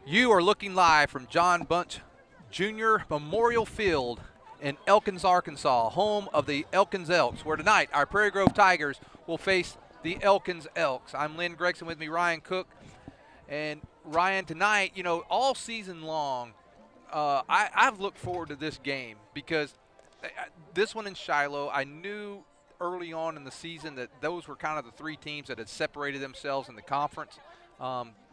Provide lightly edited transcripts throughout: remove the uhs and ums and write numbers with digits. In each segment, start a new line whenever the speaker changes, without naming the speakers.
You are looking live from John Bunch Jr. Memorial Field in Elkins, Arkansas, home of the Elkins Elks, where tonight our Prairie Grove Tigers will face the Elkins Elks. I'm Lynn Gregson, with me Ryan Cook. And Ryan, tonight, all season long, I've looked forward to this game because this one in Shiloh, I knew early on in the season that those were kind of the three teams that had separated themselves in the conference.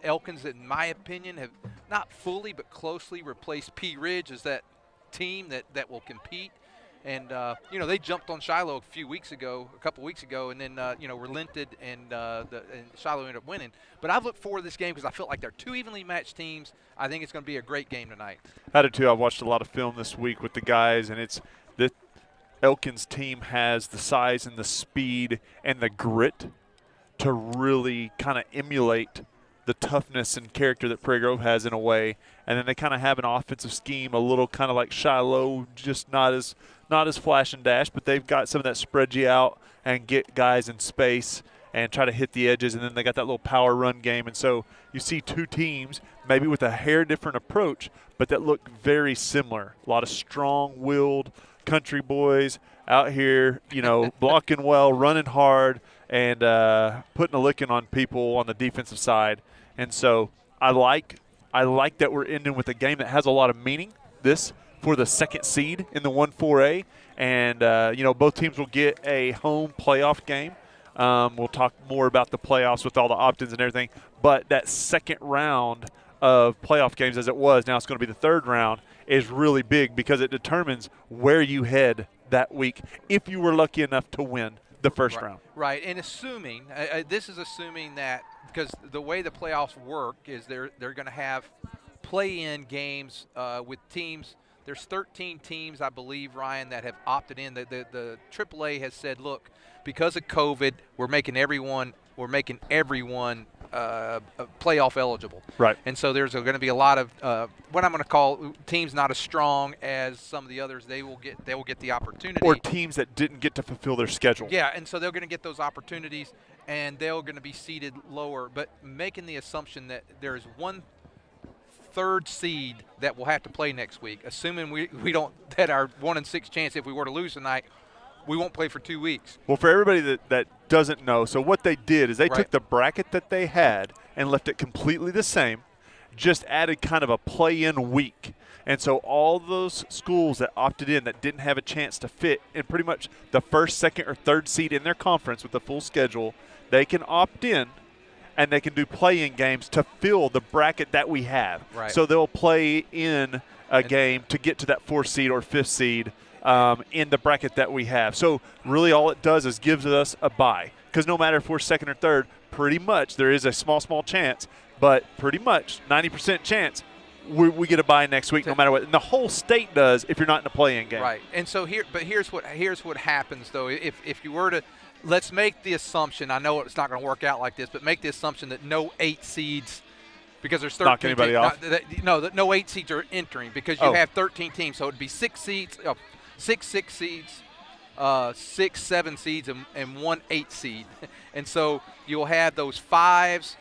Elkins, in my opinion, have not fully but closely replaced P. Ridge as that team that will compete. And, they jumped on Shiloh a couple weeks ago, and then, relented, and Shiloh ended up winning. But I've looked forward to this game because I felt like they're two evenly matched teams. I think it's going to be a great game tonight.
I did too. I've watched a lot of film this week with the guys, and it's the Elkins team has the size and the speed and the grit to really kind of emulate the toughness and character that Prairie Grove has in a way. And then they kind of have an offensive scheme, a little kind of like Shiloh, just not as flash and dash, but they've got some of that spread you out and get guys in space and try to hit the edges. And then they got that little power run game. And so you see two teams maybe with a hair different approach, but that look very similar. A lot of strong-willed country boys out here, blocking well, running hard, and putting a licking on people on the defensive side. And so I like that we're ending with a game that has a lot of meaning. This for the second seed in the 1-4A. And, both teams will get a home playoff game. We'll talk more about the playoffs with all the opt-ins and everything. But that second round of playoff games, as it was, now it's going to be the third round, is really big because it determines where you head that week if you were lucky enough to win the first round.
Right, and assuming this is assuming that, because the way the playoffs work is they're going to have play-in games with teams. There's 13 teams, I believe, Ryan, that have opted in. The AAA has said, look, because of COVID, we're making everyone playoff eligible.
Right.
And so there's going to be a lot of what I'm going to call teams not as strong as some of the others. They will get the opportunity.
Or teams that didn't get to fulfill their schedule.
Yeah, and so they're going to get those opportunities, and they're going to be seeded lower. But making the assumption that there is one third seed that will have to play next week, assuming we don't that our 1-6 chance if we were to lose tonight, we won't play for 2 weeks.
Well, for everybody that doesn't know, so what they did is they took the bracket that they had and left it completely the same, just added kind of a play-in week. And so all those schools that opted in that didn't have a chance to fit in pretty much the first, second, or third seed in their conference with the full schedule, they can opt in and they can do play-in games to fill the bracket that we have.
Right.
So they'll play in a game to get to that 4th seed or 5th seed in the bracket that we have. So really all it does is gives us a bye. Because no matter if we're second or third, pretty much there is a small chance, but pretty much 90% chance we get a bye next week no matter what. And the whole state does if you're not in a play-in game.
Right. And so here's what happens, though. If you were to – let's make the assumption – I know it's not going to work out like this, but make the assumption that no 8 seeds – because there's 13
knock anybody off?
No 8 seeds are entering because you have 13 teams. So it would be 6 seeds, 6 seeds, 6 7 seeds, and 1 8 seed. And so you'll have those 5s.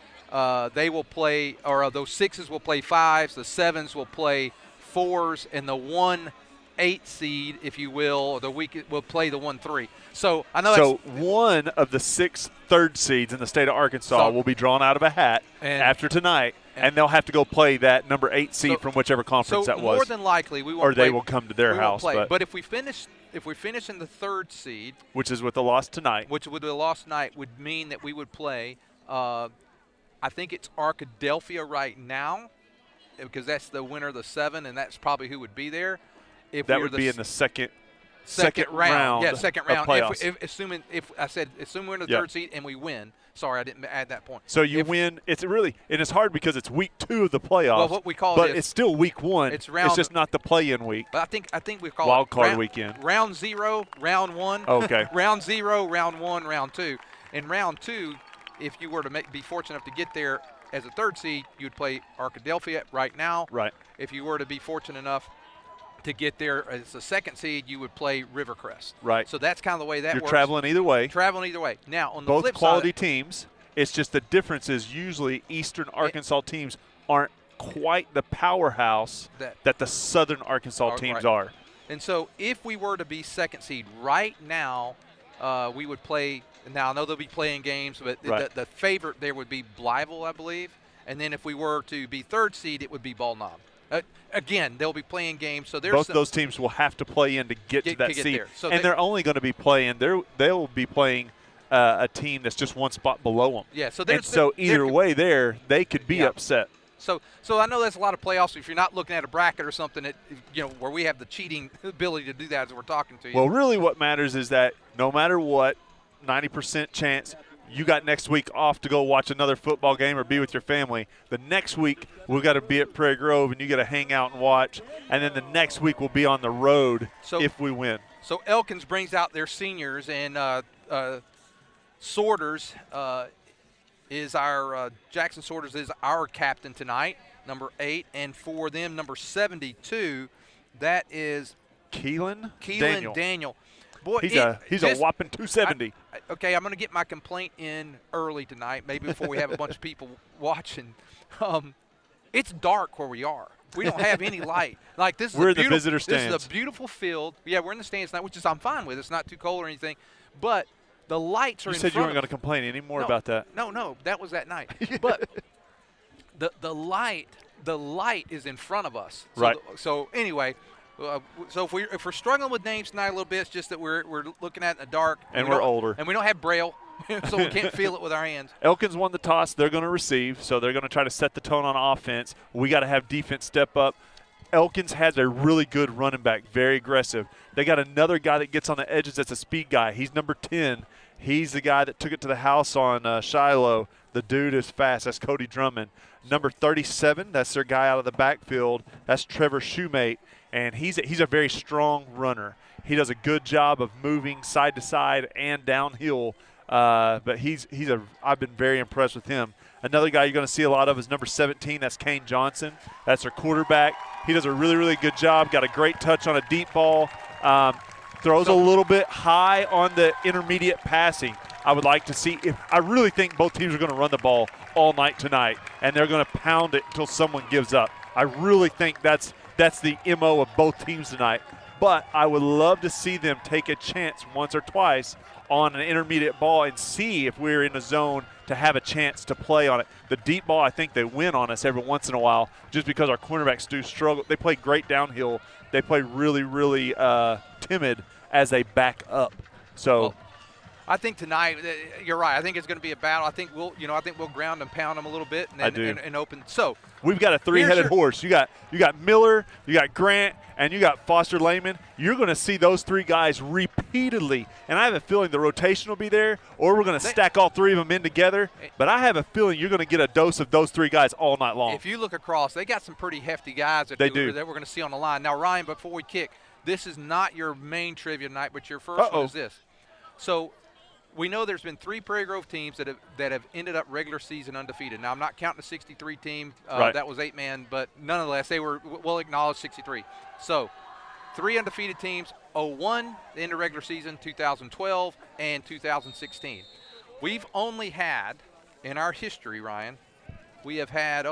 They will play, or those 6s will play 5s. The 7s will play 4s, and the 1 8 seed, if you will, or the week will play the 1 3. So I know.
So one of the 6 third seeds in the state of Arkansas will be drawn out of a hat after tonight, and they'll have to go play that number 8 seed from whichever conference that was.
So more than likely we won't
or they will come to their house.
But if we finish in the 3rd seed,
which is with the loss tonight,
would mean that we would play. I think it's Arkadelphia right now, because that's the winner of the 7, and that's probably who would be there. If
that would be in the second
round. Yeah, second round.
Assuming
we're in the 3rd seed and we win. Sorry, I didn't add that point.
So you win. It's really, and it's hard because it's week 2 of the playoffs.
Well, what we call
but it's still week 1. It's just not the play-in week.
But I think we call
wild
it
card weekend.
Round 0, round 1.
Okay.
Round 0, round 1, round 2. In round 2, if you were to be fortunate enough to get there as a 3rd seed, you'd play Arkadelphia right now.
Right.
If you were to be fortunate enough to get there as a 2nd seed, you would play Rivercrest.
Right.
So that's kind of the way that works.
You're traveling either way.
Now, on the
both
flip side,
quality teams. It's just the difference is usually Eastern Arkansas teams aren't quite the powerhouse that the Southern Arkansas teams are.
And so if we were to be second seed right now, we would play. Now, I know they'll be playing games, but the favorite there would be Blytheville, I believe. And then if we were to be third seed, it would be Ball Knob. Again, they'll be playing games. So
both those teams will have to play in to get to that seed. So they're only going to be playing – they'll be playing a team that's just one spot below them.
Yeah,
so either way there, they could be upset.
So I know that's a lot of playoffs. If you're not looking at a bracket or something, where we have the cheating ability to do that as we're talking to you.
Well, really what matters is that no matter what, 90% chance you got next week off to go watch another football game or be with your family. The next week we've got to be at Prairie Grove and you got to hang out and watch. And then the next week we'll be on the road if we win.
So Elkins brings out their seniors, and Sorters is our Jackson Sorters is our captain tonight, number 8, and for them number 72, that is
Keelan
Daniel. Boy,
he's a whopping 270.
Okay, I'm going to get my complaint in early tonight, maybe before we have a bunch of people watching. It's dark where we are. We don't have any light. Like this is
we're in the visitor stands.
This is a beautiful field. Yeah, we're in the stands tonight, which is I'm fine with. It's not too cold or anything, but the lights are in front of us.
You said you weren't going to complain anymore about that.
No, that was that night. But the light is in front of us. So
right.
So anyway. So if we're struggling with names tonight a little bit, it's just that we're looking at it in the dark.
And we're older.
And we don't have Braille, so we can't feel it with our hands.
Elkins won the toss. They're going to receive, so they're going to try to set the tone on offense. We got to have defense step up. Elkins has a really good running back, very aggressive. They got another guy that gets on the edges that's a speed guy. He's number 10. He's the guy that took it to the house on Shiloh. The dude is fast. That's Cody Drummond. Number 37, that's their guy out of the backfield. That's Trevor Shoemate. And he's a very strong runner. He does a good job of moving side to side and downhill. But I've been very impressed with him. Another guy you're going to see a lot of is number 17. That's Kane Johnson. That's their quarterback. He does a really, really good job. Got a great touch on a deep ball. Throws a little bit high on the intermediate passing. I would like to see I really think both teams are going to run the ball all night tonight, and they're going to pound it until someone gives up. I really think that's the MO of both teams tonight. But I would love to see them take a chance once or twice on an intermediate ball and see if we're in a zone to have a chance to play on it. The deep ball, I think they win on us every once in a while just because our cornerbacks do struggle. They play great downhill. They play really, really timid as they back up. So.
Well, I think tonight, you're right. I think it's going to be a battle. I think we'll ground and pound them a little bit and open. So
we've got a three-headed horse. You got Miller, you got Grant, and you got Foster Lehman. You're going to see those three guys repeatedly, and I have a feeling the rotation will be there, or we're going to stack all three of them in together. But I have a feeling you're going to get a dose of those three guys all night long.
If you look across, they got some pretty hefty guys that we're going to see on the line. Now, Ryan, before we kick, this is not your main trivia night, but your first one is this. So we know there's been 3 Prairie Grove teams that have ended up regular season undefeated. Now, I'm not counting the 63 team. That was 8-man, but nonetheless, they were well acknowledged 63. So 3 undefeated teams, 0-1 the end of regular season, 2012 and 2016. We've only had, in our history, Ryan, we have had,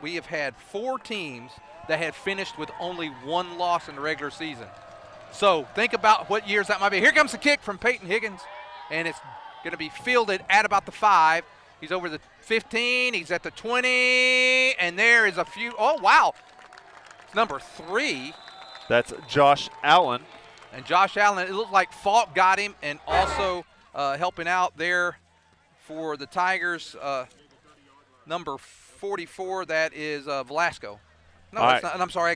we have had 4 teams that had finished with only 1 loss in the regular season. So think about what years that might be. Here comes the kick from Peyton Higgins, and it's going to be fielded at about the 5. He's over the 15. He's at the 20, and there is a few. Oh, wow. It's number 3.
That's Josh Allen.
And Josh Allen, it looked like Falk got him, and also helping out there for the Tigers, number 44, that is Velasco. No, it's not, and I'm sorry,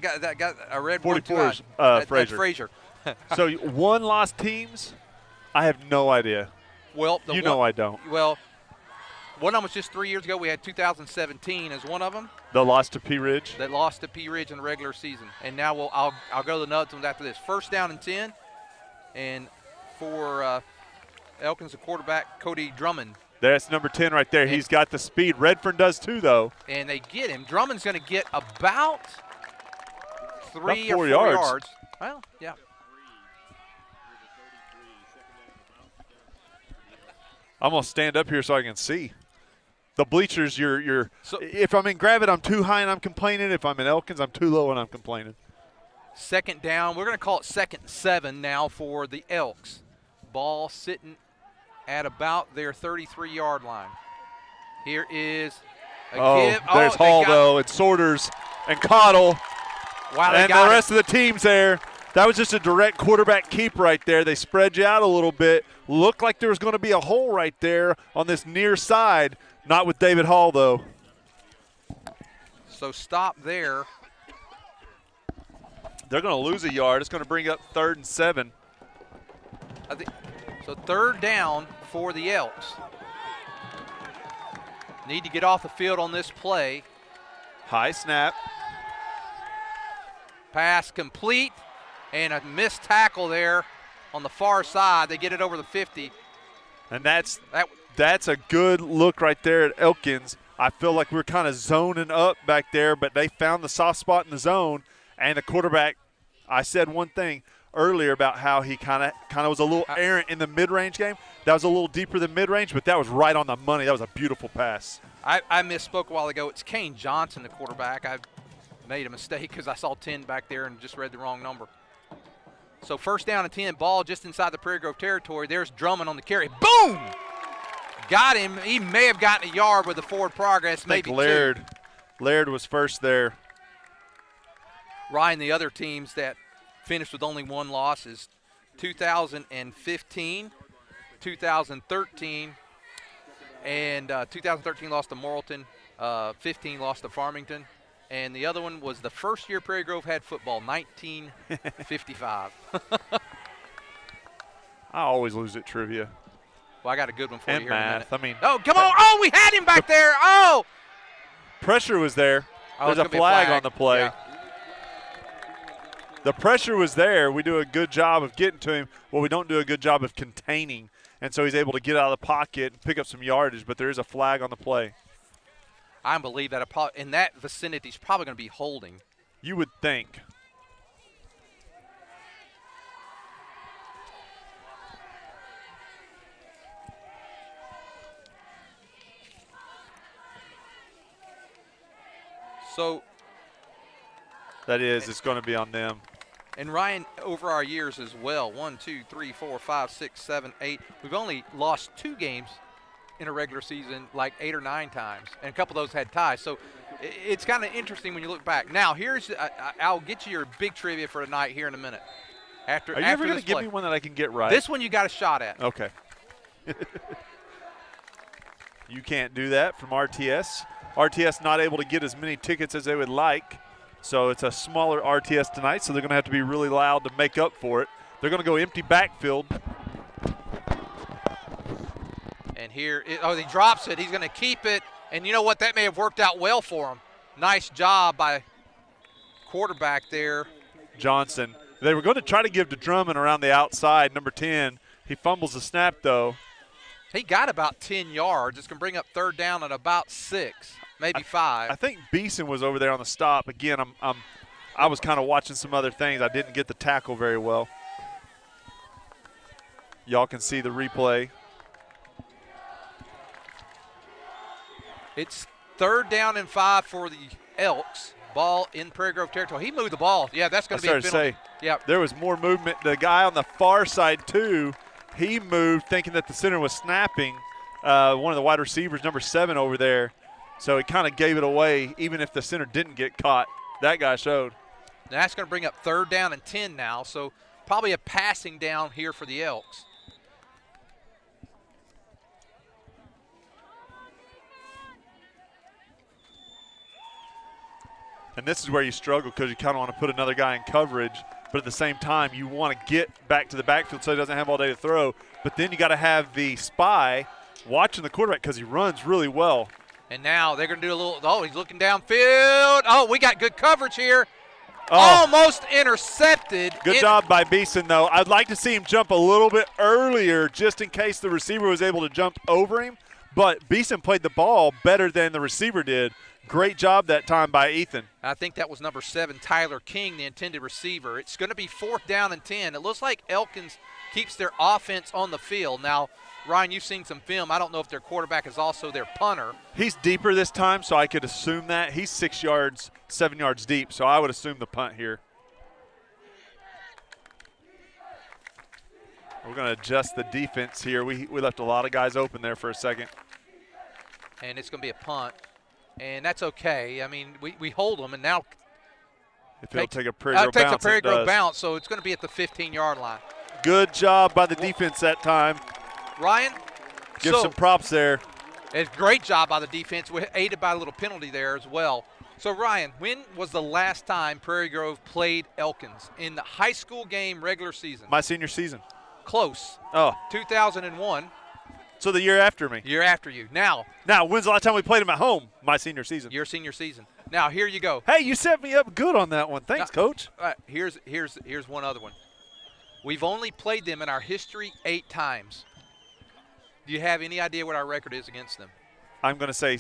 I read
44 is
Frazier.
So 1-loss teams, I have no idea.
Well,
I don't.
Well, one of them was just 3 years ago. We had 2017 as one of them.
The loss to Pea Ridge.
That lost to Pea Ridge in the regular season. And now I'll go to the nuts ones after this. 1st down and 10, and for Elkins, the quarterback, Cody Drummond.
That's number 10 right there. He's got the speed. Redfern does too, though.
And they get him. Drummond's going to get about 3
or
4 yards. Well, yeah.
I'm going to stand up here so I can see. the bleachers,
So,
if I'm in Gravette, I'm too high and I'm complaining. If I'm in Elkins, I'm too low and I'm complaining.
second down. We're going to call it 2nd and 7 now for the Elks. Ball sitting at about their 33-yard line. Here is a give.
There's Hall, though, and Sorters and Cottle.
Wow,
and the rest of the team's there. That was just a direct quarterback keep right there. They spread you out a little bit. Looked like there was going to be a hole right there on this near side. Not with David Hall, though.
So stop there.
They're going to lose a yard. It's going to bring up 3rd and 7.
So 3rd down for the Elks. Need to get off the field on this play.
High snap.
Pass complete, and a missed tackle there on the far side. They get it over the 50.
And that's a good look right there at Elkins. I feel like we're kind of zoning up back there, but they found the soft spot in the zone, and the quarterback, I said one thing earlier about how he kind of was a little errant in the mid-range game. That was a little deeper than mid-range, but that was right on the money. That was a beautiful pass.
I misspoke a while ago. It's Kane Johnson, the quarterback. I made a mistake because I saw 10 back there and just read the wrong number. So 1st down and 10, ball just inside the Prairie Grove territory. There's Drummond on the carry. Boom! Got him. He may have gotten a yard with the forward progress, maybe two.
Laird was first there.
Ryan, the other teams that finished with only one loss is 2015, 2013, and 2013 lost to Morrilton, 15 lost to Farmington, and the other one was the first year Prairie Grove had football, 1955.
I always lose at trivia.
Well, I got a good one for
and
you here
math.
in a minute.
I mean,
oh, come on. Oh, we had him back there. Oh!
Pressure was there.
Oh,
There's a flag on the play.
Yeah.
The pressure was there. We do a good job of getting to him. Well, we don't do a good job of containing, and so he's able to get out of the pocket and pick up some yardage, but there is a flag on the play.
I believe that in that vicinity he's probably going to be holding.
You would think.
So
that is, it's going to be on them.
And Ryan, over our years as well, 1, 2, 3, 4, 5, 6, 7, 8. We've only lost 2 games in a regular season, like 8 or 9 times, and a couple of those had ties. So it's kind of interesting when you look back. Now, here's I'll get you your big trivia for tonight here in a minute.
Are you ever going to give me one that I can get right?
This one you got a shot at.
Okay. You can't do that from RTS. RTS not able to get as many tickets as they would like. So it's a smaller RTS tonight, so they're going to have to be really loud to make up for it. They're going to go empty backfield.
And here, he drops it. He's going to keep it. And you know what? That may have worked out well for him. Nice job by quarterback there.
Johnson. They were going to try to give to Drummond around the outside, number 10. He fumbles the snap, though.
He got about 10 yards. It's going to bring up 3rd down at about 6. Maybe 5.
I think Beeson was over there on the stop. Again, I was kind of watching some other things. I didn't get the tackle very well. Y'all can see the replay.
It's 3rd down and 5 for the Elks. Ball in Prairie Grove territory. He moved the ball. Yeah, that's going to be a penalty.
Yep. There was more movement. The guy on the far side, too, he moved thinking that the center was snapping. One of the wide receivers, number 7 over there. So he kind of gave it away, even if the center didn't get caught. That guy showed.
That's going to bring up 3rd down and 10 now, so probably a passing down here for the Elks.
And this is where you struggle because you kind of want to put another guy in coverage, but at the same time you want to get back to the backfield so he doesn't have all day to throw. But then you got to have the spy watching the quarterback because he runs really well.
And now they're going to do a little, he's looking downfield. Oh, we got good coverage here. Almost intercepted.
Good job by Beeson, though. I'd like to see him jump a little bit earlier just in case the receiver was able to jump over him. But Beeson played the ball better than the receiver did. Great job that time by Ethan.
I think that was number 7, Tyler King, the intended receiver. It's going to be 4th down and 10. It looks like Elkins keeps their offense on the field. Now, Ryan, you've seen some film. I don't know if their quarterback is also their punter.
He's deeper this time, so I could assume that. He's 6 yards, 7 yards deep, so I would assume the punt here. We're going to adjust the defense here. We left a lot of guys open there for a second.
And it's going to be a punt. And that's okay. I mean, we hold them, and now
if it'll take a Prairie Grove bounce,
takes a Prairie Grove bounce, so it's going to be at the 15-yard line.
Good job by the defense that time.
Ryan?
Give some props there.
It's a great job by the defense, aided by a little penalty there as well. So, Ryan, when was the last time Prairie Grove played Elkins? In the high school game regular season?
My senior season.
Close.
Oh.
2001.
So the year after me.
Year after you. Now,
when's the last time we played them at home? My senior season.
Your senior season. Now, here you go.
Hey, you set me up good on that one. Thanks, Coach.
Here's one other one. We've only played them in our history 8 times. Do you have any idea what our record is against them?
I'm going to say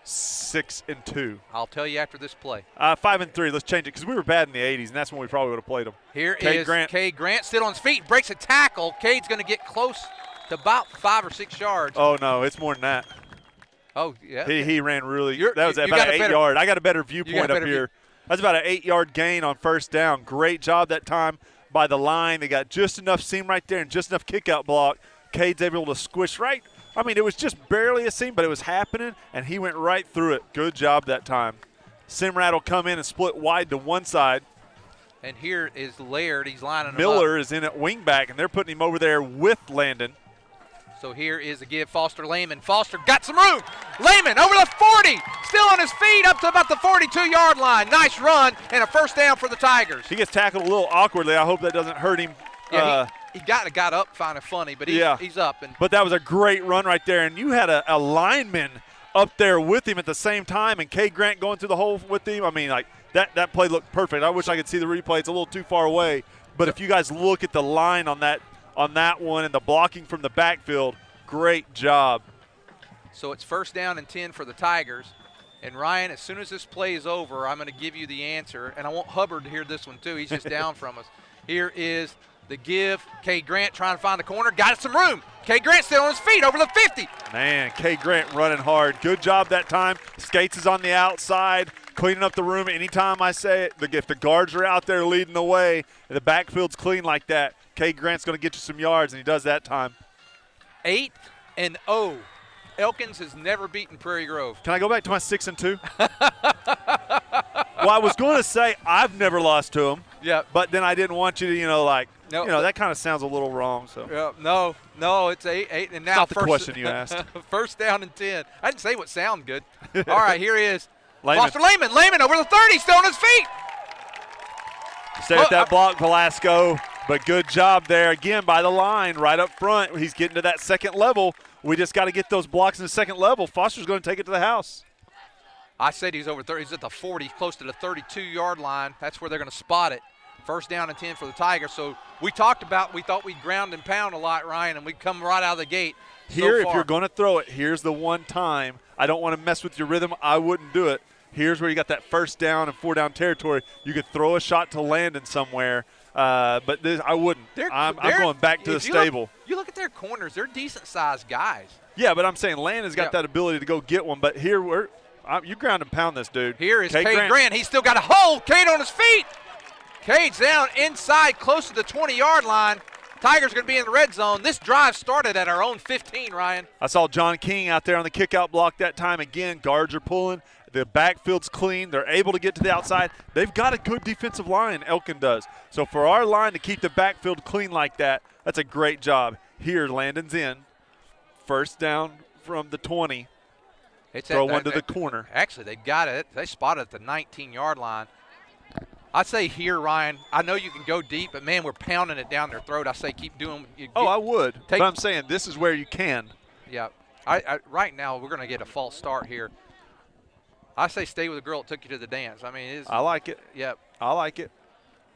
6-2.
I'll tell you after this play.
5-3. Let's change it because we were bad in the 80s, and that's when we probably would have played them.
Here is Cade Grant still on his feet, breaks a tackle. Cade's going to get close to about 5 or 6 yards.
Oh, no, it's more than that.
Oh, yeah.
He ran really – that was about an 8-yard. I got a better viewpoint up here. That's about an 8-yard gain on first down. Great job that time by the line. They got just enough seam right there and just enough kick-out block. Cade's able to squish right. I mean, it was just barely a seam, but it was happening, and he went right through it. Good job that time. Simrad will come in and split wide to one side.
And here is Laird. He's lining
Miller
him up.
is in at wingback, and they're putting him over there with Landon.
So here is a give. Foster Lehman. Foster got some room. Lehman over the 40. Still on his feet up to about the 42-yard line. Nice run and a first down for the Tigers.
He gets tackled a little awkwardly. I hope that doesn't hurt him.
Yeah, he got up kind of funny, but he's up.
But that was a great run right there, and you had a lineman up there with him at the same time, and Cade Grant going through the hole with him. I mean, like that play looked perfect. I wish I could see the replay. It's a little too far away. But if you guys look at the line on that one and the blocking from the backfield, great job.
So it's first down and 10 for the Tigers. And, Ryan, as soon as this play is over, I'm going to give you the answer. And I want Hubbard to hear this one, too. He's just down from us. Here is the give. Cade Grant trying to find the corner. Got some room. Cade Grant still on his feet over the 50.
Man, Cade Grant running hard. Good job that time. Skates is on the outside, cleaning up the room. Anytime I say it, if the guards are out there leading the way and the backfield's clean like that, Cade Grant's going to get you some yards, and he does that time.
8-0. Elkins has never beaten Prairie Grove.
Can I go back to my 6-2? Well, I was going to say I've never lost to him.
Yeah.
But then I didn't want you to, that kind of sounds a little wrong. So.
No, it's 8, and now
not the question you asked.
First down and 10. I didn't say what sounded good. All right, here he is.
Lehman.
Foster Lehman. Lehman over the 30, still on his feet.
Stay with that block, Velasco. But good job there again by the line right up front. He's getting to that second level. We just got to get those blocks in the second level. Foster's going to take it to the house.
I said he's over 30. He's at the 40, close to the 32-yard line. That's where they're going to spot it. First down and 10 for the Tigers. So we thought we'd ground and pound a lot, Ryan, and we'd come right out of the gate.
Here, if you're going to throw it, here's the one time. I don't want to mess with your rhythm. I wouldn't do it. Here's where you got that first down and 4-down territory. You could throw a shot to Landon somewhere, but I wouldn't. I'm going back to the stable.
You look at their corners. They're decent-sized guys.
Yeah, but I'm saying Landon's got that ability to go get one. But here, you ground and pound this dude.
Here is Cade Grant. He's still got a hole. Cade on his feet. Cade's down inside close to the 20-yard line. Tigers going to be in the red zone. This drive started at our own 15, Ryan.
I saw John King out there on the kick-out block that time. Again, guards are pulling. The backfield's clean. They're able to get to the outside. They've got a good defensive line, Elkin does. So for our line to keep the backfield clean like that, that's a great job. Here, Landon's in. First down from the 20. Throw one to the corner.
Actually, they got it. They spotted it at the 19-yard line. I'd say here, Ryan, I know you can go deep, but, man, we're pounding it down their throat. I say keep doing
I would. But I'm saying this is where you can.
Yeah. Right now we're going to get a false start here. I say stay with the girl that took you to the dance. I mean,
I like it.
Yep.
I like it.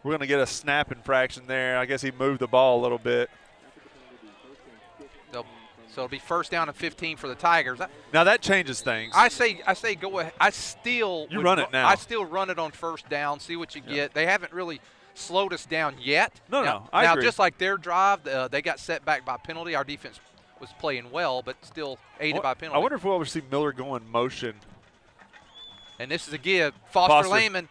We're going to get a snap infraction there. I guess he moved the ball a little bit.
So it'll be first down and 15 for the Tigers.
Now that changes things.
I say go ahead.
You run it now.
I still run it on first down. See what you get. They haven't really slowed us down yet.
No, I agree.
Just like their drive, they got set back by penalty. Our defense was playing well, but still aided by penalty.
I wonder if we'll ever see Miller go in motion.
And this is a give. Foster Lehman.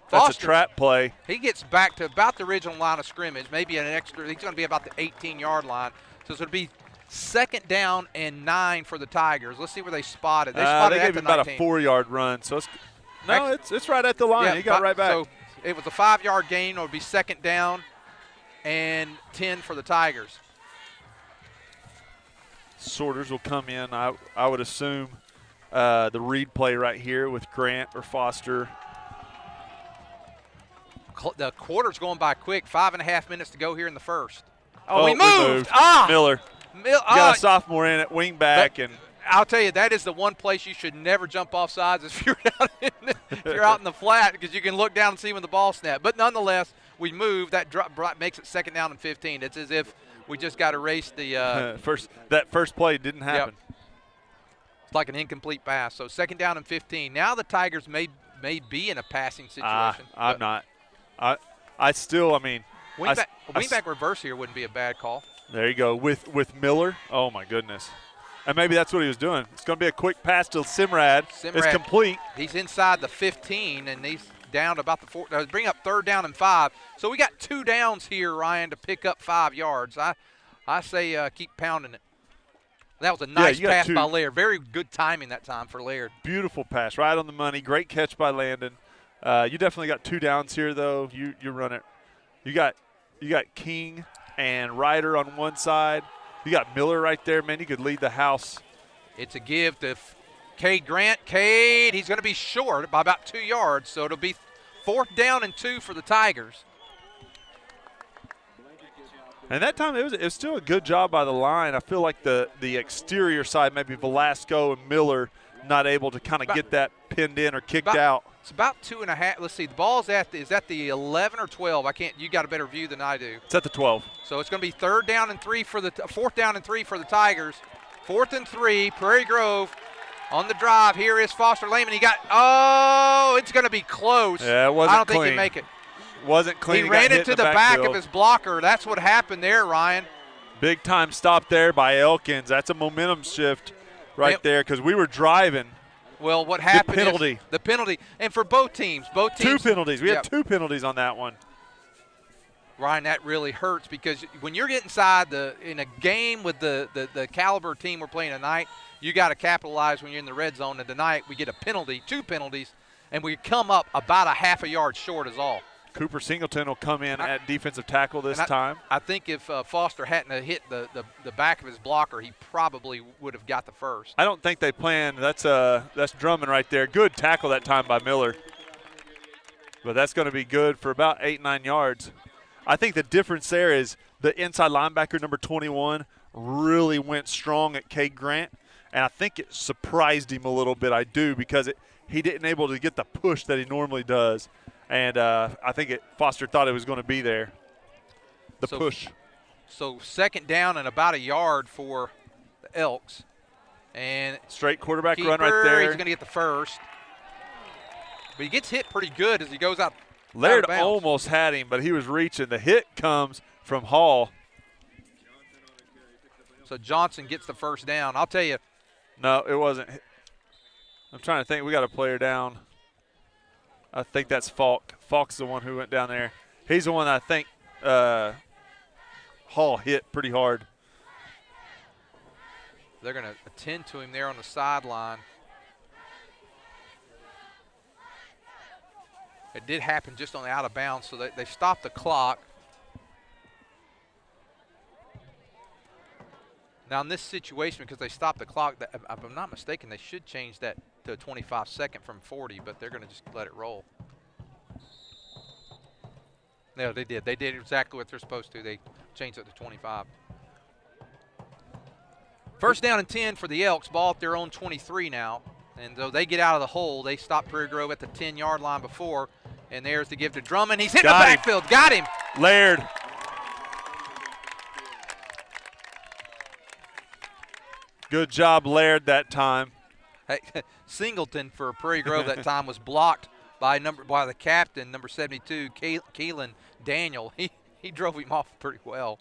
That's a trap play.
He gets back to about the original line of scrimmage, maybe an extra. He's going to be about the 18-yard line. So it's going to be 2nd down and 9 for the Tigers. Let's see where they spotted. They spotted
they
at
gave
the
him about
19.
a 4-yard run. So it's right at the line. He got right back.
So it was a 5-yard gain. It would be 2nd down and 10 for the Tigers.
Sorters will come in, I would assume, the read play right here with Grant or Foster.
The quarter's going by quick. 5.5 minutes to go here in the first.
We moved. Miller. Got a sophomore in at wing back. And
I'll tell you, that is the one place you should never jump off sides if you're out in the flat, because you can look down and see when the ball snapped. But nonetheless, we moved. That makes it 2nd down and 15. It's as if we just got erased the
that first play didn't happen.
Yep. It's like an incomplete pass. So 2nd down and 15. Now the Tigers may be in a passing situation.
I'm not. I still, I mean.
Wingback reverse here wouldn't be a bad call.
There you go. With Miller. Oh, my goodness. And maybe that's what he was doing. It's going to be a quick pass to Simrad. It's complete.
He's inside the 15, and he's down about the 4. Bring up 3rd down and 5. So we got 2 downs here, Ryan, to pick up 5 yards. I say keep pounding it. That was a nice pass by Laird. Very good timing that time for Laird.
Beautiful pass, right on the money. Great catch by Landon. You definitely got 2 downs here, though. You run it. You got King and Ryder on one side. You got Miller right there, man. You could lead the house.
It's a give to Cade Grant. Cade, he's going to be short by about 2 yards, so it'll be 4th down and 2 for the Tigers.
And that time it was still a good job by the line. I feel like the exterior side, maybe Velasco and Miller, not able to kind of get that pinned in or kicked out.
It's about 2.5. Let's see. The ball's is that the 11 or 12? I can't. You got a better view than I do.
It's at the 12.
So it's going to be 4th down and 3 for the Tigers. 4th and 3. Prairie Grove on the drive. Here is Foster Lehman. He got. Oh, it's going to be close.
Yeah, it wasn't
I don't
clean.
think he'd make it.
Wasn't clean.
He ran into the back of his blocker. That's what happened there, Ryan.
Big time stop there by Elkins. That's a momentum shift right there, because we were driving.
Well, what happened
is
the penalty, and for both teams.
2 penalties. We had 2 penalties on that one.
Ryan, that really hurts, because when you're getting inside in a game with the caliber team we're playing tonight, you got to capitalize when you're in the red zone. And tonight we get a penalty, 2 penalties, and we come up about a half a yard short is all.
Cooper Singleton will come in at defensive tackle this time.
I think if Foster hadn't hit the back of his blocker, he probably would have got the first.
I don't think they planned. That's Drummond right there. Good tackle that time by Miller. But that's going to be good for about 8-9 yards. I think the difference there is the inside linebacker, number 21, really went strong at Cade Grant. And I think it surprised him a little bit, I do, because he didn't able to get the push that he normally does. And I think Foster thought it was going to be there, the push.
So 2nd down and about a yard for the Elks. And
straight quarterback run right there.
He's going to get the first. But he gets hit pretty good as he goes out.
Laird almost had him, but he was reaching. The hit comes from Hall.
So Johnson gets the first down. I'll tell you.
No, it wasn't. I'm trying to think. We got a player down. I think that's Falk. Falk's the one who went down there. He's the one I think Hall hit pretty hard.
They're going to attend to him there on the sideline. It did happen just on the out of bounds, so they stopped the clock. Now in this situation, because they stopped the clock, if I'm not mistaken, they should change that to a 25-second from 40, but they're going to just let it roll. No, they did. They did exactly what they're supposed to. They changed it to 25. 1st down and 10 for the Elks. Ball at their own 23 now. And though they get out of the hole, they stopped Prairie Grove at the 10-yard line before. And there's the give to Drummond. He's hit the backfield. Got him.
Laird. Good job, Laird, that time.
Hey, Singleton for Prairie Grove that time was blocked by the captain, number 72, Keelan Daniel. He drove him off pretty well.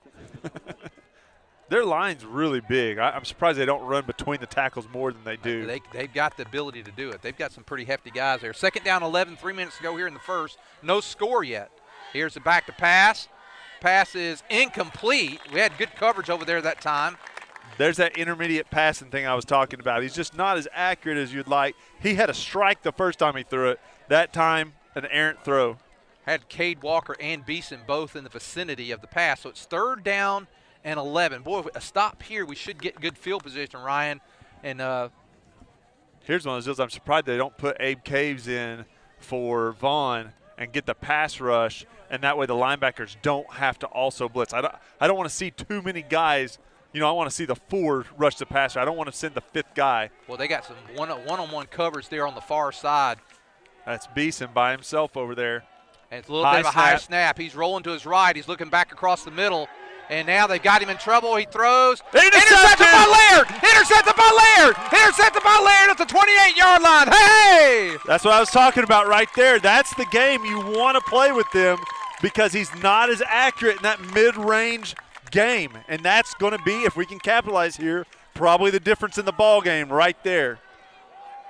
Their line's really big. I'm surprised they don't run between the tackles more than they do.
They've got the ability to do it. They've got some pretty hefty guys there. 2nd down, 11, 3 minutes to go here in the first. No score yet. Here's the back to pass. Pass is incomplete. We had good coverage over there that time.
There's that intermediate passing thing I was talking about. He's just not as accurate as you'd like. He had a strike the first time he threw it. That time, an errant throw.
Had Cade Walker and Beeson both in the vicinity of the pass. So it's 3rd down and 11. Boy, a stop here, we should get good field position, Ryan. And
here's one of those deals. I'm surprised they don't put Abe Caves in for Vaughn and get the pass rush, and that way the linebackers don't have to also blitz. I don't want to see too many guys. You know, I want to see the 4 rush the passer. I don't want to send the 5th guy.
Well, they got some one-on-one coverage there on the far side.
That's Beeson by himself over there.
And it's a little bit of a high snap. He's rolling to his right. He's looking back across the middle. And now they've got him in trouble. He throws. Intercepted by Laird! Intercepted by Laird! Intercepted by Laird at the 28-yard line. Hey!
That's what I was talking about right there. That's the game you want to play with them because he's not as accurate in that mid-range game. And that's going to be, if we can capitalize here, probably the difference in the ball game right there.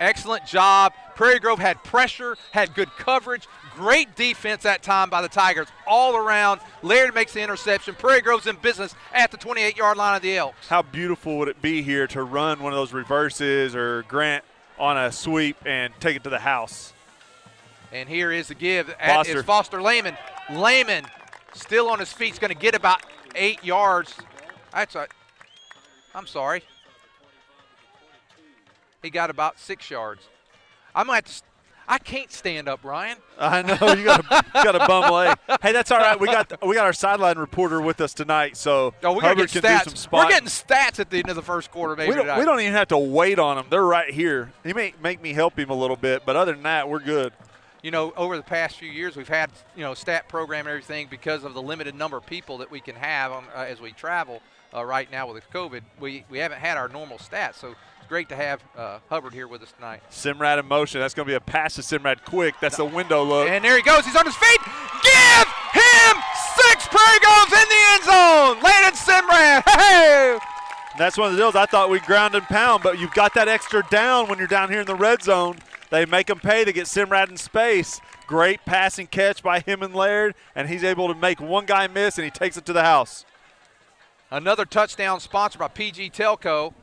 Excellent job. Prairie Grove had pressure, had good coverage, great defense that time by the Tigers all around. Laird makes the interception. Prairie Grove's in business at the 28-yard line of the Elks.
How beautiful would it be here to run one of those reverses or Grant on a sweep and take it to the house?
And here is the give. It's Foster Lehman. Lehman still on his feet. He's going to get about 8 yards. I'm sorry. He got about 6 yards. I can't stand up, Ryan.
I know you got a bum leg. Hey, that's all right. We got our sideline reporter with us tonight, so
we got to get stats. We're getting stats at the end of the first quarter. Maybe
we don't even have to wait on them. They're right here. He may make me help him a little bit, but other than that, we're good.
You know, over the past few years, we've had stat program and everything because of the limited number of people that we can have as we travel. Right now with the COVID, we haven't had our normal stats, so it's great to have Hubbard here with us tonight.
Simrad in motion. That's going to be a pass to Simrad quick. That's the window look.
And there he goes. He's on his feet. Give him 6. Prairie Grove's in the end zone. Landon Simrad. Hey!
That's one of the deals. I thought we'd ground and pound, but you've got that extra down when you're down here in the red zone. They make him pay to get Simrad in space. Great passing catch by him and Laird, and he's able to make one guy miss, and he takes it to the house.
Another touchdown sponsored by PG Telco.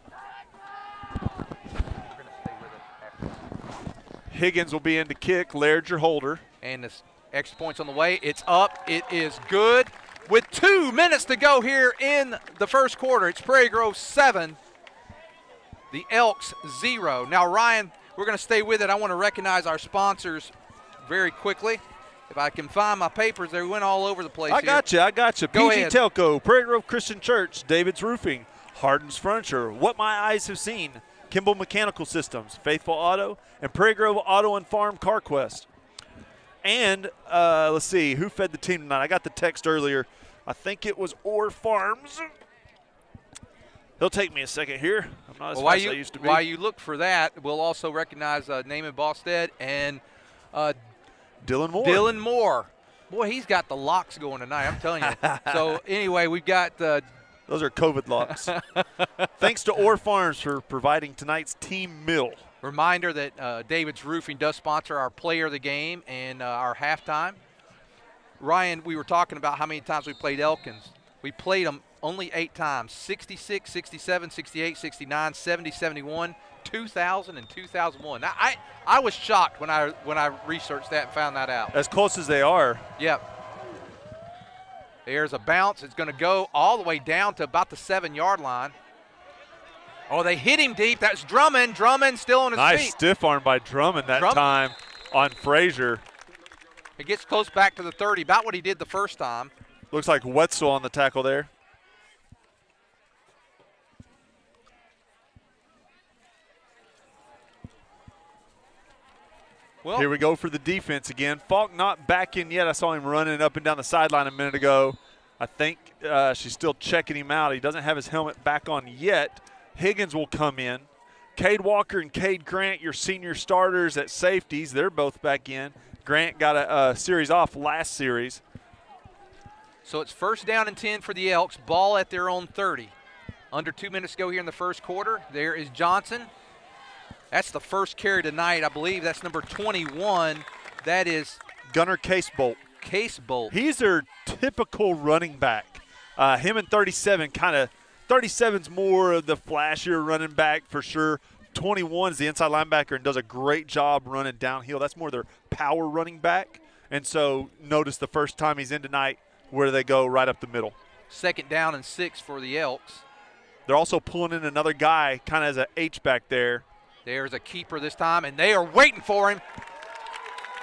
Higgins will be in to kick. Laird, your holder.
And this extra point's on the way. It's up. It is good. With 2 minutes to go here in the first quarter, it's Prairie Grove 7, the Elks 0. Now, Ryan, we're going to stay with it. I want to recognize our sponsors very quickly. If I can find my papers, they went all over the place.
I got you.
Go
PG
ahead.
Telco, Prairie Grove Christian Church, David's Roofing, Hardin's Furniture, What My Eyes Have Seen, Kimball Mechanical Systems, Faithful Auto, and Prairie Grove Auto and Farm CarQuest. And let's see, who fed the team tonight? I got the text earlier. I think it was Orr Farms. It'll take me a second here. I'm not as fast as I used to be.
While you look for that, we'll also recognize Naaman Bosted and
Dylan
Moore. Boy, he's got the locks going tonight, I'm telling you. So, anyway, we've got
those are COVID locks. Thanks to Orr Farms for providing tonight's team meal.
Reminder that David's Roofing does sponsor our player of the game and our halftime. Ryan, we were talking about how many times we played Elkins. We played them only 8 times, 66, 67, 68, 69, 70, 71, 2000, and 2001. Now, I was shocked when I researched that and found that out.
As close as they are.
Yep. There's a bounce. It's going to go all the way down to about the 7-yard line. Oh, they hit him deep. That's Drummond. Drummond still on his feet.
Nice stiff arm by Drummond time on Frazier.
It gets close back to the 30, about what he did the first time.
Looks like Wetzel on the tackle there. Well, here we go for the defense again. Falk not back in yet. I saw him running up and down the sideline a minute ago. I think she's still checking him out. He doesn't have his helmet back on yet. Higgins will come in. Cade Walker and Cade Grant, your senior starters at safeties, they're both back in. Grant got a series off last series.
So it's 1st down and 10 for the Elks. Ball at their own 30. Under 2 minutes to go here in the first quarter. There is Johnson. That's the first carry tonight. I believe that's number 21. That is
Gunnar Casebolt.
He's
their typical running back. Him and 37 37's more of the flashier running back for sure. 21 is the inside linebacker and does a great job running downhill. That's more their power running back. And so notice the first time he's in tonight where they go right up the middle.
2nd down and 6 for the Elks.
They're also pulling in another guy kind of as an H-back there.
There's a keeper this time, and they are waiting for him.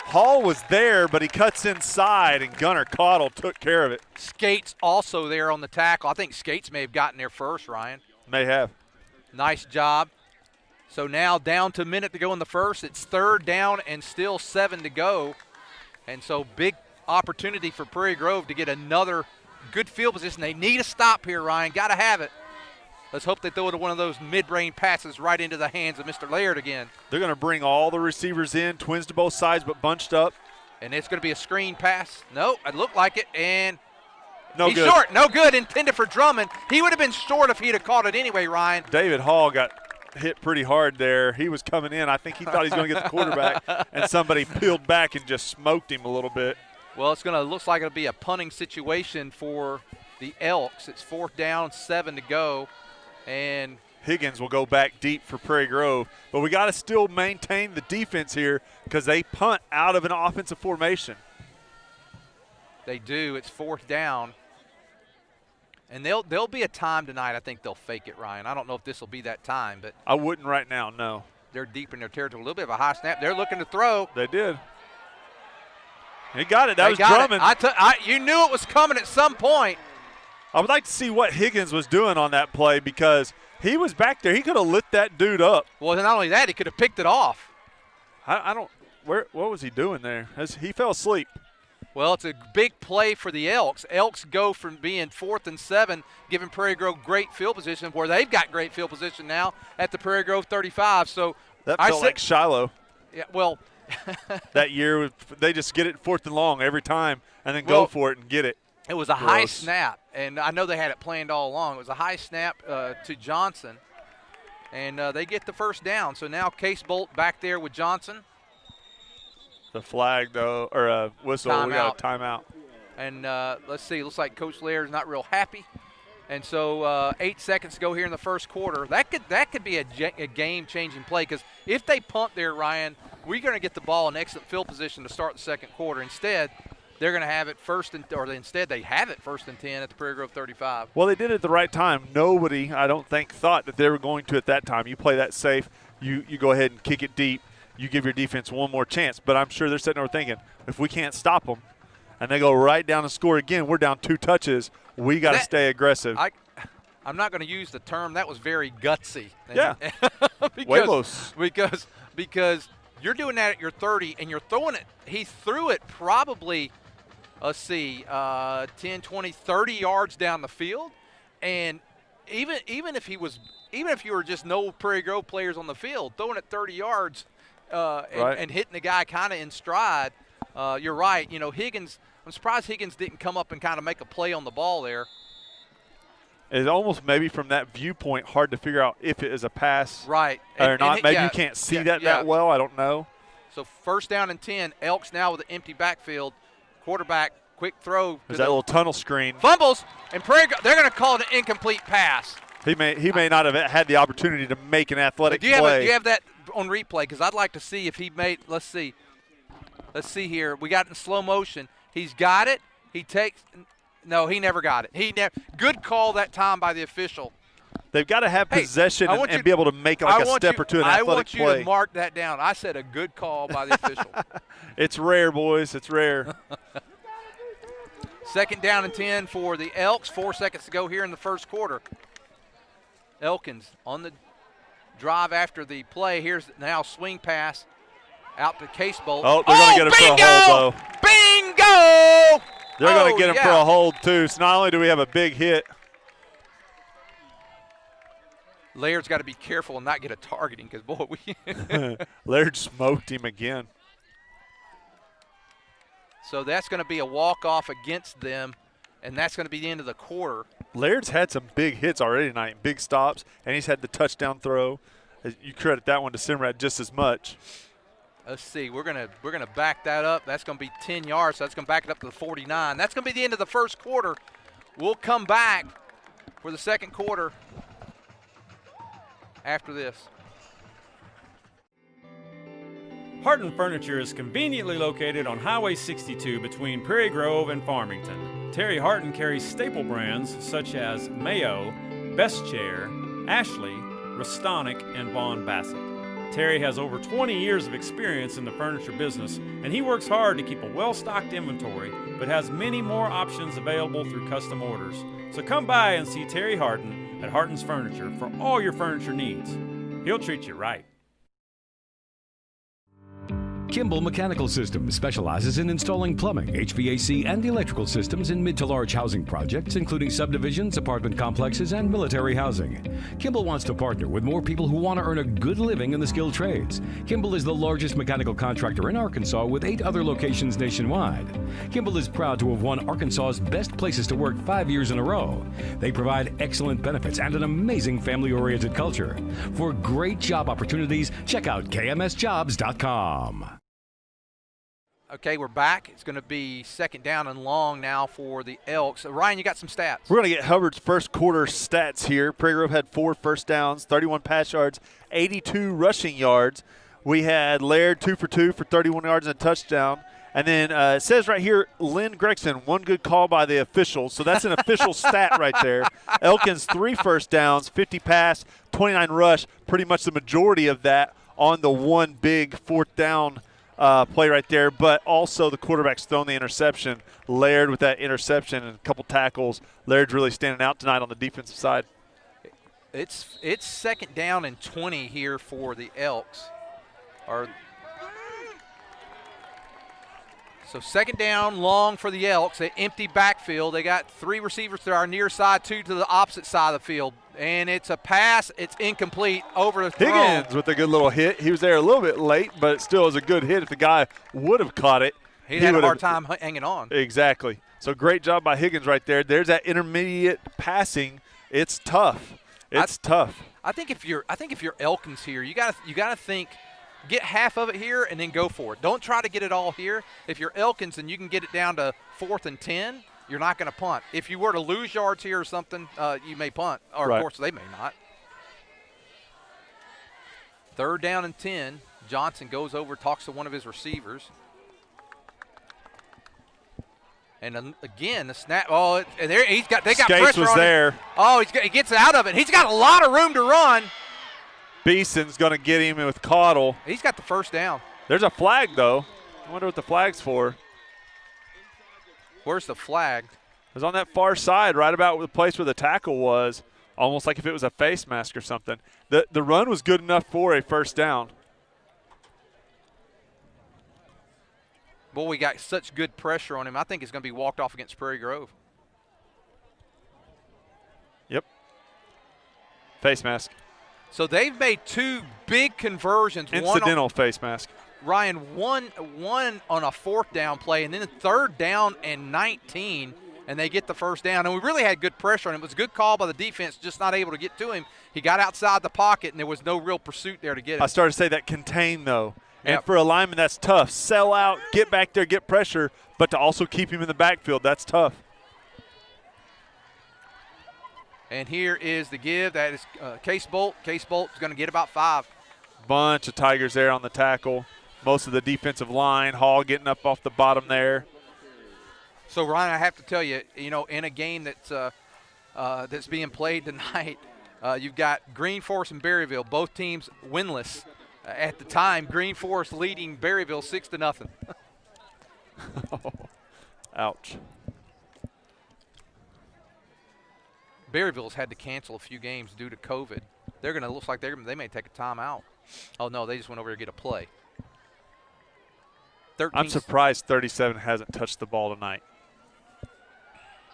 Hall was there, but he cuts inside, and Gunnar Caudle took care of it.
Skates also there on the tackle. I think Skates may have gotten there first, Ryan.
May have.
Nice job. So now down to a minute to go in the first. It's 3rd down and still 7 to go. And so big opportunity for Prairie Grove to get another good field position. They need a stop here, Ryan. Got to have it. Let's hope they throw it to one of those mid-range passes right into the hands of Mr. Laird again.
They're going to bring all the receivers in, twins to both sides but bunched up.
And it's going to be a screen pass. No, it looked like it, and
he's good.
Short. No good, intended for Drummond. He would have been short if he'd have caught it anyway, Ryan.
David Hall got hit pretty hard there. He was coming in. I think he thought he was going to get the quarterback, and somebody peeled back and just smoked him a little bit.
Well, looks like it'll be a punting situation for the Elks. It's 4th down, 7 to go. And
Higgins will go back deep for Prairie Grove. But we got to still maintain the defense here because they punt out of an offensive formation.
They do. It's 4th down. And there'll be a time tonight I think they'll fake it, Ryan. I don't know if this will be that time, but
I wouldn't right now, no.
They're deep in their territory. A little bit of a high snap. They're looking to throw.
They did. He got it. That was Drummond.
You knew it was coming at some point.
I would like to see what Higgins was doing on that play because he was back there. He could have lit that dude up.
Well, not only that, he could have picked it off.
What was he doing there? He fell asleep.
Well, it's a big play for the Elks. Elks go from being 4th and 7, giving Prairie Grove great field position, where they've got great field position now at the Prairie Grove 35. So
that felt like Shiloh.
Yeah, well.
That year, they just get it 4th and long every time and then go for it and get it.
It was a high snap, and I know they had it planned all along. It was a high snap to Johnson, and they get the 1st down. So now Casebolt back there with Johnson.
The flag, though, or a whistle. We got a timeout.
And let's see. Looks like Coach Laird's not real happy. And so 8 seconds to go here in the first quarter. That could be a game-changing play because if they punt there, Ryan, we're going to get the ball in excellent field position to start the second quarter. Instead, they're going to have it they have it 1st and 10 at the Prairie Grove 35.
Well, they did it at the right time. Nobody, I don't think, thought that they were going to at that time. You play that safe. You go ahead and kick it deep. You give your defense one more chance. But I'm sure they're sitting there thinking, if we can't stop them and they go right down and score again, we're down 2 touches. We got to stay aggressive.
I'm not going to use the term. That was very gutsy.
Yeah.
because you're doing that at your 30 and you're throwing it. He threw it probably, 10, 20, 30 yards down the field. And even if you were just no Prairie Grove players on the field, throwing it 30 yards and hitting the guy kind of in stride, you're right. Higgins, I'm surprised Higgins didn't come up and kind of make a play on the ball there.
It's almost maybe from that viewpoint hard to figure out if it is a pass
or
not. Maybe you can't see that well. I don't know.
So 1st down and 10. Elks now with an empty backfield. Quarterback, quick throw.
There's that little tunnel screen.
Fumbles, and Prairie, they're going to call it an incomplete pass.
He may not have had the opportunity to make an athletic play.
Do you have that on replay? Because I'd like to see if he made – let's see here. We got it in slow motion. He's got it. He takes – no, he never got it. Good call that time by the official.
They've got to have possession and be able to make a step or two an athletic play.
I want you to mark that down. I said a good call by the official.
It's rare, boys. It's rare.
2nd down and 10 for the Elks. 4 seconds to go here in the first quarter. Elkins on the drive after the play. Here's now swing pass out to Casebolt.
Oh, they're going to get him for a hold, though.
Bingo!
They're going to get him for a hold, too. So not only do we have a big hit.
Laird's got to be careful and not get a targeting because, boy,
Laird smoked him again.
So that's going to be a walk-off against them, and that's going to be the end of the quarter.
Laird's had some big hits already tonight, big stops, and he's had the touchdown throw. You credit that one to Simrad just as much.
Let's see. We're gonna back that up. That's going to be 10 yards, so that's going to back it up to the 49. That's going to be the end of the first quarter. We'll come back for the second quarter after this.
Harton Furniture is conveniently located on Highway 62 between Prairie Grove and Farmington. Terry Harton carries staple brands such as Mayo, Best Chair, Ashley, Restonic, and Vaughn Bassett. Terry has over 20 years of experience in the furniture business, and he works hard to keep a well-stocked inventory, but has many more options available through custom orders. So come by and see Terry Harton at Harton's Furniture for all your furniture needs. He'll treat you right.
Kimball Mechanical Systems specializes in installing plumbing, HVAC, and electrical systems in mid to large housing projects, including subdivisions, apartment complexes, and military housing. Kimball wants to partner with more people who want to earn a good living in the skilled trades. Kimball is the largest mechanical contractor in Arkansas with 8 other locations nationwide. Kimball is proud to have won Arkansas's Best Places to Work 5 years in a row. They provide excellent benefits and an amazing family-oriented culture. For great job opportunities, check out kmsjobs.com.
Okay, we're back. It's going to be second down and long now for the Elks. Ryan, you got some stats.
We're going to get Hubbard's first quarter stats here. Prairie Grove had 4 first downs, 31 pass yards, 82 rushing yards. We had Laird 2 for 2 for 31 yards and a touchdown. And then it says right here, Lynn Gregson, 1 good call by the officials. So that's an official stat right there. Elkins 3 first downs, 50 pass, 29 rush. Pretty much the majority of that on the 1 big fourth down play right there, but also the quarterback's thrown the interception. Laird with that interception and a couple tackles. Laird's really standing out tonight on the defensive side.
It's second down and 20 here for the Elks. So second down, long for the Elks. An empty backfield. They got 3 receivers to our near side, 2 to the opposite side of the field. And it's a pass. It's incomplete over the throw.
Higgins with a good little hit. He was there a little bit late, but it still was a good hit. If the guy would have caught it,
he had a hard time hanging on.
Exactly. So great job by Higgins right there. There's that intermediate passing. It's tough. It's tough.
I think if you're Elkins here, you gotta think, get half of it here and then go for it. Don't try to get it all here. If you're Elkins and you can get it down to 4th and 10, you're not going to punt. If you were to lose yards here or something, you may punt. Or,
right.
Of course, they may not. Third down and 10. Johnson goes over, talks to one of his receivers. And again, the snap. Oh, there they got
Skates
pressure
was
on
there.
him. Oh, he gets out of it. He's got a lot of room to run.
Beeson's going to get him with Caudle.
He's got the first down.
There's a flag, though. I wonder what the flag's for.
Where's the flag?
It was on that far side, right about the place where the tackle was, almost like if it was a face mask or something. The run was good enough for a first down.
Boy, we got such good pressure on him. I think it's going to be walked off against Prairie Grove.
Yep. Face mask.
So they've made 2 big conversions.
Incidental face mask.
Ryan, one on a 4th down play, and then a 3rd down and 19, and they get the first down. And we really had good pressure on him. It was a good call by the defense, just not able to get to him. He got outside the pocket, and there was no real pursuit there to get him.
I started to say that contain, though. And
Yep.
for a lineman, that's tough. Sell out, get back there, get pressure, but to also keep him in the backfield, that's tough.
And here is the give. That is Case Bolt. Case Bolt is going to get about 5.
Bunch of Tigers there on the tackle. Most of the defensive line. Hall getting up off the bottom there.
So, Ryan, I have to tell you, in a game that's being played tonight, you've got Green Forest and Berryville, both teams winless. At the time, Green Forest leading Berryville 6-0.
Ouch.
Berryville's had to cancel a few games due to COVID. They're going to look like they may take a timeout. Oh, no, they just went over to get a play.
I'm surprised 37 hasn't touched the ball tonight.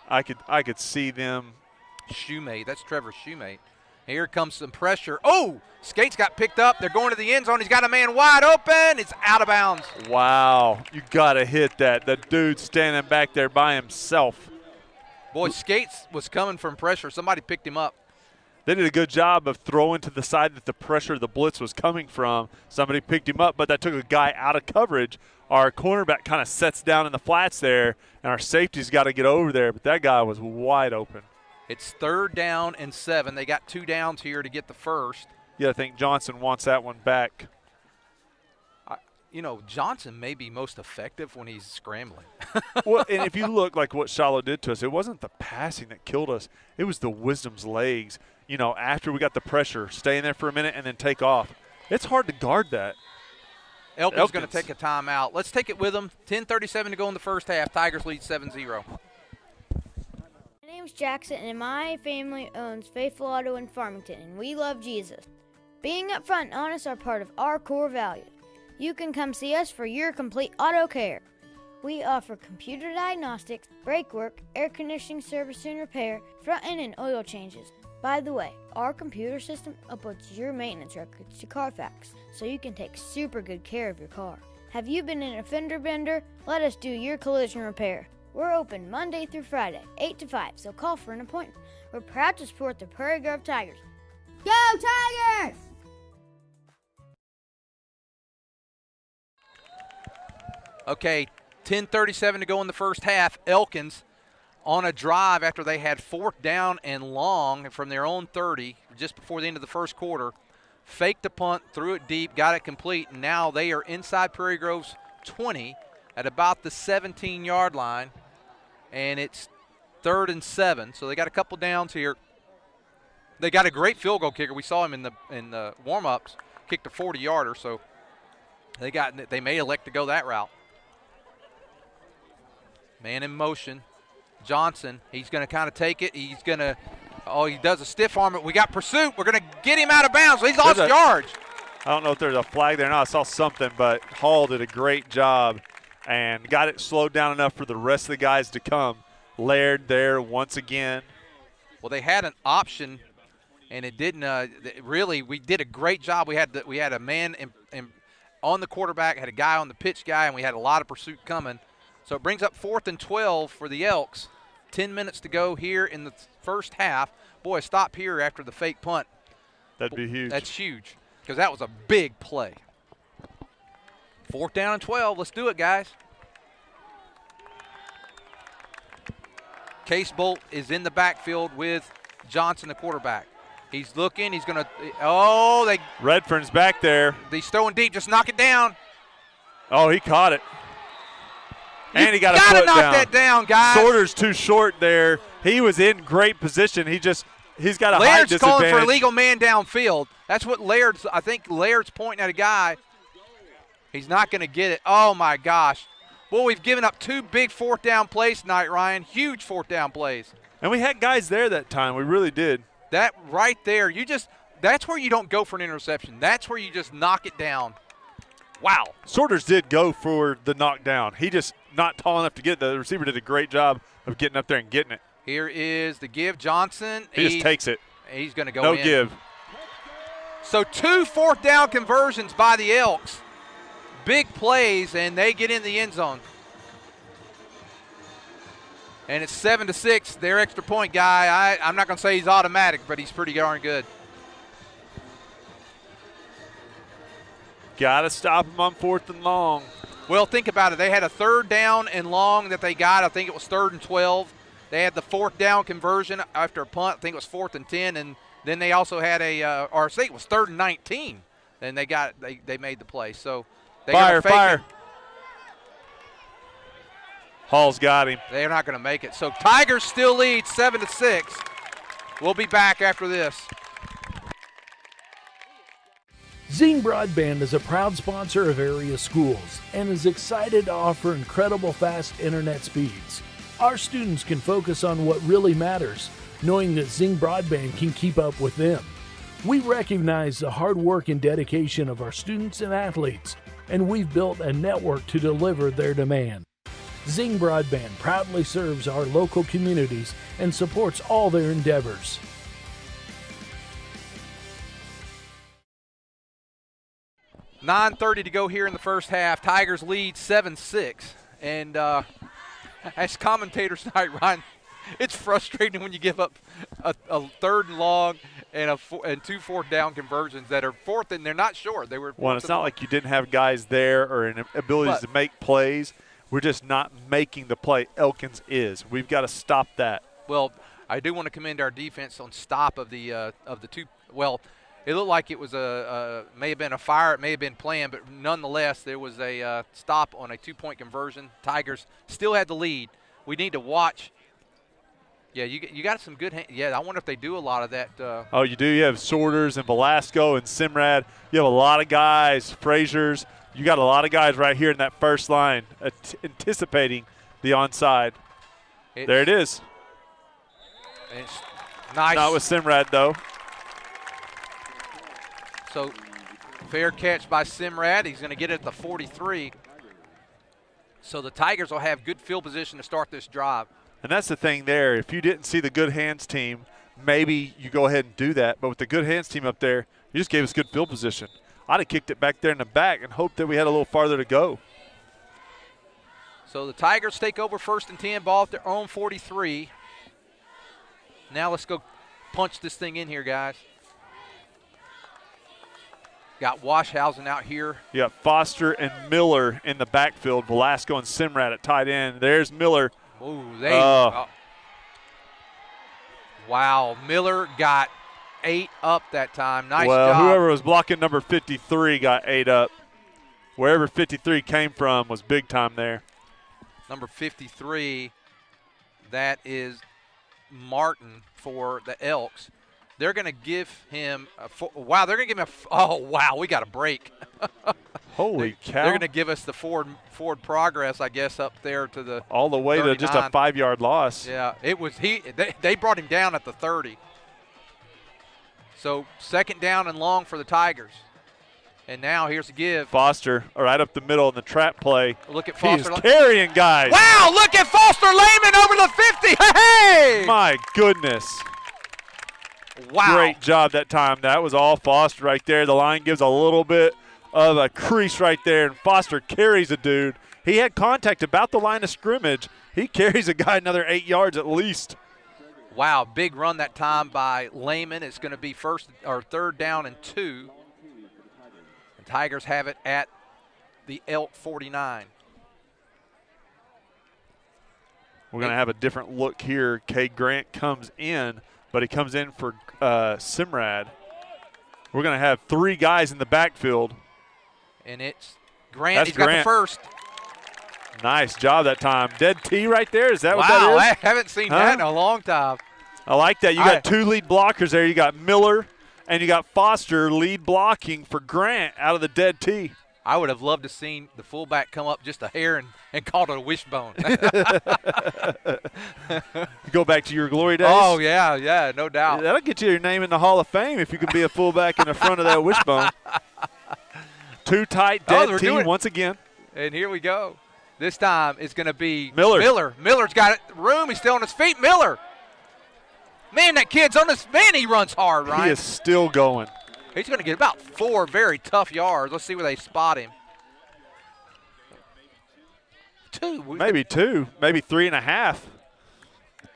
I could see them.
Shoemate, that's Trevor Shoemate. Here comes some pressure. Oh, Skates got picked up. They're going to the end zone. He's got a man wide open. It's out of bounds.
Wow, you got to hit that. The dude standing back there by himself.
Boy, Skates was coming from pressure. Somebody picked him up.
They did a good job of throwing to the side that the pressure of the blitz was coming from. Somebody picked him up, but that took a guy out of coverage. Our cornerback kind of sets down in the flats there, and our safety's got to get over there, but that guy was wide open.
It's 3rd down and 7. They got 2 downs here to get the first.
Yeah, I think Johnson wants that one back.
You know, Johnson may be most effective when he's scrambling.
Well, and if you look like what Shiloh did to us, it wasn't the passing that killed us. It was the Wisdom's legs. You know, after we got the pressure, stay in there for a minute and then take off. It's hard to guard that.
Elkins going to take a timeout. Let's take it with them. 10:37 to go in the first half. Tigers lead 7-0.
My name's Jackson, and my family owns Faithful Auto in Farmington, and we love Jesus. Being upfront and honest are part of our core values. You can come see us for your complete auto care. We offer computer diagnostics, brake work, air conditioning service and repair, front end and oil changes. By the way, our computer system uploads your maintenance records to Carfax, so you can take super good care of your car. Have you been in a fender bender? Let us do your collision repair. We're open Monday through Friday, 8 to 5, so call for an appointment. We're proud to support the Prairie Grove Tigers. Go Tigers!
Okay, 10:37 to go in the first half. Elkins on a drive after they had 4th down and long from their own 30 just before the end of the first quarter. Faked the punt, threw it deep, got it complete, and now they are inside Prairie Grove's 20 at about the 17-yard line, and it's 3rd and 7. So they got a couple downs here. They got a great field goal kicker. We saw him in the warm-ups, kicked a 40-yarder, so they may elect to go that route. Man in motion. Johnson, he's going to kind of take it. He's going to, he does a stiff arm. We got pursuit. We're going to get him out of bounds. He's lost yards.
I don't know if there's a flag there or not. I saw something, but Hall did a great job and got it slowed down enough for the rest of the guys to come. Laird there once again.
Well, they had an option, and it didn't really. We did a great job. We had a man on the quarterback, had a guy on the pitch guy, and we had a lot of pursuit coming. So it brings up 4th and 12 for the Elks. 10 minutes to go here in the first half. Boy, stop here after the fake punt.
That'd be huge.
That's huge because that was a big play. 4th down and 12. Let's do it, guys. Case Bolt is in the backfield with Johnson, the quarterback. He's looking. He's going to –
Redfern's back there.
He's throwing deep. Just knock it down.
Oh, he caught it. And he got a
foot down.
Gotta knock
that down, guys.
Sorter's too short there. He was in great position. He's got a height disadvantage.
Calling for a legal man downfield. That's what I think Laird's pointing at a guy. He's not going to get it. Oh, my gosh. Boy, we've given up 2 big 4th down plays tonight, Ryan. Huge 4th down plays.
And we had guys there that time. We really did.
That right there, that's where you don't go for an interception. That's where you just knock it down. Wow.
Sorters did go for the knockdown. He just not tall enough to get it. The receiver did a great job of getting up there and getting it.
Here is the give. Johnson.
He just takes it.
He's going to go
in.
No
give.
So 2 4th down conversions by the Elks. Big plays, and they get in the end zone. And it's 7-6. Their extra point guy, I'm not going to say he's automatic, but he's pretty darn good.
Got to stop him on 4th and long.
Well, think about it. They had a 3rd down and long that they got. I think it was 3rd and 12. They had the 4th down conversion after a punt. I think it was 4th and 10. And then they also had I think it was 3rd and 19. And they made the play. So they
fire. Hall's got him.
They're not going to make it. So Tigers still lead 7-6. We'll be back after this.
Zing Broadband is a proud sponsor of area schools and is excited to offer incredible fast internet speeds. Our students can focus on what really matters, knowing that Zing Broadband can keep up with them. We recognize the hard work and dedication of our students and athletes, and we've built a network to deliver their demand. Zing Broadband proudly serves our local communities and supports all their endeavors.
9:30 to go here in the first half. Tigers lead 7-6. And as commentators tonight, Ryan, it's frustrating when you give up a 3rd and long and two 4th down conversions that are 4th, and they're not short. They were.
Well, it's not like you didn't have guys there or an abilities to make plays. We're just not making the play. Elkins is. We've got to stop that.
Well, I do want to commend our defense on stop of the two. Well, it looked like it was may have been a fire, it may have been planned, but nonetheless, there was a stop on a 2-point conversion. Tigers still had the lead. We need to watch. Yeah, you got some good yeah, I wonder if they do a lot of that.
Oh, you do? You have Sorters and Velasco and Simrad. You have a lot of guys, Frazier's. You got a lot of guys right here in that first line anticipating the onside. There it is.
It's nice.
Not with Simrad, though.
So, fair catch by Simrad. He's going to get it at the 43. So the Tigers will have good field position to start this drive.
And that's the thing there. If you didn't see the good hands team, maybe you go ahead and do that. But with the good hands team up there, you just gave us good field position. I'd have kicked it back there in the back and hoped that we had a little farther to go.
So the Tigers take over 1st and 10, ball at their own 43. Now let's go punch this thing in here, guys. Got Washhausen out here.
You got Foster and Miller in the backfield. Velasco and Simrad at tight end. There's Miller.
Ooh, wow, Miller got 8 up that time. Nice job.
Whoever was blocking number 53 got 8 up. Wherever 53 came from was big time there.
Number 53, that is Martin for the Elks. They're going to give him wow, they're going to give him oh, wow, we got a break.
Holy cow.
They're going to give us the forward progress, I guess, up there to the
all the way
39.
to just a 5-yard loss.
Yeah, it was they brought him down at the 30. So 2nd down and long for the Tigers. And now here's the give.
Foster right up the middle in the trap play.
Look at Foster.
He's carrying guys.
Wow, look at Foster Lehman over the 50. Hey!
My goodness.
Wow.
Great job that time. That was all Foster right there. The line gives a little bit of a crease right there, and Foster carries a dude. He had contact about the line of scrimmage. He carries a guy another 8 yards at least.
Wow, big run that time by Lehman. It's going to be 3rd down and 2. The Tigers have it at the Elk 49.
We're going to have a different look here. Kay Grant comes in, but he comes in for Simrad. We're going to have 3 guys in the backfield.
And it's Grant.
That's
He's got
Grant.
the first.
Nice job that time. Dead T right there. Is that what that
Wow,
is?
I haven't seen that in a long time.
I like that. You got 2 lead blockers there. You got Miller and you got Foster lead blocking for Grant out of the dead T.
I would have loved to seen the fullback come up just a hair and called it a wishbone.
Go back to your glory days.
Oh, yeah, no doubt.
That'll get you your name in the Hall of Fame if you can be a fullback in the front of that wishbone. 2 tight, dead T once again.
And here we go. This time it's going to be
Miller.
Miller's got it. Room. He's still on his feet. Miller. Man, that kid's on his – man, he runs hard, Ryan.
He is still going.
He's going to get about 4 very tough yards. Let's see where they spot him. 2.
Maybe 2. Maybe 3.5. There's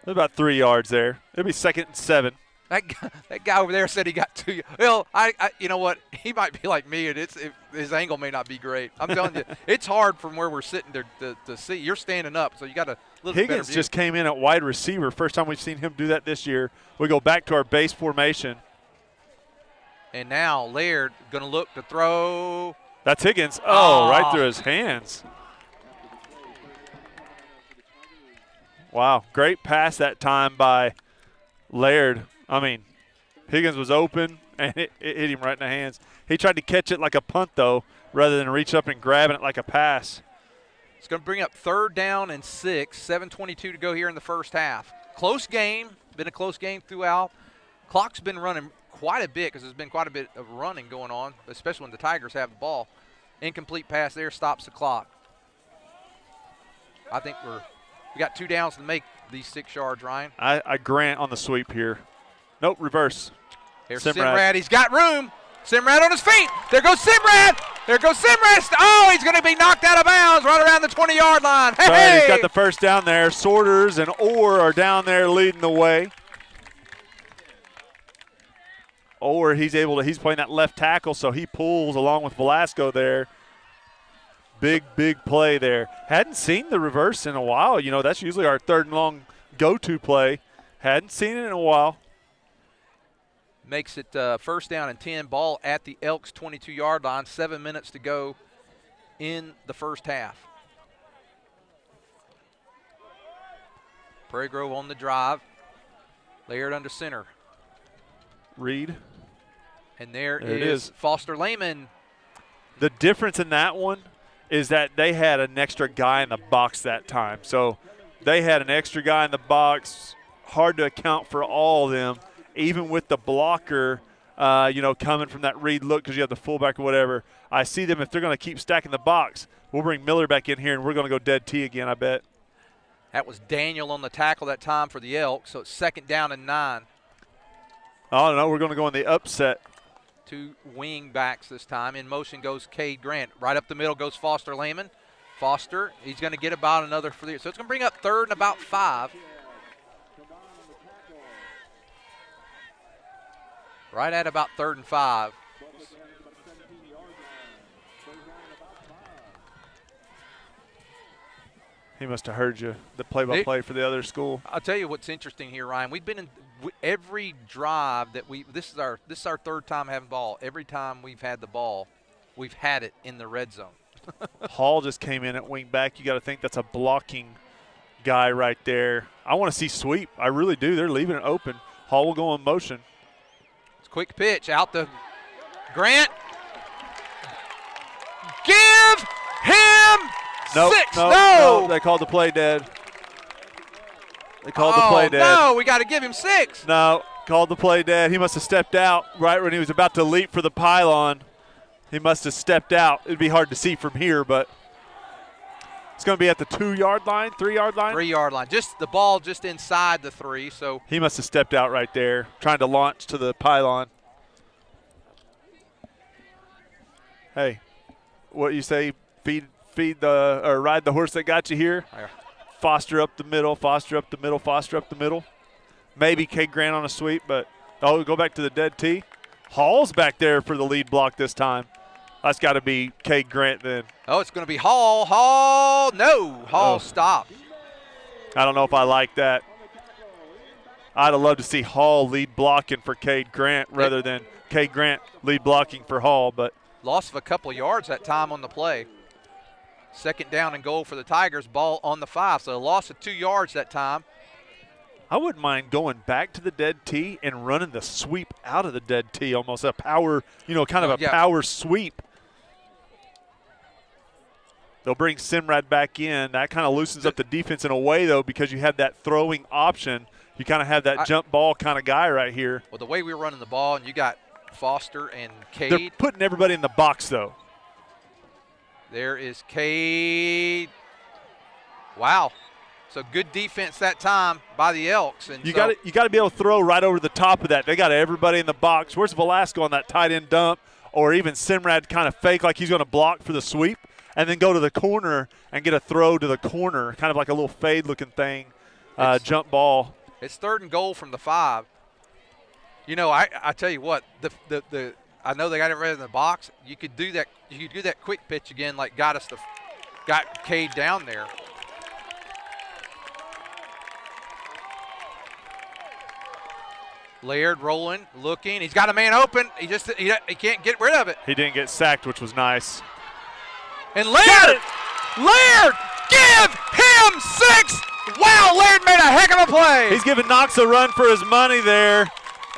about 3 yards there. It'll be 2nd and 7.
That guy over there said he got 2. Well, I you know what? He might be like me, and his angle may not be great. I'm telling you, it's hard from where we're sitting to see. You're standing up, so you got a little bit better
Higgins
view.
just came in at wide receiver. First time we've seen him do that this year. We go back to our base formation.
And now Laird going to look to throw.
That's Higgins. Oh, right through his hands. Wow, great pass that time by Laird. I mean, Higgins was open, and it hit him right in the hands. He tried to catch it like a punt, though, rather than reach up and grabbing it like a pass.
It's going to bring up 3rd down and 6, 7:22 to go here in the first half. Close game, been a close game throughout. Clock's been running quite a bit because there's been quite a bit of running going on, especially when the Tigers have the ball. Incomplete pass there stops the clock. I think we got 2 downs to make these 6 yards, Ryan.
I Grant on the sweep here. Nope, reverse.
Here's Simrad. He's got room. Simrad on his feet. There goes Simrad. There goes Simrist. Oh, he's going to be knocked out of bounds right around the 20-yard line. Hey,
But he's got the first down there. Sorters and Orr are down there leading the way. Orr, he's playing that left tackle, so he pulls along with Velasco there. Big play there. Hadn't seen the reverse in a while. You know, that's usually our third and long go-to play. Hadn't seen it in a while.
Makes it first down and 10. Ball at the Elks 22-yard line. 7 minutes to go in the first half. Prairie Grove on the drive. Layered under center.
Reed.
And there it is. Foster Lehman.
The difference in that one is that they had an extra guy in the box that time. So they had an extra guy in the box. Hard to account for all of them, even with the blocker, coming from that Reed look because you have the fullback or whatever. I see them, if they're going to keep stacking the box, we'll bring Miller back in here, and we're going to go dead T again, I bet.
That was Daniel on the tackle that time for the Elks, so it's 2nd down and 9.
Oh, no, we're going to go in the upset.
2 wing backs this time. In motion goes Cade Grant. Right up the middle goes Foster Lehman. Foster, he's going to get about another 3. So it's going to bring up 3rd and about 5. Right at about 3rd and 5.
He must have heard you, the play-by-play for the other school.
I'll tell you what's interesting here, Ryan. We've been in every drive that this is our 3rd time having ball. Every time we've had the ball, we've had it in the red zone.
Hall just came in at wing back. You got to think that's a blocking guy right there. I want to see sweep. I really do. They're leaving it open. Hall will go in motion.
It's a quick pitch out to Grant. Give him 6.
No, they called the play dead. They called the play dead.
No, we got to give him 6.
No, called the play dead. He must have stepped out right when he was about to leap for the pylon. He must have stepped out. It'd be hard to see from here, but it's going to be at the 2-yard line, 3-yard line?
3-yard line. Just the ball just inside the 3. So
he must have stepped out right there, trying to launch to the pylon. Hey, what you say? Ride the horse that got you here. Foster up the middle, Foster up the middle, Foster up the middle. Maybe Cade Grant on a sweep, but go back to the dead T. Hall's back there for the lead block this time. That's got to be Cade Grant then.
Oh, it's going to be Hall. Hall stopped.
I don't know if I like that. I'd have loved to see Hall lead blocking for Cade Grant rather than Cade Grant lead blocking for Hall, but
loss of a couple of yards that time on the play. 2nd down and goal for the Tigers, ball on the 5. So a loss of 2 yards that time.
I wouldn't mind going back to the dead T and running the sweep out of the dead T, almost a power, power sweep. They'll bring Simrad back in. That kind of loosens up the defense in a way, though, because you have that throwing option. You kind of have that jump ball kind of guy right here.
Well, the way we were running the ball, and you got Foster and Cade.
They're putting everybody in the box, though.
There is Cade. Wow. So good defense that time by the Elks. And
you got to be able to throw right over the top of that. They got everybody in the box. Where's Velasco on that tight end dump? Or even Simrad kind of fake like he's going to block for the sweep and then go to the corner and get a throw to the corner, kind of like a little fade-looking thing, jump ball.
It's 3rd and goal from the 5. I tell you what, I know they got everybody in the box. You could do that. You could do that quick pitch again, like got Cade down there. Laird rolling, looking. He's got a man open. He can't get rid of it.
He didn't get sacked, which was nice.
And Laird, give him 6. Wow, Laird made a heck of a play.
He's giving Knox a run for his money there.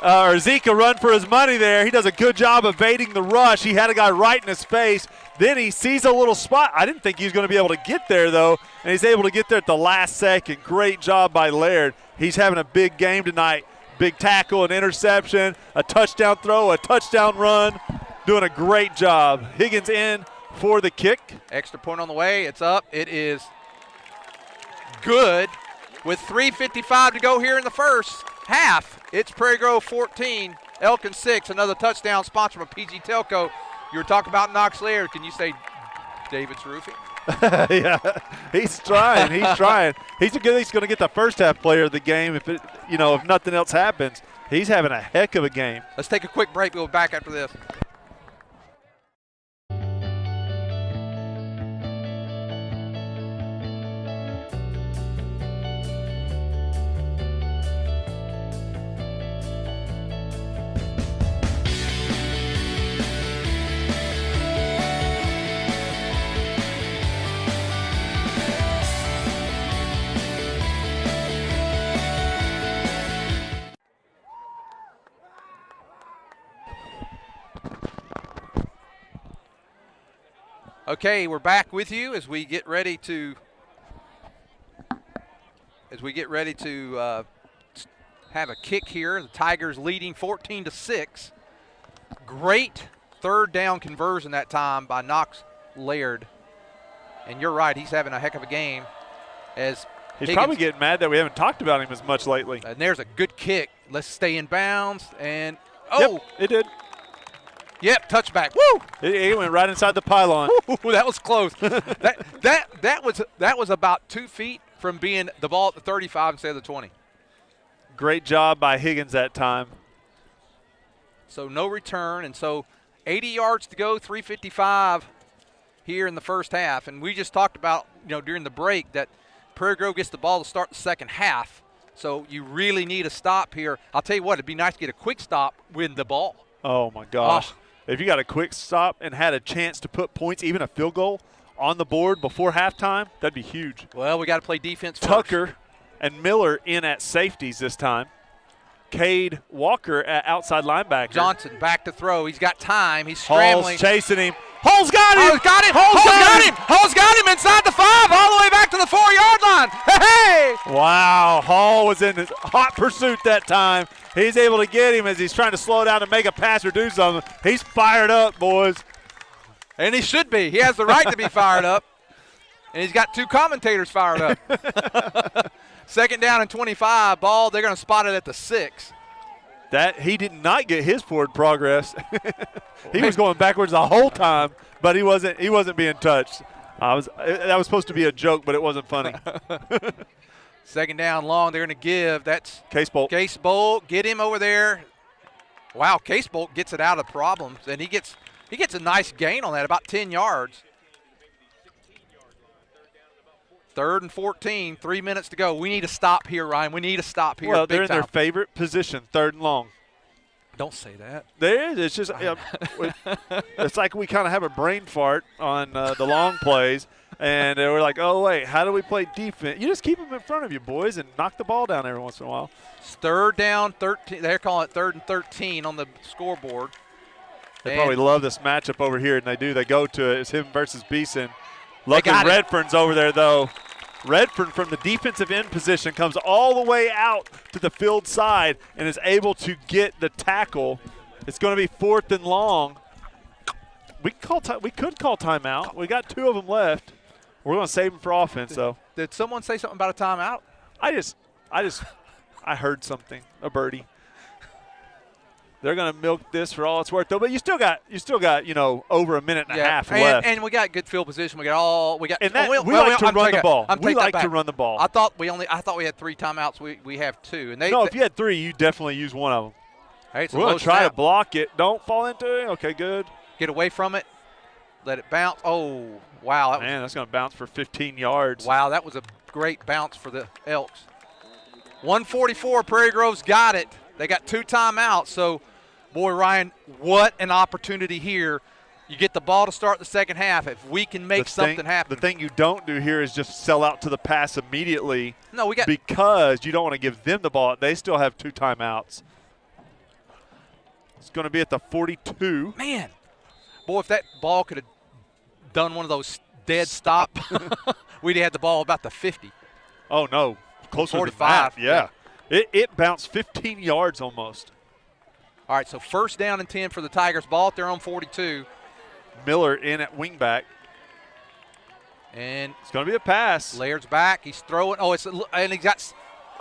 Or Zeke a run for his money there. He does a good job evading the rush. He had a guy right in his face. Then he sees a little spot. I didn't think he was going to be able to get there, though, and he's able to get there at the last second. Great job by Laird. He's having a big game tonight. Big tackle, an interception, a touchdown throw, a touchdown run. Doing a great job. Higgins in for the kick.
Extra point on the way. It's up. It is good with 3:55 to go here in the first half. It's Prairie Grove 14, Elkins 6. Another touchdown sponsored by PG Telco. You were talking about Knox Laird. Can you say David's Roofing?
Yeah, he's trying. He's trying. He's going to get the first half player of the game if if nothing else happens. He's having a heck of a game.
Let's take a quick break. We'll be back after this. Okay, we're back with you as we get ready to have a kick here. The Tigers leading 14-6. Great third down conversion that time by Knox Laird. And you're right, he's having a heck of a game. As
he's
Higgins,
probably getting mad that we haven't talked about him as much lately.
and there's a good kick. Let's stay in bounds. And
Yep, it did.
Yep, touchback. Woo!
It went right inside the pylon.
Ooh, that was close. that was about 2 feet from being the ball at the 35 instead of the 20.
Great job by Higgins that time.
So no return, and so 80 yards to go, 3:55 here in the first half. And we just talked about, during the break that Prairie Grove gets the ball to start the second half. So you really need a stop here. I'll tell you what, it'd be nice to get a quick stop with the ball.
Oh, my gosh. If you got a quick stop and had a chance to put points, even a field goal, on the board before halftime, that'd be huge.
Well, we got to play defense first.
Tucker and Miller in at safeties this time. Cade Walker at outside linebacker.
Johnson back to throw. He's got time. He's scrambling.
Hall's chasing him. Hall's got him.
Hall's got him. Hall's got him inside the 5, all the way back to the 4-yard line. Hey!
Wow, Hall was in hot pursuit that time. He's able to get him as he's trying to slow down and make a pass or do something. He's fired up, boys.
And he should be. He has the right to be fired up. And he's got 2 commentators fired up. Second down and 25. Ball, they're going to spot it at the 6.
That he did not get his forward progress. He was going backwards the whole time, but he wasn't being touched. That was supposed to be a joke, but it wasn't funny.
Second down long, they're going to give. That's
Case Bolt.
Case Bolt, get him over there. Wow, Case Bolt gets it out of problems, and he gets a nice gain on that, about 10 yards. 3rd and 14, 3 minutes to go. We need to stop here, Ryan. We need to stop here.
Well,
big
they're in
time.
their favorite position, 3rd and long.
Don't say that.
There it is. It's just it's like we kind of have a brain fart on the long plays, and we're like, oh, wait, how do we play defense? You just keep them in front of you, boys, and knock the ball down every once in a while.
It's 3rd down, 13. They're calling it 3rd and 13 on the scoreboard.
They probably love this matchup over here, and they do. They go to it. It's him versus Beeson. Lucky
got it.
Redfern's over there, though. Redfern from the defensive end position comes all the way out to the field side and is able to get the tackle. It's going to be 4th and long. We could call timeout. We got 2 of them left. We're going to save them for offense, though.
Did someone say something about a timeout?
I heard something, a birdie. They're going to milk this for all it's worth, though. But you still got over a minute and a half left.
And we got good field position. We like
to run the ball. We like to run the ball.
I thought we had 3 timeouts. We have 2. And
if you had 3, you definitely use one of them.
Hey,
we're going to try to block it. Don't fall into it. Okay, good.
Get away from it. Let it bounce. Oh, wow.
That's going to bounce for 15 yards.
Wow, that was a great bounce for the Elks. 144, Prairie Grove's got it. They got 2 timeouts, so – boy, Ryan, what an opportunity here. You get the ball to start the second half. If we can make something happen.
The thing you don't do here is just sell out to the pass immediately.
No,
because you don't want to give them the ball. They still have 2 timeouts. It's going to be at the 42.
Man, boy, if that ball could have done one of those dead stop, we'd have had the ball about the 50.
Oh, no. Closer
45.
To that. Yeah. It bounced 15 yards almost.
All right, so 1st down and 10 for the Tigers. Ball at their own 42.
Miller in at wingback.
And
it's going to be a pass.
Laird's back. He's throwing. And he got.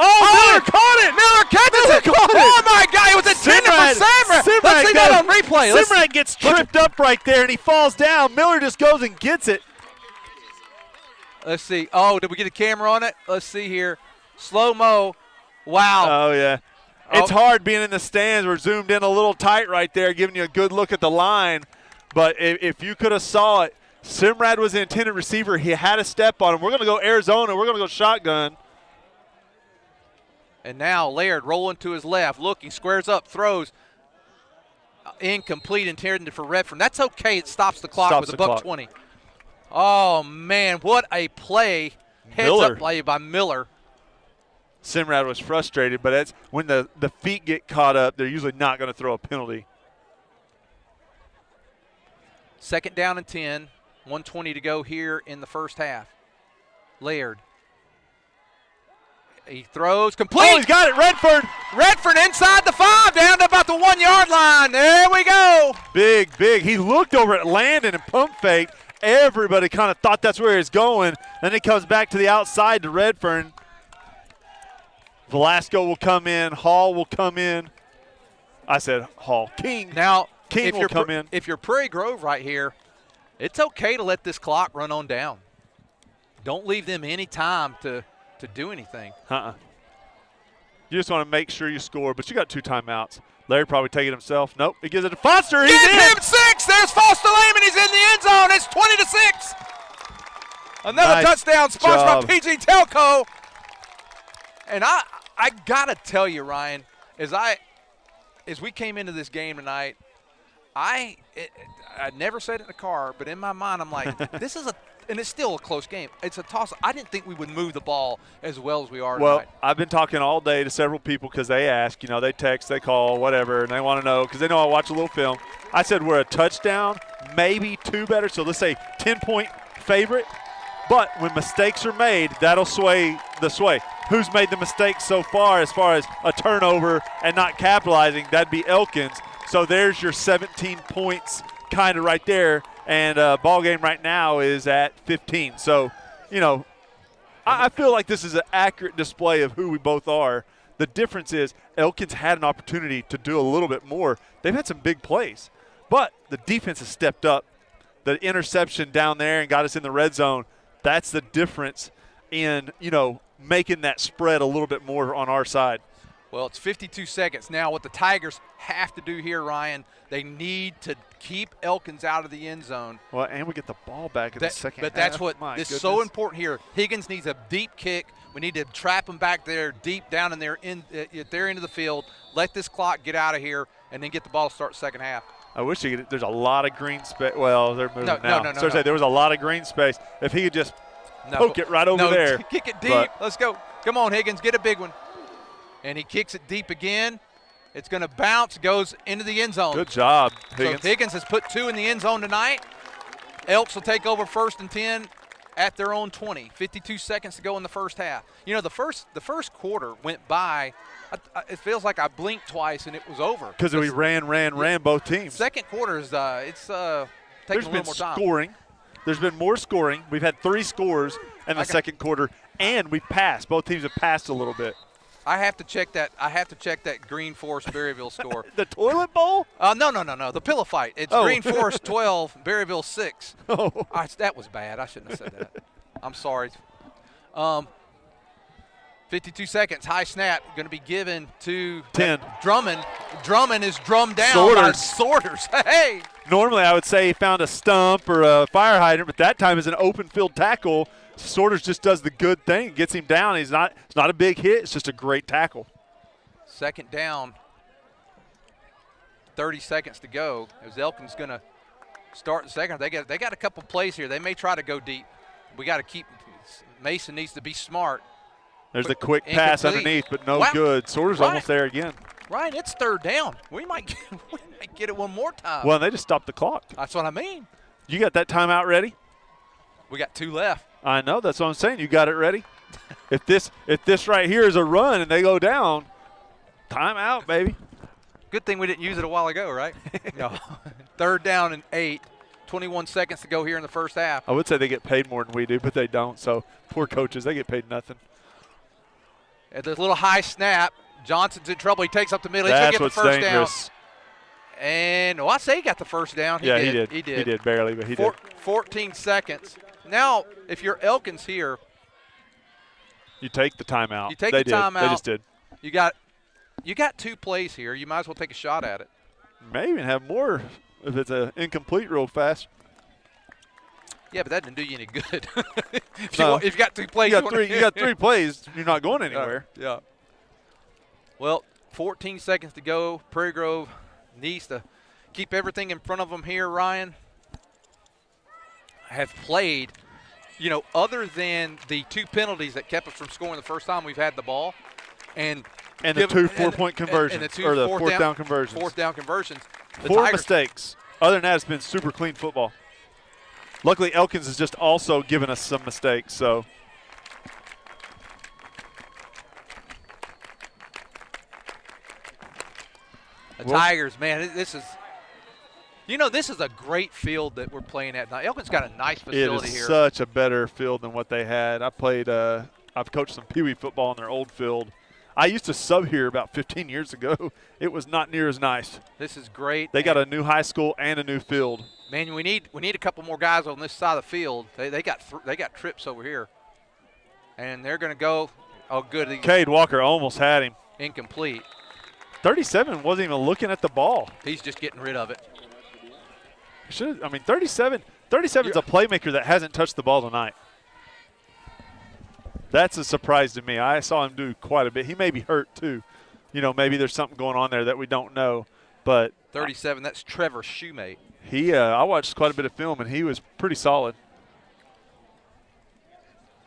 Miller caught it.
Miller catches it.
Caught it.
Oh, my God. It was intended for Samrat. Let's see that on replay.
Samrat gets tripped up right there, and he falls down. Miller just goes and gets it.
Let's see. Oh, did we get a camera on it? Let's see here. Slow-mo. Wow.
Oh, yeah. It's hard being in the stands. We're zoomed in a little tight right there, giving you a good look at the line. But if you could have saw it, Simrad was the intended receiver. He had a step on him. We're going to go Arizona. We're going to go shotgun.
And now Laird rolling to his left, looking, squares up, throws. Incomplete, intended for Redfern. That's okay. It stops the clock with a $1:20. Oh, man, what a play. Heads-up play by Miller.
Simrad was frustrated, but that's when the feet get caught up, they're usually not going to throw a penalty.
2nd down and 10, 1:20 to go here in the first half. Laird. He throws complete.
Oh, he's got it, Redfern.
Redfern inside the 5, down to about the 1-yard line. There we go.
Big. He looked over at Landon and pump faked. Everybody kind of thought that's where he's going. Then it comes back to the outside to Redfern. Velasco will come in. Hall will come in. I said Hall. King will come in.
If you're Prairie Grove right here, it's okay to let this clock run on down. Don't leave them any time to do anything.
You just want to make sure you score, but you got 2 timeouts. Larry probably take it himself. Nope. He gives it to Foster.
Give him 6. There's Foster Lehman. He's in the end zone. It's 20-6. Another touchdown sponsored by PG Telco. And I got to tell you, Ryan, as we came into this game tonight, I never said it in the car, but in my mind I'm like, this is and it's still a close game. It's a toss. I didn't think we would move the ball as well as we are tonight.
I've been talking all day to several people because they ask, they text, they call, whatever, and they want to know because they know I watch a little film. I said we're a touchdown, maybe 2 better, so let's say 10-point favorite. But when mistakes are made, that'll sway the sway. Who's made the mistakes so far as a turnover and not capitalizing? That'd be Elkins. So there's your 17 points kind of right there. And ball game right now is at 15. So, I feel like this is an accurate display of who we both are. The difference is Elkins had an opportunity to do a little bit more. They've had some big plays. But the defense has stepped up. The interception down there and got us in the red zone. That's the difference in, making that spread a little bit more on our side.
Well, it's 52 seconds. Now what the Tigers have to do here, Ryan, they need to keep Elkins out of the end zone.
Well, and we get the ball back in the second half.
But that's what is so important here. Higgins needs a deep kick. We need to trap him back there deep down in their at their end of the field. Let this clock get out of here, and then get the ball to start second half.
I wish there's a lot of green space. Well, they're moving now.
No.
There was a lot of green space. If he could just poke it right over there.
Kick it deep. Let's go. Come on, Higgins, get a big one. And he kicks it deep again. It's going to bounce, goes into the end zone.
Good job, Higgins.
So Higgins has put 2 in the end zone tonight. Elks will take over 1st and 10 at their own 20. 52 seconds to go in the first half. The first quarter went by. It feels like I blinked twice and it was over.
Because we ran both teams.
Second quarter is taking a little more time.
Scoring. There's been more scoring. We've had 3 scores in the second quarter, and we've passed. Both teams have passed a little bit.
I have to check that Green Forest Berryville score.
The toilet bowl?
No. The pillow fight. It's Green Forest 12, Berryville 6.
Oh.
That was bad. I shouldn't have said that. I'm sorry. 52 seconds. High snap going to be given to
10.
Drummond. Drummond is drummed down by Sorters. Hey.
Normally I would say he found a stump or a fire hydrant, but that time is an open field tackle. Sorters just does the good thing, gets him down. It's not a big hit. It's just a great tackle.
2nd down, 30 seconds to go. As Elkins going to start the second. They got a couple plays here. They may try to go deep. We got to keep – Mason needs to be smart.
There's the quick pass underneath, but no good. Sorters almost there again.
Ryan, it's 3rd down. We might get it one more time.
Well, they just stopped the clock.
That's what I mean.
You got that timeout ready?
We got 2 left.
I know. That's what I'm saying. You got it ready? If this right here is a run and they go down, timeout, baby.
Good thing we didn't use it a while ago, right? No. 3rd down and 8. 21 seconds to go here in the first half.
I would say they get paid more than we do, but they don't. So poor coaches, they get paid nothing.
At the little high snap, Johnson's in trouble. He takes up the middle.
That's
He's going
what's
to get the first
dangerous.
down. And I say he got the first down.
He did. He did barely, but he did.
14 seconds. Now, if you're Elkins here,
you take the timeout.
You take the timeout.
They just did.
You got 2 plays here. You might as well take a shot at it.
May even have more if it's an incomplete real fast.
Yeah, but that didn't do you any good. if
No.
you got 2 plays,
You got 3 plays. You're not going anywhere.
Yeah. Well, 14 seconds to go. Prairie Grove needs to keep everything in front of them here, Ryan. Have played, other than the 2 penalties that kept us from scoring the first time we've had the ball. And
the 2 4-point conversions,
and the 2
or the fourth down conversions.
4th down conversions. The
4
Tigers,
mistakes. Other than that, it's been super clean football. Luckily, Elkins has just also given us some mistakes. So,
the Tigers, man, this is a great field that we're playing at now. Elkins got a nice facility
it is
here.
such a better field than what they had. I've coached some Pee Wee football on their old field. I used to sub here about 15 years ago. It was not near as nice.
This is great.
They got a new high school and a new field.
Man, we need a couple more guys on this side of the field. They got trips over here, and they're going to go. Oh, good.
Cade Walker almost had him.
Incomplete.
37 wasn't even looking at the ball.
He's just getting rid of it.
37 is a playmaker that hasn't touched the ball tonight. That's a surprise to me. I saw him do quite a bit. He may be hurt too. Maybe there's something going on there that we don't know. But
37, that's Trevor Shoemate.
I watched quite a bit of film, and he was pretty solid.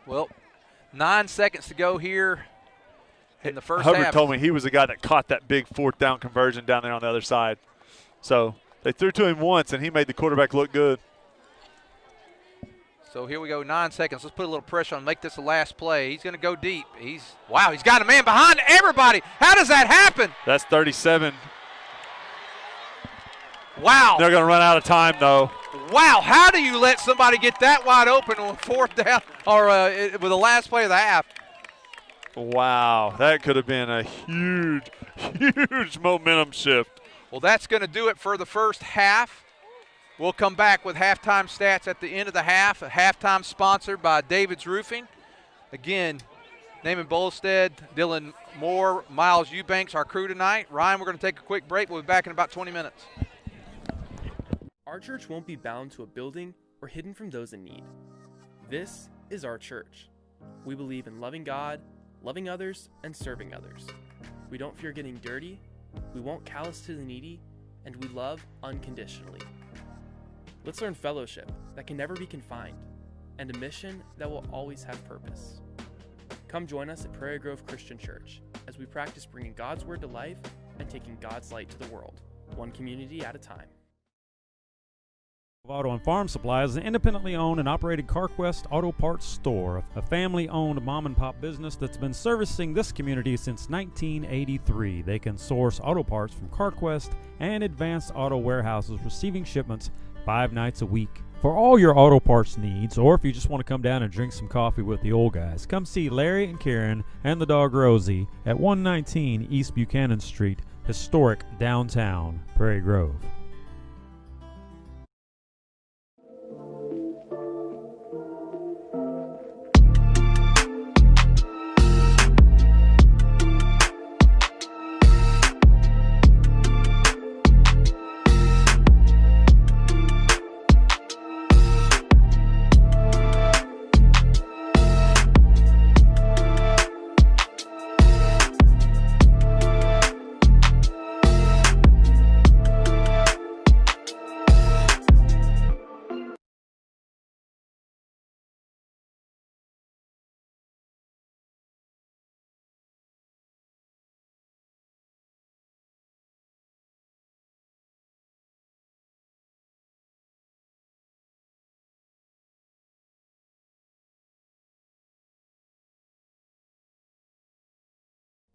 Well, 9 seconds to go here in the first
Hubbard
half.
told me he was the guy that caught that big 4th down conversion down there on the other side. So they threw to him once, and he made the quarterback look good.
So here we go, 9 seconds. Let's put a little pressure on, make this the last play. He's going to go deep. He's got a man behind everybody. How does that happen?
That's 37.
Wow.
They're going to run out of time, though.
Wow, how do you let somebody get that wide open on 4th down or with the last play of the half?
Wow, that could have been a huge, huge momentum shift.
Well, that's going to do it for the first half. We'll come back with halftime stats at the end of the half. A halftime sponsored by David's Roofing. Again, Naaman Bolstead, Dylan Moore, Miles Eubanks, our crew tonight. Ryan, we're going to take a quick break. We'll be back in about 20 minutes.
Our church won't be bound to a building or hidden from those in need. This is our church. We believe in loving God, loving others, and serving others. We don't fear getting dirty, we won't callous to the needy, and we love unconditionally. Let's learn fellowship that can never be confined, and a mission that will always have purpose. Come join us at Prairie Grove Christian Church as we practice bringing God's Word to life and taking God's light to the world, one community at a time.
Auto and Farm Supply is an independently owned and operated CarQuest Auto Parts store, a family-owned mom-and-pop business that's been servicing this community since 1983. They can source auto parts from CarQuest and Advanced Auto Warehouses, receiving shipments 5 nights a week. For all your auto parts needs, or if you just want to come down and drink some coffee with the old guys, come see Larry and Karen and the dog Rosie at 119 East Buchanan Street, historic downtown Prairie Grove.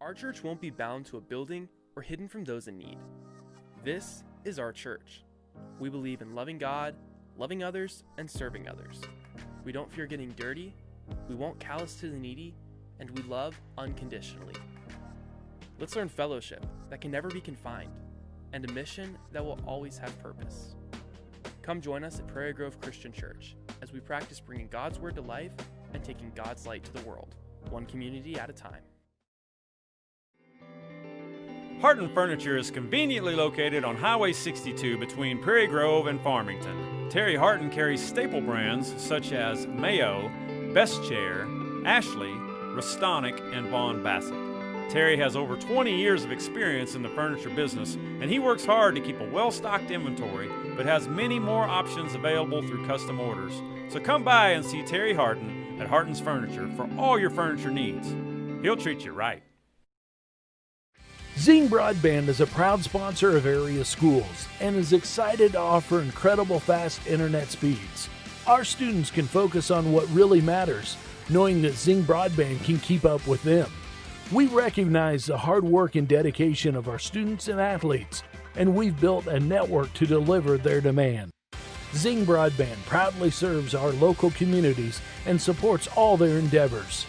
Our church won't be bound to a building or hidden from those in need. This is our church. We believe in loving God, loving others, and serving others. We don't fear getting dirty, we won't callous to the needy, and we love unconditionally. Let's learn fellowship that can never be confined and a mission that will always have purpose. Come join us at Prairie Grove Christian Church as we practice bringing God's Word to life and taking God's light to the world, one community at a time.
Harton Furniture is conveniently located on Highway 62 between Prairie Grove and Farmington. Terry Harton carries staple brands such as Mayo, Best Chair, Ashley, Restonic, and Vaughn Bassett. Terry has over 20 years of experience in the furniture business, and he works hard to keep a well-stocked inventory, but has many more options available through custom orders. So come by and see Terry Harton at Harton's Furniture for all your furniture needs. He'll treat you right.
Zing Broadband is a proud sponsor of area schools and is excited to offer incredible fast internet speeds. Our students can focus on what really matters, knowing that Zing Broadband can keep up with them. We recognize the hard work and dedication of our students and athletes, and we've built a network to deliver their demand. Zing Broadband proudly serves our local communities and supports all their endeavors.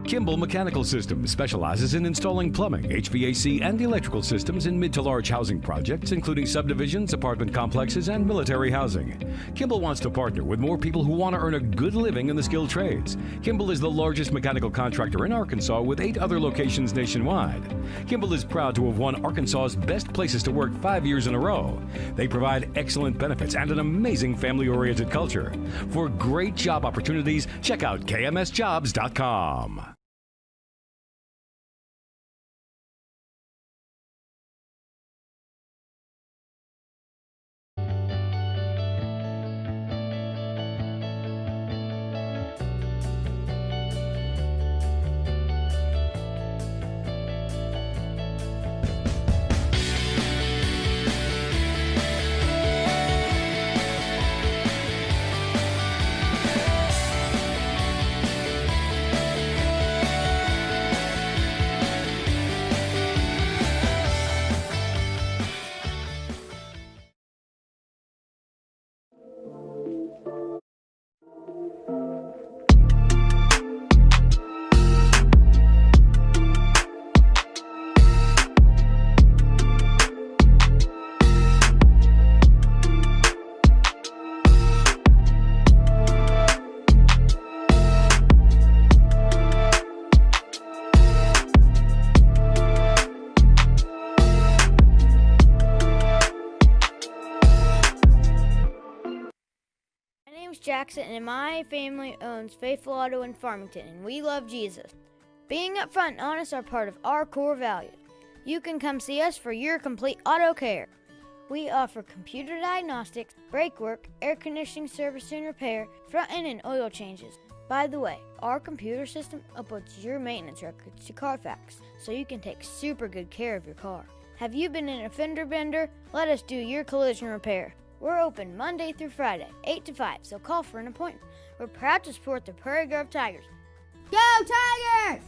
Kimball Mechanical Systems specializes in installing plumbing, HVAC, and electrical systems in mid to large housing projects, including subdivisions, apartment complexes, and military housing. Kimball wants to partner with more people who want to earn a good living in the skilled trades. Kimball is the largest mechanical contractor in Arkansas with 8 other locations nationwide. Kimball is proud to have won Arkansas's Best Places to Work 5 years in a row. They provide excellent benefits and an amazing family-oriented culture. For great job opportunities, check out kmsjobs.com.
Jackson, and my family owns Faithful Auto in Farmington, and we love Jesus. Being upfront and honest are part of our core values. You can come see us for your complete auto care. We offer computer diagnostics, brake work, air conditioning service and repair, front end and oil changes. By the way, our computer system uploads your maintenance records to Carfax, so you can take super good care of your car. Have you been in a fender bender? Let us do your collision repair. We're open Monday through Friday, 8 to 5, so call for an appointment. We're proud to support the Prairie Grove Tigers. Go Tigers!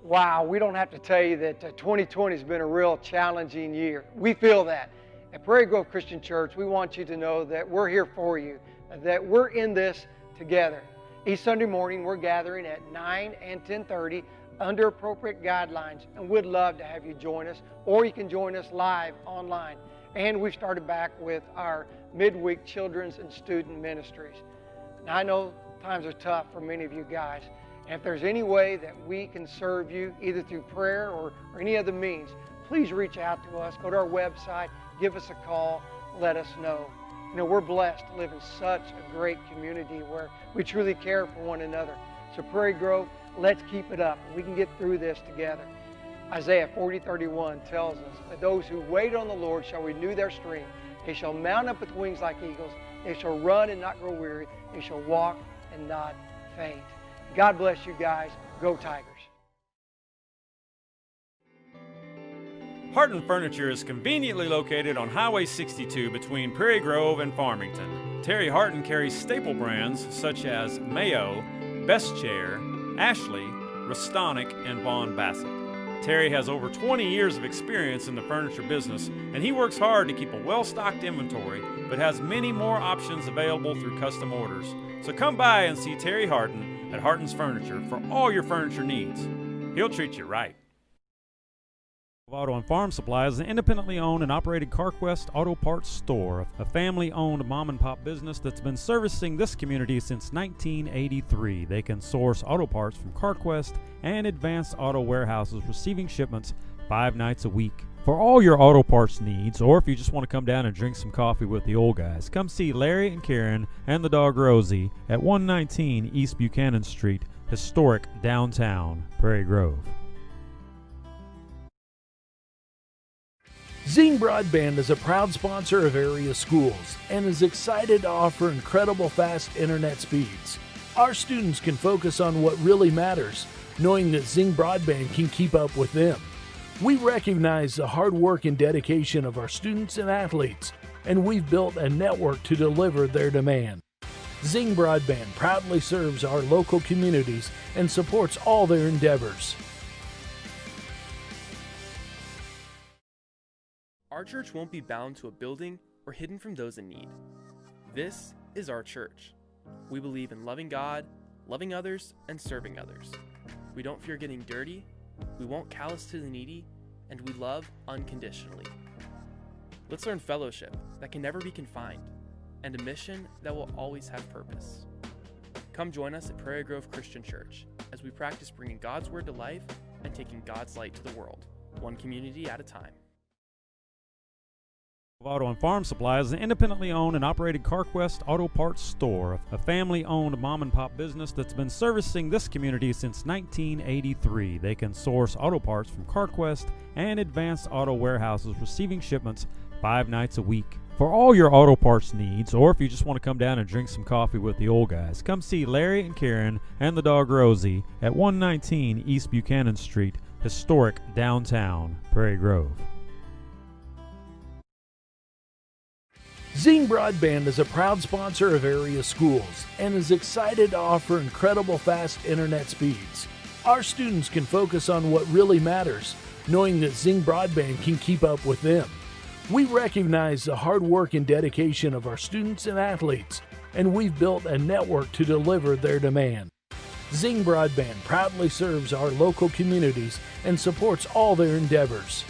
Wow, we don't have to tell you that 2020 has been a real challenging year. We feel that. At Prairie Grove Christian Church, we want you to know that we're here for you, that we're in this together. Each Sunday morning, we're gathering at 9 and 10:30 under appropriate guidelines, and we'd love to have you join us, or you can join us live online. And we've started back with our midweek children's and student ministries. Now, I know times are tough for many of you guys, and if there's any way that we can serve you, either through prayer or any other means, please reach out to us. Go to our website, give us a call, let us know. You know, we're blessed to live in such a great community where we truly care for one another. So Prairie Grove, let's keep it up. We can get through this together. Isaiah 40:31 tells us that those who wait on the Lord shall renew their strength. They shall mount up with wings like eagles. They shall run and not grow weary. They shall walk and not faint. God bless you guys. Go Tigers.
Harton Furniture is conveniently located on Highway 62 between Prairie Grove and Farmington. Terry Harton carries staple brands such as Mayo, Best Chair, Ashley, Restonic, and Vaughn Bassett. Terry has over 20 years of experience in the furniture business, and he works hard to keep a well-stocked inventory, but has many more options available through custom orders. So come by and see Terry Harton at Harton's Furniture for all your furniture needs. He'll treat you right. Auto and Farm Supply is an independently owned and operated CarQuest auto parts store, a family-owned mom-and-pop business that's been servicing this community since 1983. They can source auto parts from CarQuest and Advanced Auto Warehouses, receiving shipments 5 nights a week. For all your auto parts needs, or if you just want to come down and drink some coffee with the old guys, come see Larry and Karen and the dog Rosie at 119 East Buchanan Street, historic downtown Prairie Grove.
Zing Broadband is a proud sponsor of area schools and is excited to offer incredible fast internet speeds. Our students can focus on what really matters, knowing that Zing Broadband can keep up with them. We recognize the hard work and dedication of our students and athletes, and we've built a network to deliver their demand. Zing Broadband proudly serves our local communities and supports all their endeavors.
Our church won't be bound to a building or hidden from those in need. This is our church. We believe in loving God, loving others, and serving others. We don't fear getting dirty, we won't callous to the needy, and we love unconditionally. Let's learn fellowship that can never be confined, and a mission that will always have purpose. Come join us at Prairie Grove Christian Church as we practice bringing God's Word to life and taking God's light to the world, one community at a time.
Auto and Farm Supply is an independently owned and operated CarQuest auto parts store, a family-owned mom-and-pop business that's been servicing this community since 1983. They can source auto parts from CarQuest and Advanced Auto Warehouses, receiving shipments 5 nights a week. For all your auto parts needs, or if you just want to come down and drink some coffee with the old guys, come see Larry and Karen and the dog Rosie at 119 East Buchanan Street, historic downtown Prairie Grove.
Zing Broadband is a proud sponsor of area schools and is excited to offer incredible fast internet speeds. Our students can focus on what really matters, knowing that Zing Broadband can keep up with them. We recognize the hard work and dedication of our students and athletes, and we've built a network to deliver their demand. Zing Broadband proudly serves our local communities and supports all their endeavors.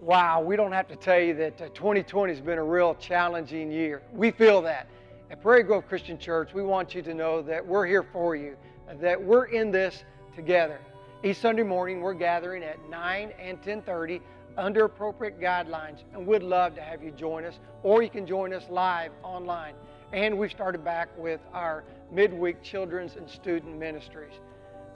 Wow, we don't have to tell you that 2020 has been a real challenging year. We feel that. At Prairie Grove Christian Church, we want you to know that we're here for you, that we're in this together. Each Sunday morning, we're gathering at 9 and 10:30 under appropriate guidelines, and we'd love to have you join us, or you can join us live online. And we've started back with our midweek children's and student ministries.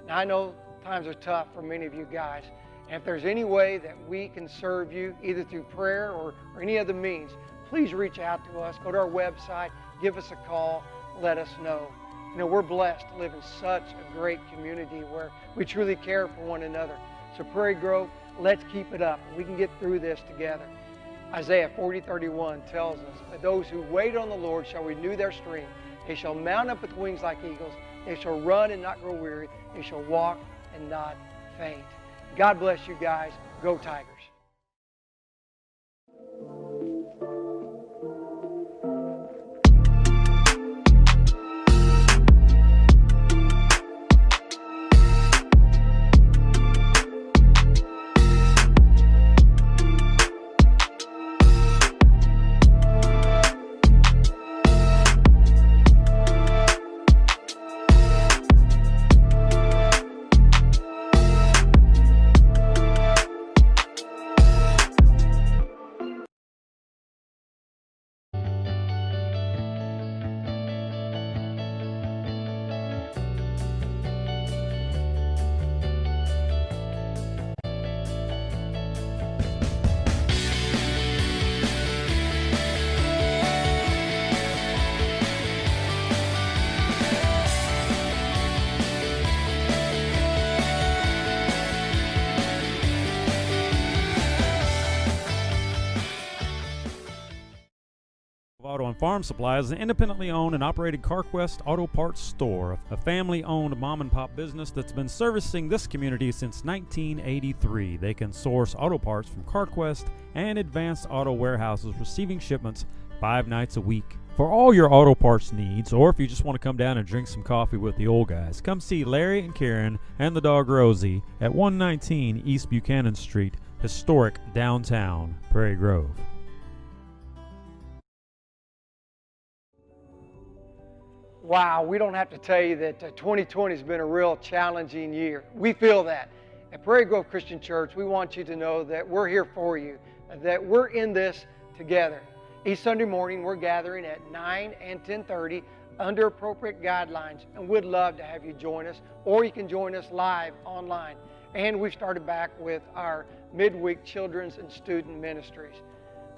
Now, I know times are tough for many of you guys, and if there's any way that we can serve you, either through prayer or any other means, please reach out to us. Go to our website, give us a call, let us know. You know, we're blessed to live in such a great community where we truly care for one another. So Prairie Grove, let's keep it up. We can get through this together. Isaiah 40:31 tells us that those who wait on the Lord shall renew their strength. They shall mount up with wings like eagles. They shall run and not grow weary. They shall walk and not faint. God bless you guys. Go Tigers.
Auto and Farm Supply is an independently owned and operated CarQuest auto parts store, a family-owned mom-and-pop business that's been servicing this community since 1983. They can source auto parts from CarQuest and Advanced Auto Warehouses, receiving shipments 5 nights a week. For all your auto parts needs, or if you just want to come down and drink some coffee with the old guys, come see Larry and Karen and the dog Rosie at 119 East Buchanan Street, historic downtown Prairie Grove.
Wow, we don't have to tell you that 2020 has been a real challenging year. We feel that. At Prairie Grove Christian Church, we want you to know that we're here for you, that we're in this together. Each Sunday morning, we're gathering at 9 and 10:30 under appropriate guidelines, and we'd love to have you join us, or you can join us live online. And we've started back with our midweek children's and student ministries.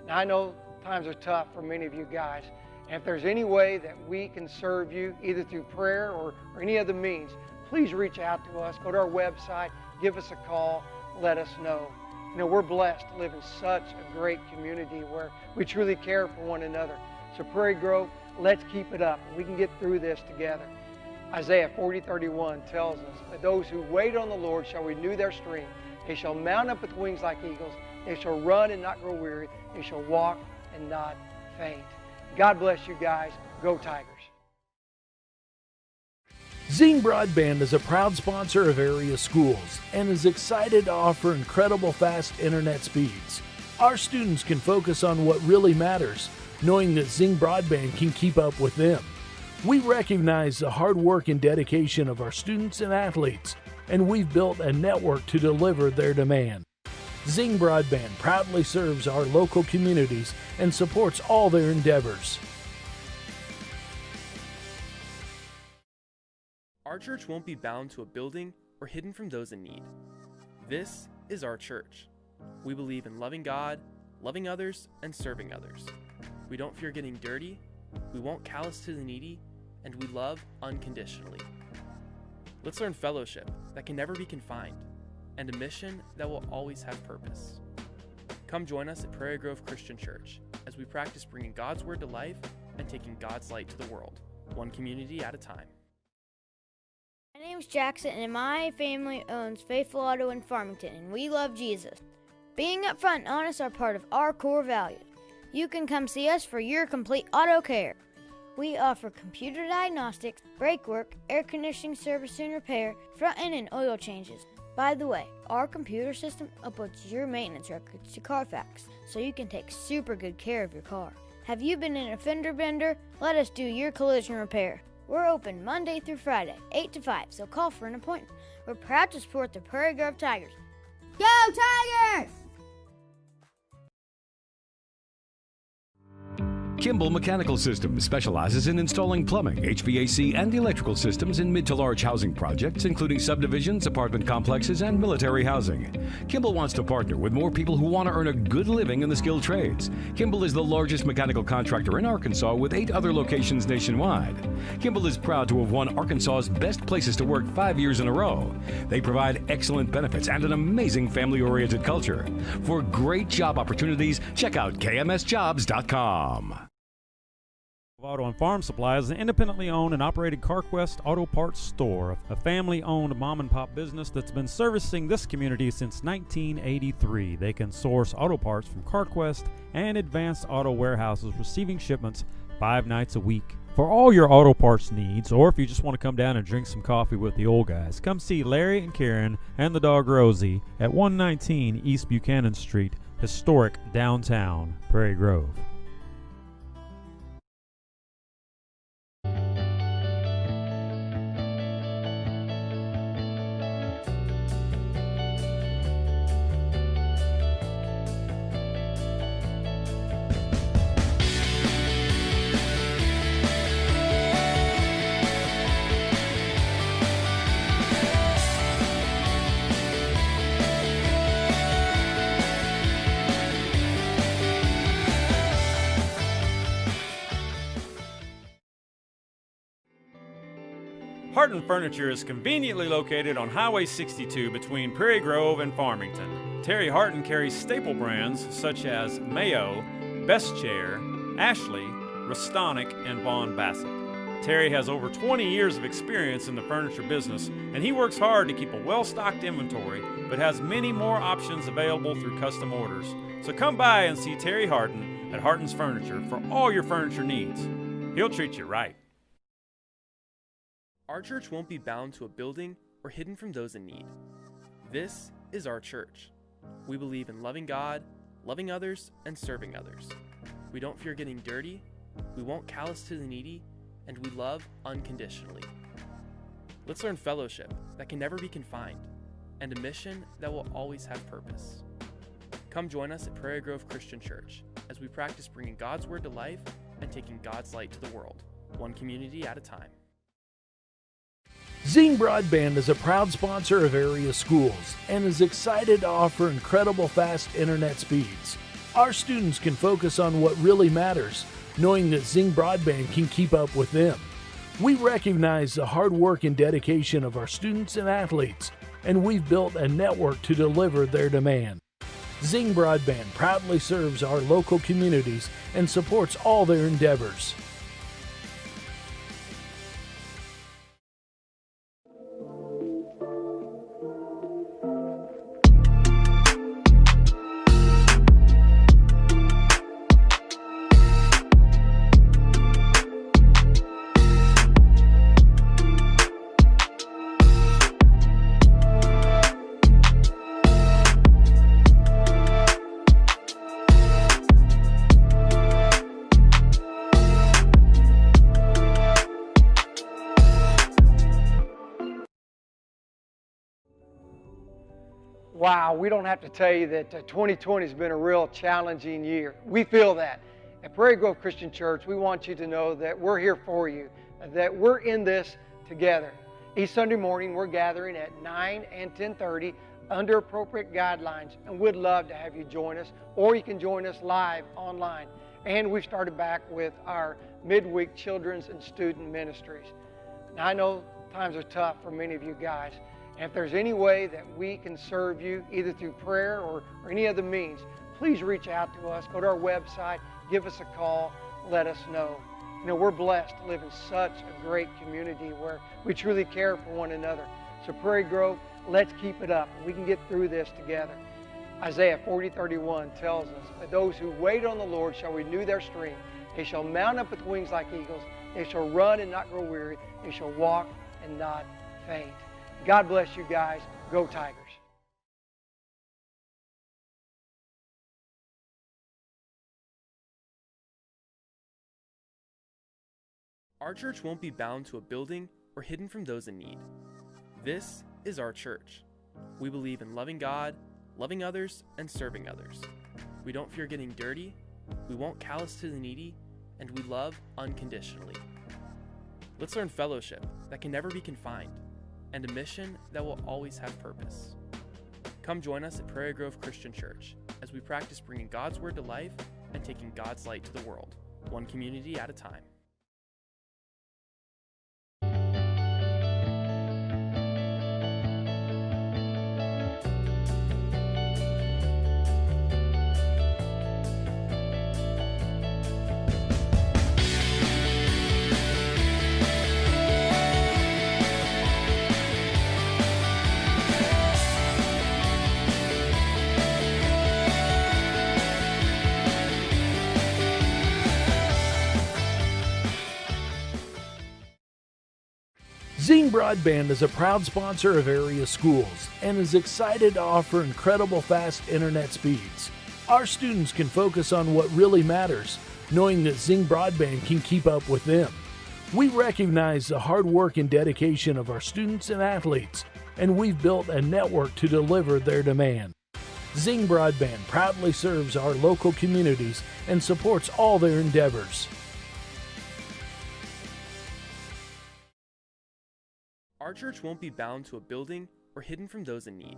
Now, I know times are tough for many of you guys. And if there's any way that we can serve you, either through prayer or any other means, please reach out to us. Go to our website, give us a call, let us know. You know, we're blessed to live in such a great community where we truly care for one another. So Prairie Grove, let's keep it up. We can get through this together. Isaiah 40:31 tells us that those who wait on the Lord shall renew their strength. They shall mount up with wings like eagles. They shall run and not grow weary. They shall walk and not faint. God bless you guys. Go Tigers.
Zing Broadband is a proud sponsor of area schools and is excited to offer incredible fast internet speeds. Our students can focus on what really matters, knowing that Zing Broadband can keep up with them. We recognize the hard work and dedication of our students and athletes, and we've built a network to deliver their demand. Zing Broadband proudly serves our local communities and supports all their endeavors.
Our church won't be bound to a building or hidden from those in need. This is our church. We believe in loving God, loving others, and serving others. We don't fear getting dirty, we won't callous to the needy, and we love unconditionally. Let's learn fellowship that can never be confined, and a mission that will always have purpose. Come join us at Prairie Grove Christian Church as we practice bringing God's Word to life and taking God's light to the world, one community at a time.
My name's Jackson, and my family owns Faithful Auto in Farmington, and we love Jesus. Being upfront and honest are part of our core values. You can come see us for your complete auto care. We offer computer diagnostics, brake work, air conditioning service and repair, front end and oil changes. By the way, our computer system uploads your maintenance records to Carfax, so you can take super good care of your car. Have you been in a fender bender? Let us do your collision repair. We're open Monday through Friday, 8 to 5, so call for an appointment. We're proud to support the Prairie Grove Tigers. Go Tigers!
Kimball Mechanical Systems specializes in installing plumbing, HVAC, and electrical systems in mid to large housing projects, including subdivisions, apartment complexes, and military housing. Kimball wants to partner with more people who want to earn a good living in the skilled trades. Kimball is the largest mechanical contractor in Arkansas with 8 other locations nationwide. Kimball is proud to have won Arkansas's Best Places to Work 5 years in a row. They provide excellent benefits and an amazing family-oriented culture. For great job opportunities, check out kmsjobs.com.
Auto and Farm Supply is an independently owned and operated CarQuest auto parts store, a family-owned mom-and-pop business that's been servicing this community since 1983. They can source auto parts from CarQuest and Advanced Auto Warehouses, receiving shipments 5 nights a week. For all your auto parts needs, or if you just want to come down and drink some coffee with the old guys, come see Larry and Karen and the dog Rosie at 119 East Buchanan Street, historic downtown Prairie Grove. Harton Furniture is conveniently located on Highway 62 between Prairie Grove and Farmington. Terry Harton carries staple brands such as Mayo, Best Chair, Ashley, Restonic, and Vaughn Bassett. Terry has over 20 years of experience in the furniture business, and he works hard to keep a well-stocked inventory, but has many more options available through custom orders. So come by and see Terry Harton at Harton's Furniture for all your furniture needs. He'll treat you right.
Our church won't be bound to a building or hidden from those in need. This is our church. We believe in loving God, loving others, and serving others. We don't fear getting dirty, we won't callous to the needy, and we love unconditionally. Let's learn fellowship that can never be confined, and a mission that will always have purpose. Come join us at Prairie Grove Christian Church as we practice bringing God's Word to life and taking God's light to the world, one community at a time.
Zing Broadband is a proud sponsor of area schools and is excited to offer incredible fast internet speeds. Our students can focus on what really matters, knowing that Zing Broadband can keep up with them. We recognize the hard work and dedication of our students and athletes, and we've built a network to deliver their demand. Zing Broadband proudly serves our local communities and supports all their endeavors.
Wow, we don't have to tell you that 2020 has been a real challenging year. We feel that. At Prairie Grove Christian Church, we want you to know that we're here for you, that we're in this together. Each Sunday morning, we're gathering at 9 and 10:30 under appropriate guidelines, and we'd love to have you join us, or you can join us live online. And we've started back with our midweek children's and student ministries. Now, I know times are tough for many of you guys. And if there's any way that we can serve you, either through prayer or any other means, please reach out to us. Go to our website, give us a call, let us know. You know, we're blessed to live in such a great community where we truly care for one another. So Prairie Grove, let's keep it up. We can get through this together. Isaiah 40:31 tells us that those who wait on the Lord shall renew their strength. They shall mount up with wings like eagles. They shall run and not grow weary. They shall walk and not faint. God bless you guys. Go Tigers.
Our church won't be bound to a building or hidden from those in need. This is our church. We believe in loving God, loving others, and serving others. We don't fear getting dirty, we won't callous to the needy, and we love unconditionally. Let's learn fellowship that can never be confined, and a mission that will always have purpose. Come join us at Prairie Grove Christian Church as we practice bringing God's Word to life and taking God's light to the world, one community at a time.
Zing Broadband is a proud sponsor of area schools and is excited to offer incredible fast internet speeds. Our students can focus on what really matters, knowing that Zing Broadband can keep up with them. We recognize the hard work and dedication of our students and athletes, and we've built a network to deliver their demand. Zing Broadband proudly serves our local communities and supports all their endeavors.
Our church won't be bound to a building or hidden from those in need.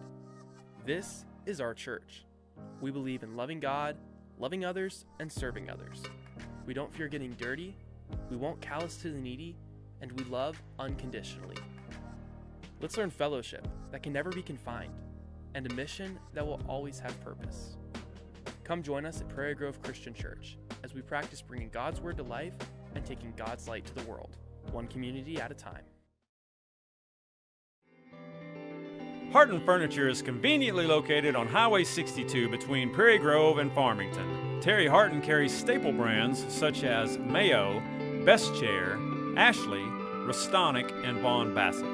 This is our church. We believe in loving God, loving others, and serving others. We don't fear getting dirty, we won't callous to the needy, and we love unconditionally. Let's learn fellowship that can never be confined, and a mission that will always have purpose. Come join us at Prairie Grove Christian Church as we practice bringing God's Word to life and taking God's light to the world, one community at a time.
Harton Furniture is conveniently located on Highway 62 between Prairie Grove and Farmington. Terry Harton carries staple brands such as Mayo, Best Chair, Ashley, Restonic, and Vaughn Bassett.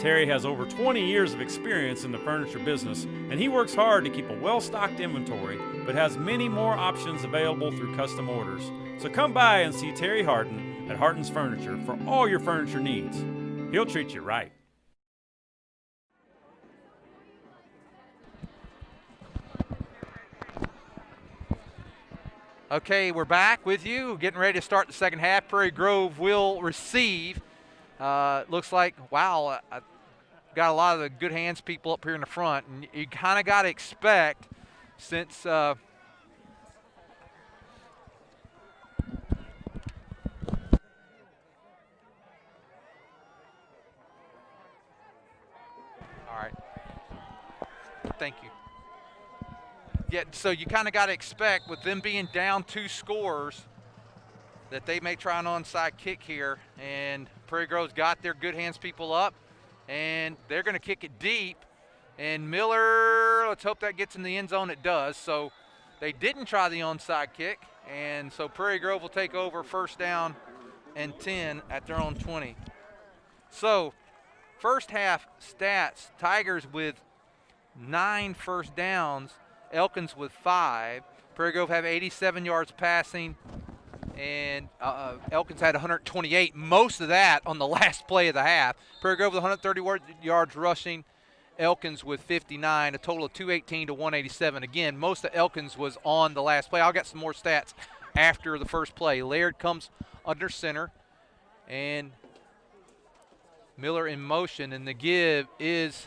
Terry has over 20 years of experience in the furniture business, and he works hard to keep a well-stocked inventory, but has many more options available through custom orders. So come by and see Terry Harton at Harton's Furniture for all your furniture needs. He'll treat you right.
Okay, we're back with you, getting ready to start the second half. Prairie Grove will receive. Looks like, wow, I got a lot of the good hands people up here in the front, and you kind of got to expect, since all right, thank you. Yeah, so you kind of got to expect, with them being down 2 scores, that they may try an onside kick here. And Prairie Grove's got their good hands people up, and they're going to kick it deep. And Miller, let's hope that gets in the end zone. It does. So they didn't try the onside kick, and so Prairie Grove will take over first down and 10 at their own 20. So first half stats, Tigers with 9 first downs, Elkins with 5. Prairie Grove have 87 yards passing, and Elkins had 128, most of that on the last play of the half. Prairie Grove with 130 yards rushing, Elkins with 59, a total of 218 to 187. Again, most of Elkins was on the last play. I'll get some more stats after the first play. Laird comes under center, and Miller in motion, and the give is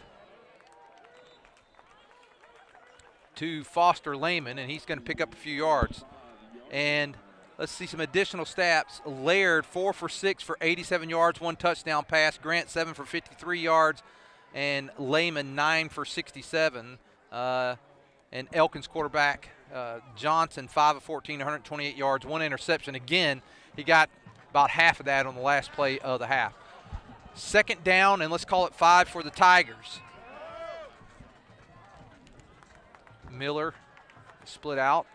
to Foster Lehman, and he's going to pick up a few yards. And let's see some additional stats. Laird 4 for 6 for 87 yards, 1 touchdown pass. Grant 7 for 53 yards, and Lehman 9 for 67. And Elkins quarterback Johnson 5 of 14, 128 yards, 1 interception. Again, he got about half of that on the last play of the half. Second down, and let's call it 5 for the Tigers. Miller split out,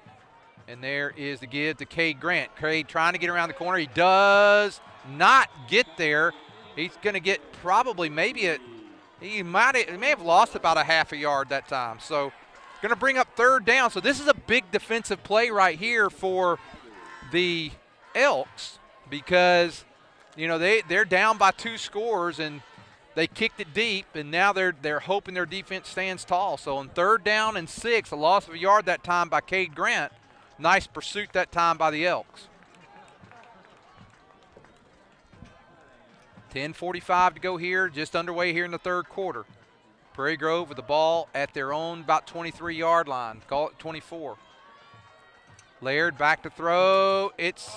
and there is the give to Cade Grant. Cade trying to get around the corner. He does not get there. He's going to get probably he may have lost about a half a yard that time. So going to bring up third down. So this is a big defensive play right here for the Elks, because they're down by 2 scores, and they kicked it deep, and now they're hoping their defense stands tall. So on third down and 6, a loss of a yard that time by Cade Grant. Nice pursuit that time by the Elks. 10:45 to go here, just underway here in the third quarter. Prairie Grove with the ball at their own about 23-yard line. Call it 24. Laird back to throw. It's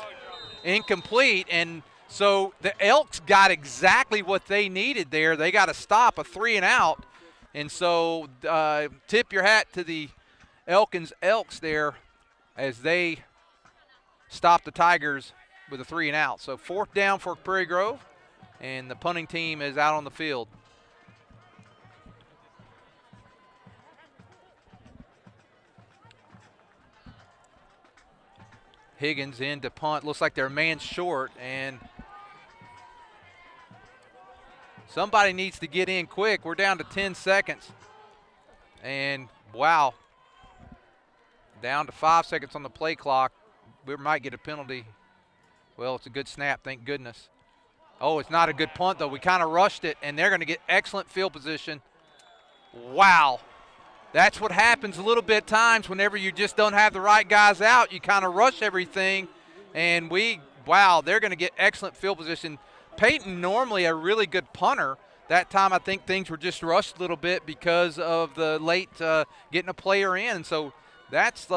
incomplete, and so the Elks got exactly what they needed there. They got to stop a 3-and-out. And so tip your hat to the Elkins Elks there as they stop the Tigers with a 3-and-out. So fourth down for Prairie Grove, and the punting team is out on the field. Higgins in to punt. Looks like they're a man short, and Somebody needs to get in quick. We're down to 10 seconds. And, wow, down to 5 seconds on the play clock. We might get a penalty. Well, it's a good snap, thank goodness. Oh, it's not a good punt, though. We kind of rushed it, and they're going to get excellent field position. Wow. That's what happens a little bit times whenever you just don't have the right guys out. You kind of rush everything, and wow, they're going to get excellent field position. Peyton, normally a really good punter. That time I think things were just rushed a little bit because of the late getting a player in. And so that's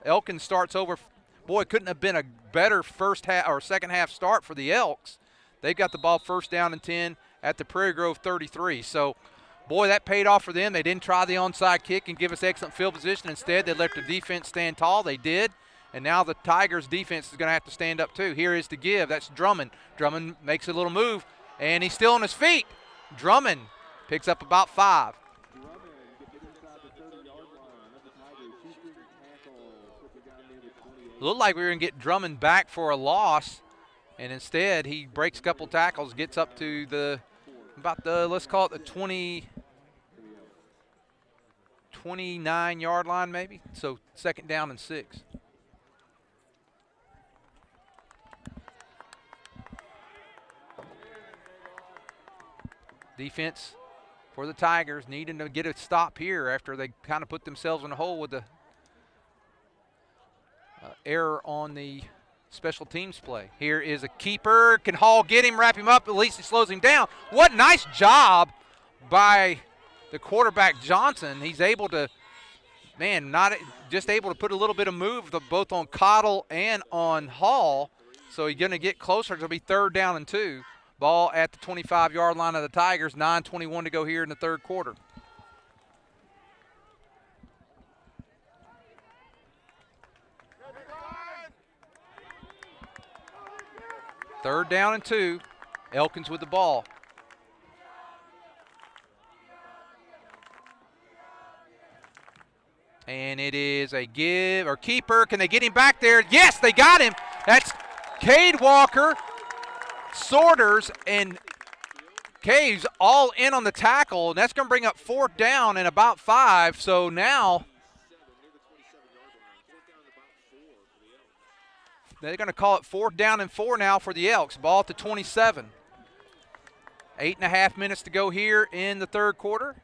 Elkins starts over. Boy, it couldn't have been a better first half or second half start for the Elks. They've got the ball first down and 10 at the Prairie Grove 33. So, boy, that paid off for them. They didn't try the onside kick and give us excellent field position. Instead, they let the defense stand tall. They did. And now the Tigers' defense is going to have to stand up too. Here is the give. That's Drummond. Drummond makes a little move, and he's still on his feet. Drummond picks up about 5. Looked like we were going to get Drummond back for a loss, and instead he breaks a couple tackles, gets up to let's call it the 29-yard line maybe. So second down and 6. Defense for the Tigers needing to get a stop here after they kind of put themselves in a hole with the error on the special teams play. Here is a keeper. Can Hall get him, wrap him up? At least he slows him down. What nice job by the quarterback Johnson. He's able to, not just able to put a little bit of move both on Cottle and on Hall. So he's going to get closer. It'll be third down and 2. Ball at the 25-yard line of the Tigers. 9:21 to go here in the third quarter. Third down and 2. Elkins with the ball. And it is a give or keeper. Can they get him back there? Yes, they got him. That's Cade Walker, Sorters, and Caves all in on the tackle. And that's going to bring up fourth down and about 5. So now they're going to call it fourth down and 4 now for the Elks. Ball at the 27. 8.5 minutes to go here in the third quarter.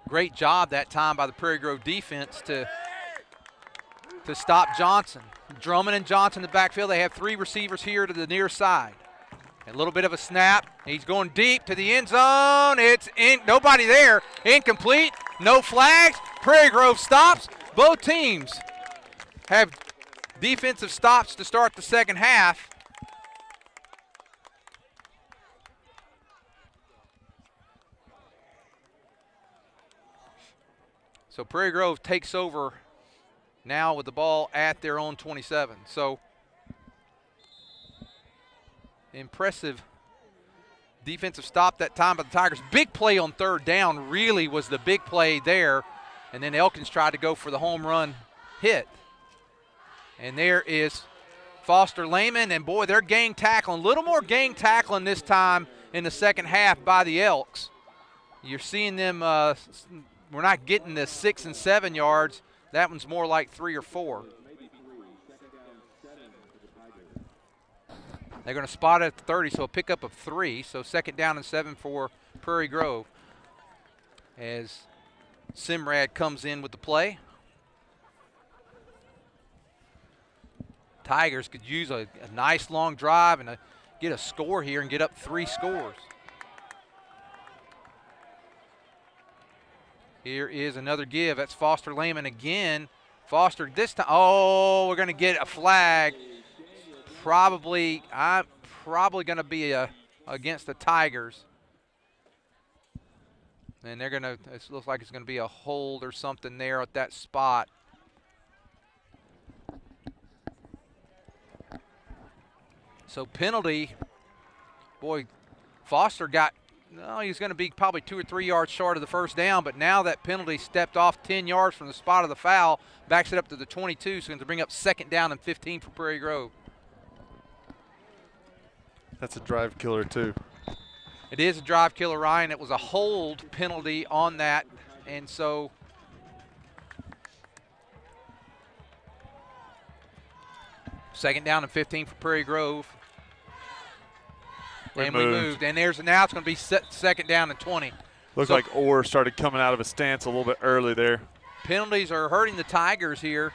Great job that time by the Prairie Grove defense to stop Johnson. Drummond and Johnson in the backfield. They have 3 receivers here to the near side. A little bit of a snap. He's going deep to the end zone. It's in. Nobody there. Incomplete. No flags. Prairie Grove stops. Both teams have defensive stops to start the second half. So Prairie Grove takes over now with the ball at their own 27. So impressive defensive stop that time by the Tigers. Big play on third down really was the big play there. And then Elkins tried to go for the home run hit. And there is Foster Lehman. And, boy, they're gang tackling. A little more gang tackling this time in the second half by the Elks. You're seeing them we're not getting the 6 and 7 yards. That one's more like 3 or 4. They're going to spot it at the 30, so a pickup of 3. So second down and 7 for Prairie Grove as Simrad comes in with the play. Tigers could use a nice long drive and get a score here and get up 3 scores. Here is another give. That's Foster Lehman again. Foster this time. Oh, we're going to get a flag. I'm probably going to be against the Tigers. And they're going to, it looks like it's going to be a hold or something there at that spot. So penalty. Boy, Foster got No, he's going to be probably 2 or 3 yards short of the first down, but now that penalty stepped off 10 yards from the spot of the foul, backs it up to the 22, so going to bring up 2nd down and 15 for Prairie Grove.
That's a drive killer, too.
It is a drive killer, Ryan. It was a hold penalty on that, and so second down and 15 for Prairie Grove. We moved. And now it's going to be 2nd down and 20.
Looked like Orr started coming out of a stance a little bit early there.
Penalties are hurting the Tigers here.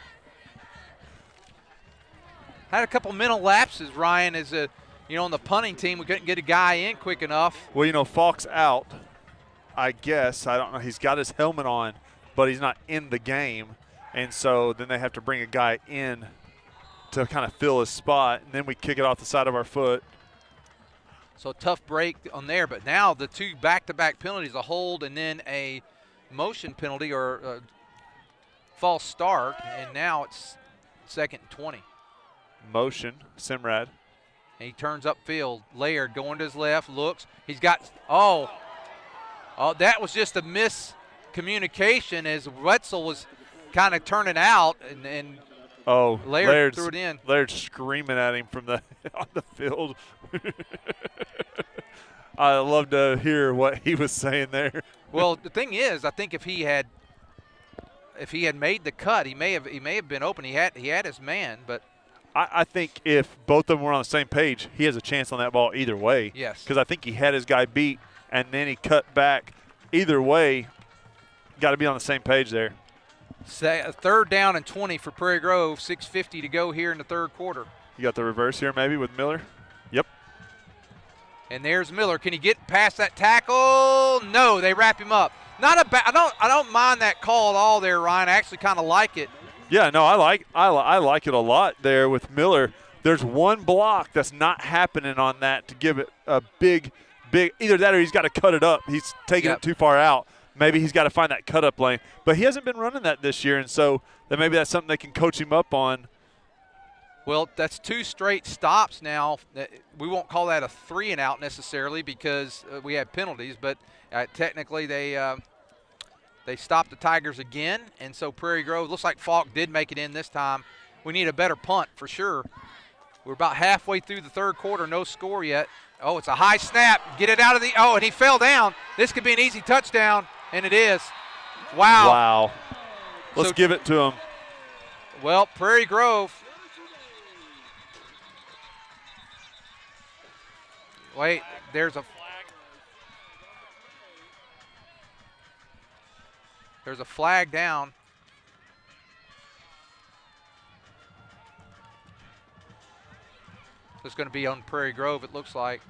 Had a couple mental lapses, Ryan, as on the punting team, we couldn't get a guy in quick enough.
Well, Falk's out, I guess. I don't know. He's got his helmet on, but he's not in the game. And so then they have to bring a guy in to kind of fill his spot, and then we kick it off the side of our foot.
So tough break on there, but now the 2 back-to-back penalties, a hold and then a motion penalty or a false start, and now it's 2nd and 20.
Motion, Simrad.
And he turns upfield. Laird going to his left, looks. He's got, that was just a miscommunication as Wetzel was kind of turning out, and Laird threw it in.
Laird screaming at him from on the field. I love to hear what he was saying there.
Well, the thing is, I think if he had made the cut, he may have been open. He had his man, but
I think if both of them were on the same page, he has a chance on that ball either way.
Yes.
Because I think he had his guy beat, and then he cut back. Either way, got to be on the same page there.
3rd down and 20 for Prairie Grove, 6:50 to go here in the 3rd quarter.
You got the reverse here maybe with Miller? Yep.
And there's Miller. Can he get past that tackle? No, they wrap him up. I don't mind that call at all there, Ryan. I actually kind of like it.
Yeah, no, I like it a lot there with Miller. There's one block that's not happening on that to give it a big either that or he's got to cut it up. He's taking it too far out. Maybe he's got to find that cut-up lane. But he hasn't been running that this year, and so maybe that's something they can coach him up on.
Well, that's 2 straight stops now. We won't call that a 3-and-out necessarily because we had penalties, but technically they stopped the Tigers again, and so Prairie Grove, looks like Falk did make it in this time. We need a better punt for sure. We're about halfway through the 3rd quarter, no score yet. Oh, it's a high snap. Get it out of and he fell down. This could be an easy touchdown, and it is. Wow.
Wow. Let's give it to him.
Well, Prairie Grove. Wait, there's a flag down. It's going to be on Prairie Grove, it looks like.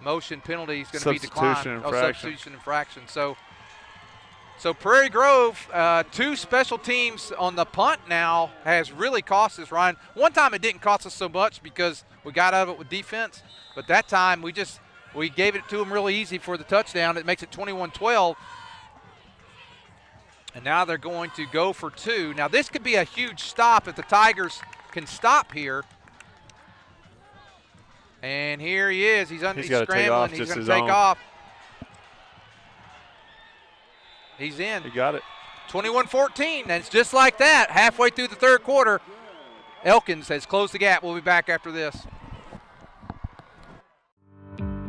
Motion penalty is going to be declined. Substitution infraction. So Prairie Grove, 2 special teams on the punt now has really cost us, Ryan. One time it didn't cost us so much because we got out of it with defense, but that time we gave it to them really easy for the touchdown. It makes it 21-12. And now they're going to go for 2. Now this could be a huge stop if the Tigers can stop here. And here he is. He's scrambling. He's going to take off. He's in.
He got it.
21-14, and it's just like that. Halfway through the 3rd quarter, Elkins has closed the gap. We'll be back after this.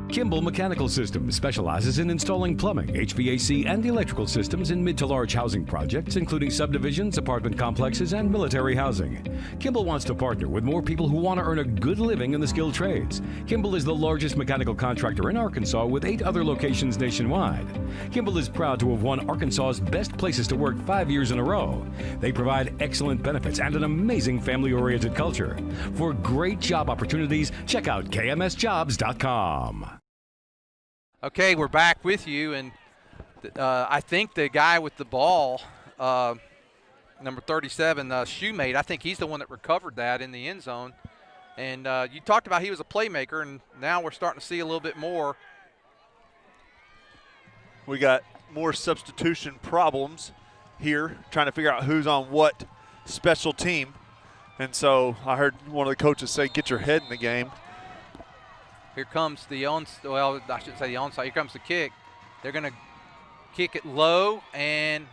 Kimball Mechanical Systems specializes in installing plumbing, HVAC, and electrical systems in mid to large housing projects, including subdivisions, apartment complexes, and military housing. Kimball wants to partner with more people who want to earn a good living in the skilled trades. Kimball is the largest mechanical contractor in Arkansas with 8 other locations nationwide. Kimball is proud to have won Arkansas's Best Places to Work 5 years in a row. They provide excellent benefits and an amazing family-oriented culture. For great job opportunities, check out kmsjobs.com.
Okay, we're back with you, and I think the guy with the ball, number 37, Shoemate, I think he's the one that recovered that in the end zone. And you talked about he was a playmaker, and now we're starting to see a little bit more.
We got more substitution problems here, trying to figure out who's on what special team. And so I heard one of the coaches say, get your head in the game.
Here comes the well, I shouldn't say the onside. Here comes the kick. They're going to kick it low, and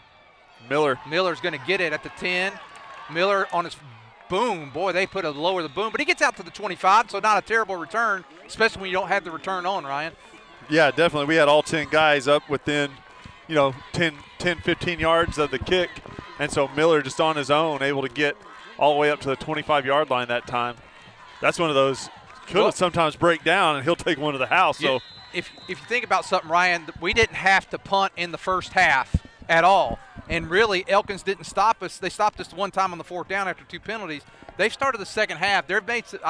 Miller's going to get it at the 10. Miller on his boom. Boy, they put a lower the boom, but he gets out to the 25, so not a terrible return, especially when you don't have the return on, Ryan.
Yeah, definitely. We had all 10 guys up within, 10, 15 yards of the kick, and so Miller just on his own able to get all the way up to the 25-yard line that time. That's one of those could sometimes break down, and he'll take one to the house. So
if you think about something, Ryan, we didn't have to punt in the first half at all. And really, Elkins didn't stop us. They stopped us one time on the 4th down after 2 penalties. They've started the second half. I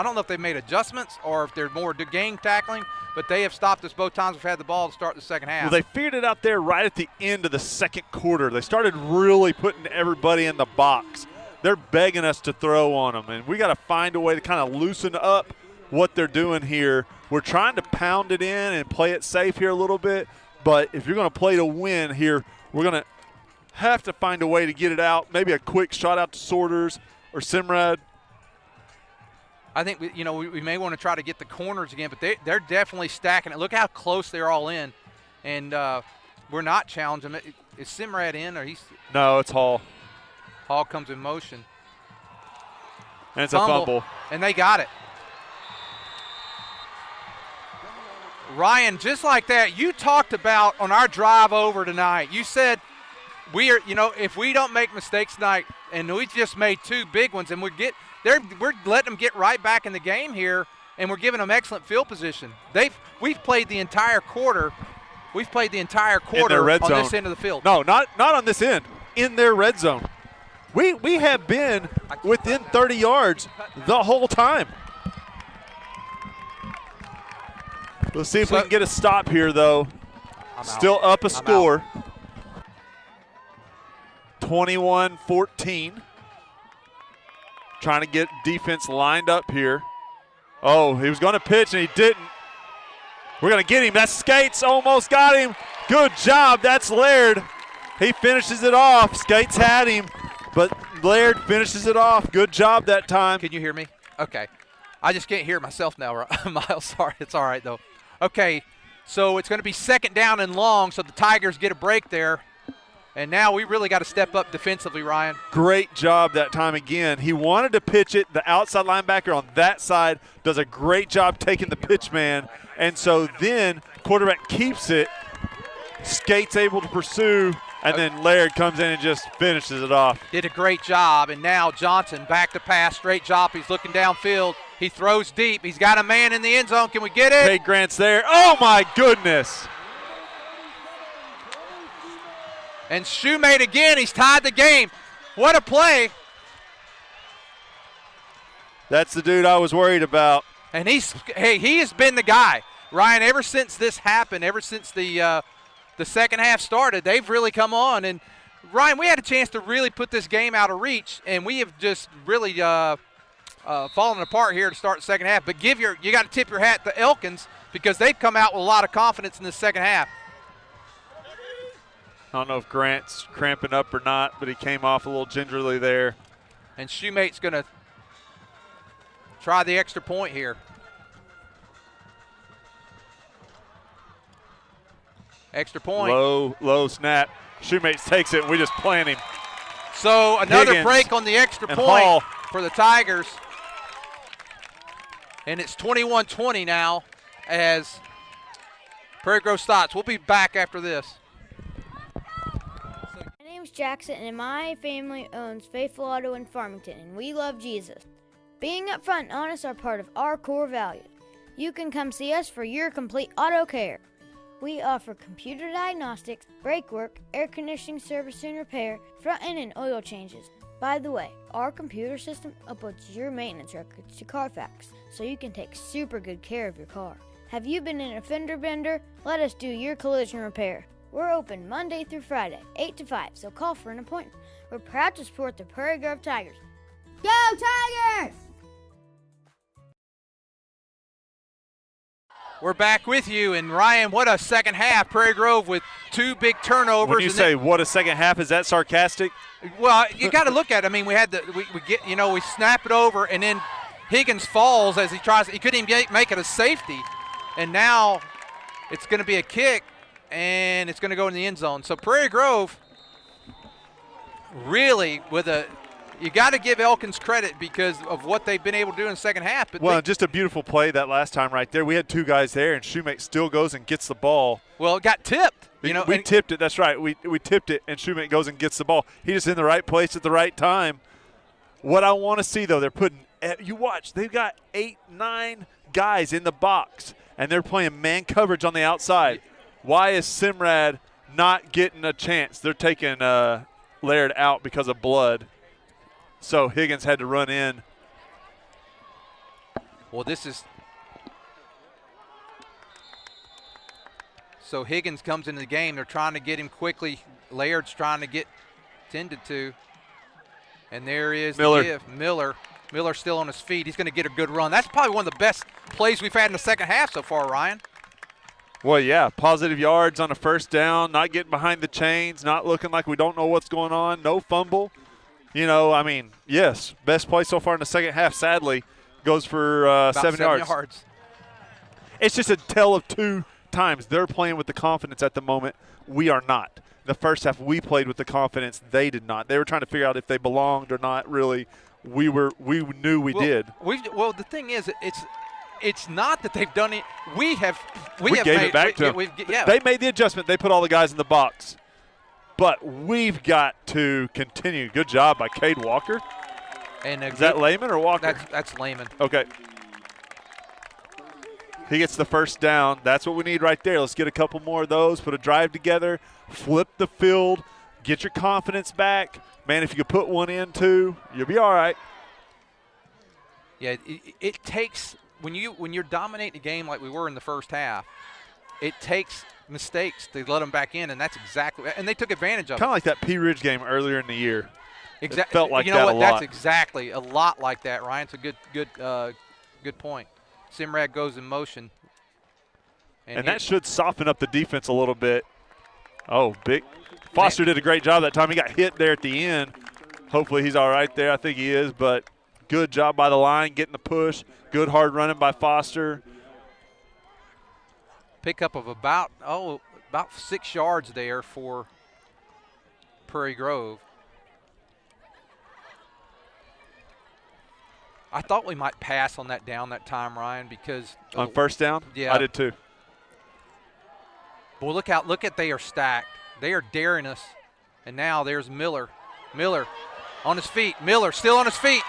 don't know if they've made adjustments or if they're more game tackling, but they have stopped us both times we've had the ball to start the second half.
Well, they figured it out there right at the end of the second quarter. They started really putting everybody in the box. They're begging us to throw on them, and we got to find a way to kind of loosen up what they're doing here. We're trying to pound it in and play it safe here a little bit, but if you're going to play to win here, we're going to have to find a way to get it out, maybe a quick shot out to Sorters or Simrad.
I think we may want to try to get the corners again, but they're definitely stacking it. Look how close they're all in, and we're not challenging. Is Simrad in or he's?
No, it's Hall.
Hall comes in motion.
And it's a fumble.
And they got it. Ryan, just like that, you talked about on our drive over tonight, you said if we don't make mistakes tonight, and we just made 2 big ones, and we're letting them get right back in the game here, and we're giving them excellent field position. We've played the entire quarter. We've played the entire quarter
on
this end of the field.
No, not on this end. In their red zone. We have been within 30 yards the whole time. Let's see if we can get a stop here, though. Still up a score. 21-14. Trying to get defense lined up here. Oh, he was going to pitch, and he didn't. We're going to get him. That's Skates. Almost got him. Good job. That's Laird. He finishes it off. Skates had him, but Laird finishes it off. Good job that time.
Can you hear me? Okay. I just can't hear myself now, Miles. Sorry. It's all right, though. Okay, so it's going to be 2nd down and long, so the Tigers get a break there. And now we really got to step up defensively, Ryan.
Great job that time again. He wanted to pitch it. The outside linebacker on that side does a great job taking the pitch man. And so then quarterback keeps it. Skates able to pursue, and then Laird comes in and just finishes it off.
Did a great job, and now Johnson back to pass, straight drop. He's looking downfield. He throws deep. He's got a man in the end zone. Can we get it?
Cade Grant's there. Oh, my goodness.
And Shoemate again. He's tied the game. What a play.
That's the dude I was worried about.
And he has been the guy. Ryan, ever since this happened, ever since the second half started, they've really come on. And, Ryan, we had a chance to really put this game out of reach, and we have just really falling apart here to start the second half. But you got to tip your hat to Elkins because they've come out with a lot of confidence in the second half.
I don't know if Grant's cramping up or not, but he came off a little gingerly there.
And Shoemate's going to try the extra point here. Extra point.
Low snap. Shoemates takes it, and we just plant him.
So another
Higgins
break on the extra point
Hall
for the Tigers. And it's 21-20 now as Prairie Grove stops. We'll be back after this.
My name's Jackson, and my family owns Faithful Auto in Farmington, and we love Jesus. Being upfront and honest are part of our core values. You can come see us for your complete auto care. We offer computer diagnostics, brake work, air conditioning service and repair, front end and oil changes. By the way, our computer system uploads your maintenance records to Carfax, so you can take super good care of your car. Have you been in a fender bender? Let us do your collision repair. We're open Monday through Friday, 8 to 5, so call for an appointment. We're proud to support the Prairie Grove Tigers. Go Tigers!
We're back with you, and Ryan, what a second half. Prairie Grove with 2 big turnovers.
When you say what a second half, is that sarcastic?
Well, you got to look at it. I mean, we snap it over, and then Higgins falls as he couldn't even make it a safety. And now it's going to be a kick, and it's going to go in the end zone. So Prairie Grove really you got to give Elkins credit because of what they've been able to do in the second half. But
well, just a beautiful play that last time right there. We had 2 guys there, and Shoemake still goes and gets the ball.
Well, it got tipped.
We tipped it. That's right. We tipped it, and Shoemake goes and gets the ball. He's just in the right place at the right time. What I want to see, though, they're putting – you watch. They've got 8, 9 guys in the box, and they're playing man coverage on the outside. Why is Simrad not getting a chance? They're taking Laird out because of blood. So Higgins had to run in.
Well, so Higgins comes into the game. They're trying to get him quickly. Laird's trying to get tended to. And there is
Miller.
The give. Miller's still on his feet. He's going to get a good run. That's probably one of the best plays we've had in the second half so far, Ryan.
Well, yeah, positive yards on a first down, not getting behind the chains, not looking like we don't know what's going on, no fumble. Yes, best play so far in the second half, sadly, goes for 7 yards. It's just a tell of 2 times. They're playing with the confidence at the moment. We are not. The first half, we played with the confidence. They did not. They were trying to figure out if they belonged or not, really. We knew we did.
The thing is, it's not that they've done it. We gave
it back to them. They made the adjustment. They put all the guys in the box. But we've got to continue. Good job by Cade Walker.
And
is that Lehman or Walker?
That's Lehman.
Okay. He gets the first down. That's what we need right there. Let's get a couple more of those, put a drive together, flip the field, get your confidence back. Man, if you could put one in too, you'll be all right.
Yeah, it takes when you're dominating a game like we were in the first half, it takes mistakes to let them back in, and that's exactly – and they took advantage of it.
Kind of like that P. Ridge game earlier in the year.
Exactly.
It felt like that a lot.
That's exactly a lot like that, Ryan. It's a good point. Simrad goes in motion.
And that should soften up the defense a little bit. Oh, big. Foster did a great job that time. He got hit there at the end. Hopefully he's all right there. I think he is, but good job by the line, getting the push. Good hard running by Foster.
Pickup of about 6 yards there for Prairie Grove. I thought we might pass on that down that time, Ryan, because
on first down?
Yeah.
I did too.
Boy, look at they are stacked. They are daring us. And now there's Miller. Miller on his feet. Miller still on his feet.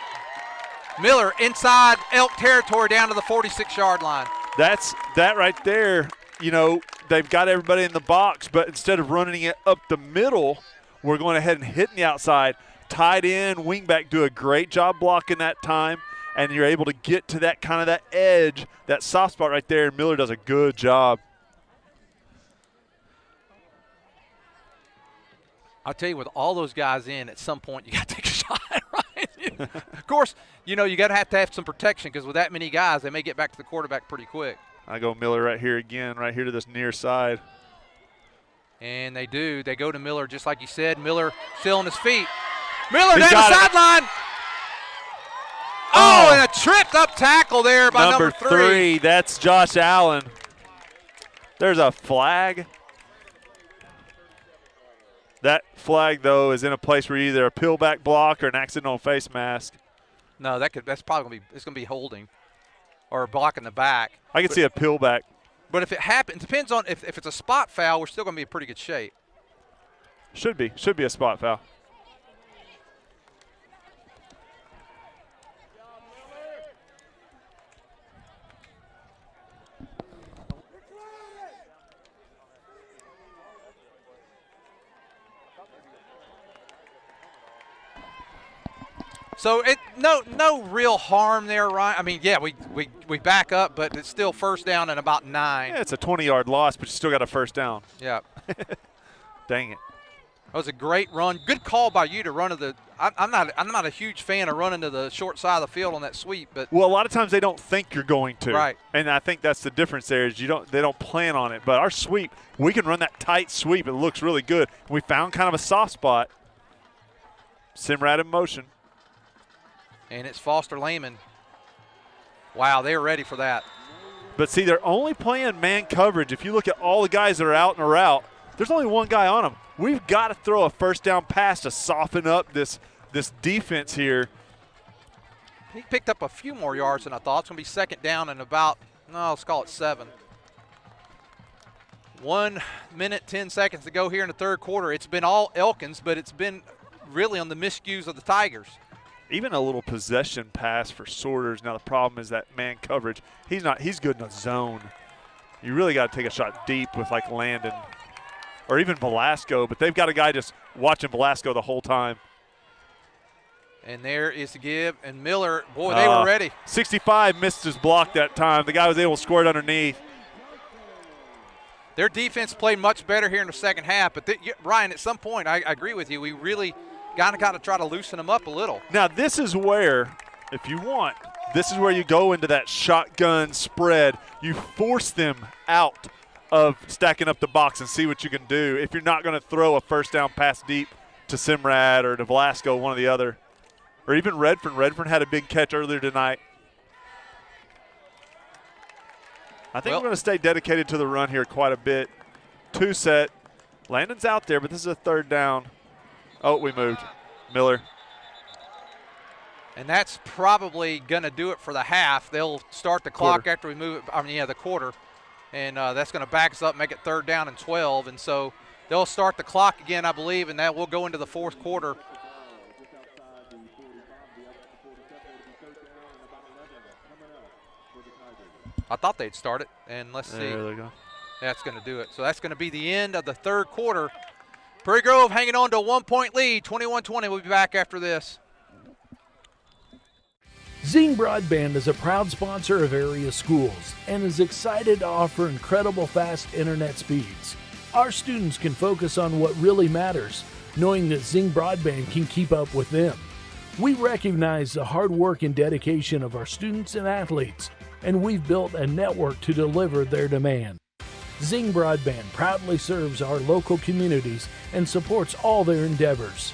Miller inside Elk territory down to the 46-yard line.
That right there, they've got everybody in the box, but instead of running it up the middle, we're going ahead and hitting the outside. Tight end, wingback do a great job blocking that time, and you're able to get to that kind of that edge, that soft spot right there, and Miller does a good job.
I'll tell you, with all those guys in, at some point you got to take a shot, right? Of course, you got to have some protection because with that many guys, they may get back to the quarterback pretty quick.
I go Miller right here again, right here to this near side.
And they do. They go to Miller just like you said. Miller still on his feet. Miller down the sideline. Oh, and a tripped up tackle there by number 3.
That's Josh Allen. There's a flag. That flag, though, is in a place where either a peel-back block or an accidental face mask.
No, that's probably going to be holding or blocking the back.
I can see a peel-back.
But if it happens, depends on if it's a spot foul, we're still going to be in pretty good shape.
Should be a spot foul.
So no real harm there, Ryan. I mean, yeah, we back up, but it's still first down and about 9.
Yeah, it's a 20-yard loss, but you still got a first down.
Yeah.
Dang it.
That was a great run. Good call by you to run to the. I'm not a huge fan of running to the short side of the field on that sweep, but
well, a lot of times they don't think you're going to.
Right.
And I think that's the difference there is they don't plan on it. But our sweep, we can run that tight sweep. It looks really good. We found kind of a soft spot. Simrad in motion.
And it's Foster Lehman. Wow, they were ready for that.
But see, they're only playing man coverage. If you look at all the guys that are out in a route, there's only one guy on them. We've got to throw a first down pass to soften up this defense here.
He picked up a few more yards than I thought. It's going to be second down and about, no, let's call it 7. 1 minute, 10 seconds to go here in the third quarter. It's been all Elkins, but it's been really on the miscues of the Tigers.
Even a little possession pass for Sorters. Now the problem is that man coverage. He's good in a zone. You really got to take a shot deep with like Landon or even Velasco, but they've got a guy just watching Velasco the whole time.
And there is the give, and Miller, boy, they were ready.
65 missed his block that time. The guy was able to score it underneath.
Their defense played much better here in the second half, but Ryan, at some point, I agree with you, we really got to try to loosen them up a little.
Now this is where, if you want, this is where you go into that shotgun spread. You force them out of stacking up the box and see what you can do if you're not going to throw a first down pass deep to Simrad or to Velasco, one or the other. Or even Redfern. Redfern had a big catch earlier tonight. I think we're going to stay dedicated to the run here quite a bit. 2 set. Landon's out there, but this is a third down. Oh, we moved. Miller.
And that's probably going to do it for the half. They'll start the clock after we move it, the quarter. And that's going to back us up, make it third down and 12. And so they'll start the clock again, I believe, and that will go into the fourth quarter. I thought they'd start it, and let's see.
There they go.
That's going to do it. So that's going to be the end of the third quarter. Prairie Grove hanging on to a 1-point lead, 21-20. We'll be back after this.
Zing Broadband is a proud sponsor of area schools and is excited to offer incredible fast internet speeds. Our students can focus on what really matters, knowing that Zing Broadband can keep up with them. We recognize the hard work and dedication of our students and athletes, and we've built a network to deliver their demand. Zing Broadband proudly serves our local communities and supports all their endeavors.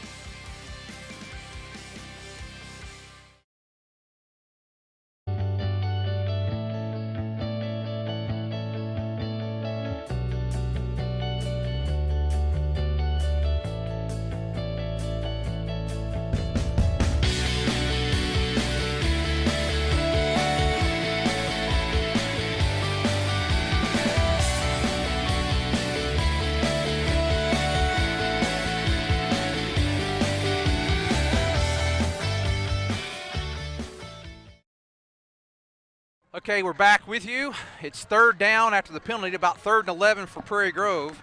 Okay, we're back with you. It's third down after the penalty, about 3rd and 11 for Prairie Grove.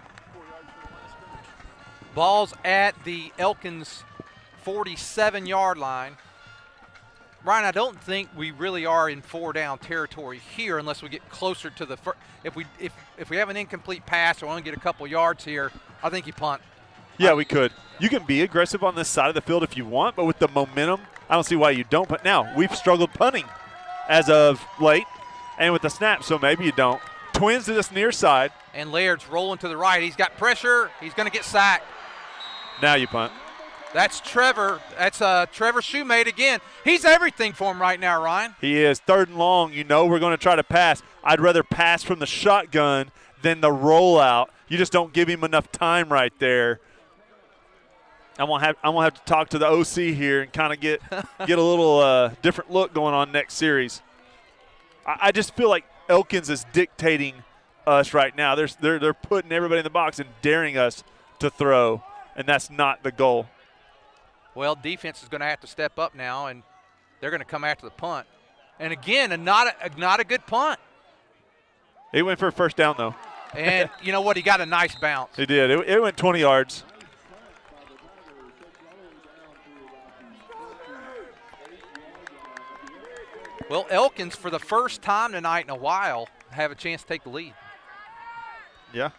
Ball's at the Elkins 47-yard line. Ryan, I don't think we really are in 4-down territory here unless we get closer to the first. If we have an incomplete pass or want to get a couple yards here, I think you punt.
Yeah, we could. You can be aggressive on this side of the field if you want, but with the momentum, I don't see why you don't. But now, we've struggled punting as of late, and with the snap, so maybe you don't. Twins to this near side.
And Laird's rolling to the right. He's got pressure. He's going to get sacked.
Now you punt.
That's Trevor. That's Trevor Shoemate again. He's everything for him right now, Ryan.
He is. 3rd and long. You know we're going to try to pass. I'd rather pass from the shotgun than the rollout. You just don't give him enough time right there. I'm gonna have to talk to the OC here and kind of get a little different look going on next series. I just feel like Elkins is dictating us right now. They're putting everybody in the box and daring us to throw, and that's not the goal.
Well, defense is going to have to step up now, and they're going to come after the punt. And again, not a good punt.
He went for a first down though.
And you know what? He got a nice bounce.
He did. It went 20 yards.
Well, Elkins, for the first time tonight in a while, have a chance to take the lead.
Yeah.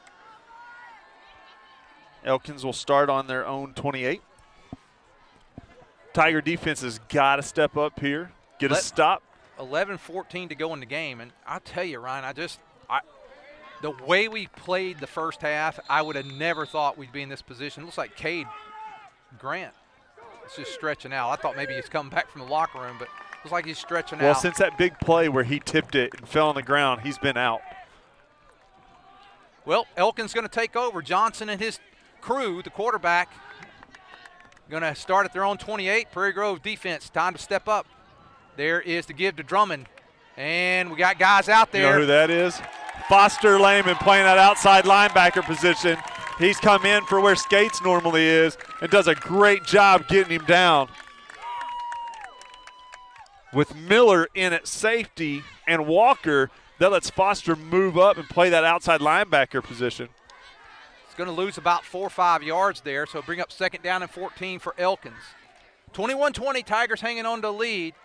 Elkins will start on their own 28. Tiger defense has got to step up here, get a stop.
11-14 to go in the game. And I'll tell you, Ryan, the way we played the first half, I would have never thought we'd be in this position. It looks like Cade Grant is just stretching out. I thought maybe he's coming back from the locker room, but Looks like he's stretching out.
Well, since that big play where he tipped it and fell on the ground, he's been out.
Well, Elkins going to take over. Johnson and his crew, the quarterback, going to start at their own 28. Prairie Grove defense, time to step up. There is the give to Drummond. And we got guys out there.
You know who that is? Foster Lehman playing that outside linebacker position. He's come in for where Skates normally is and does a great job getting him down. With Miller in at safety and Walker, that lets Foster move up and play that outside linebacker position.
It's going to lose about 4 or 5 yards there, so bring up 2nd down and 14 for Elkins. 21-20, Tigers hanging on to the lead.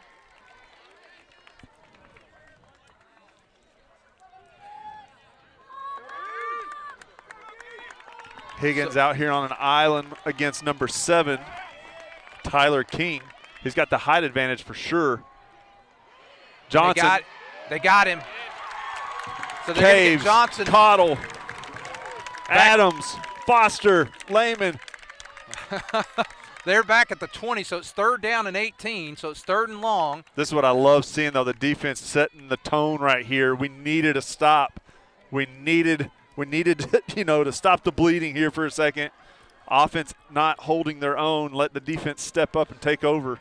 Higgins out here on an island against number 7, Tyler King. He's got the height advantage for sure. Johnson.
They got him. So they're going to get Johnson.
Cottle, Adams, Foster, Lehman.
They're back at the 20, so it's 3rd down and 18, so it's 3rd and long.
This is what I love seeing, though, the defense setting the tone right here. We needed a stop. We needed to stop the bleeding here for a second. Offense not holding their own, let the defense step up and take over.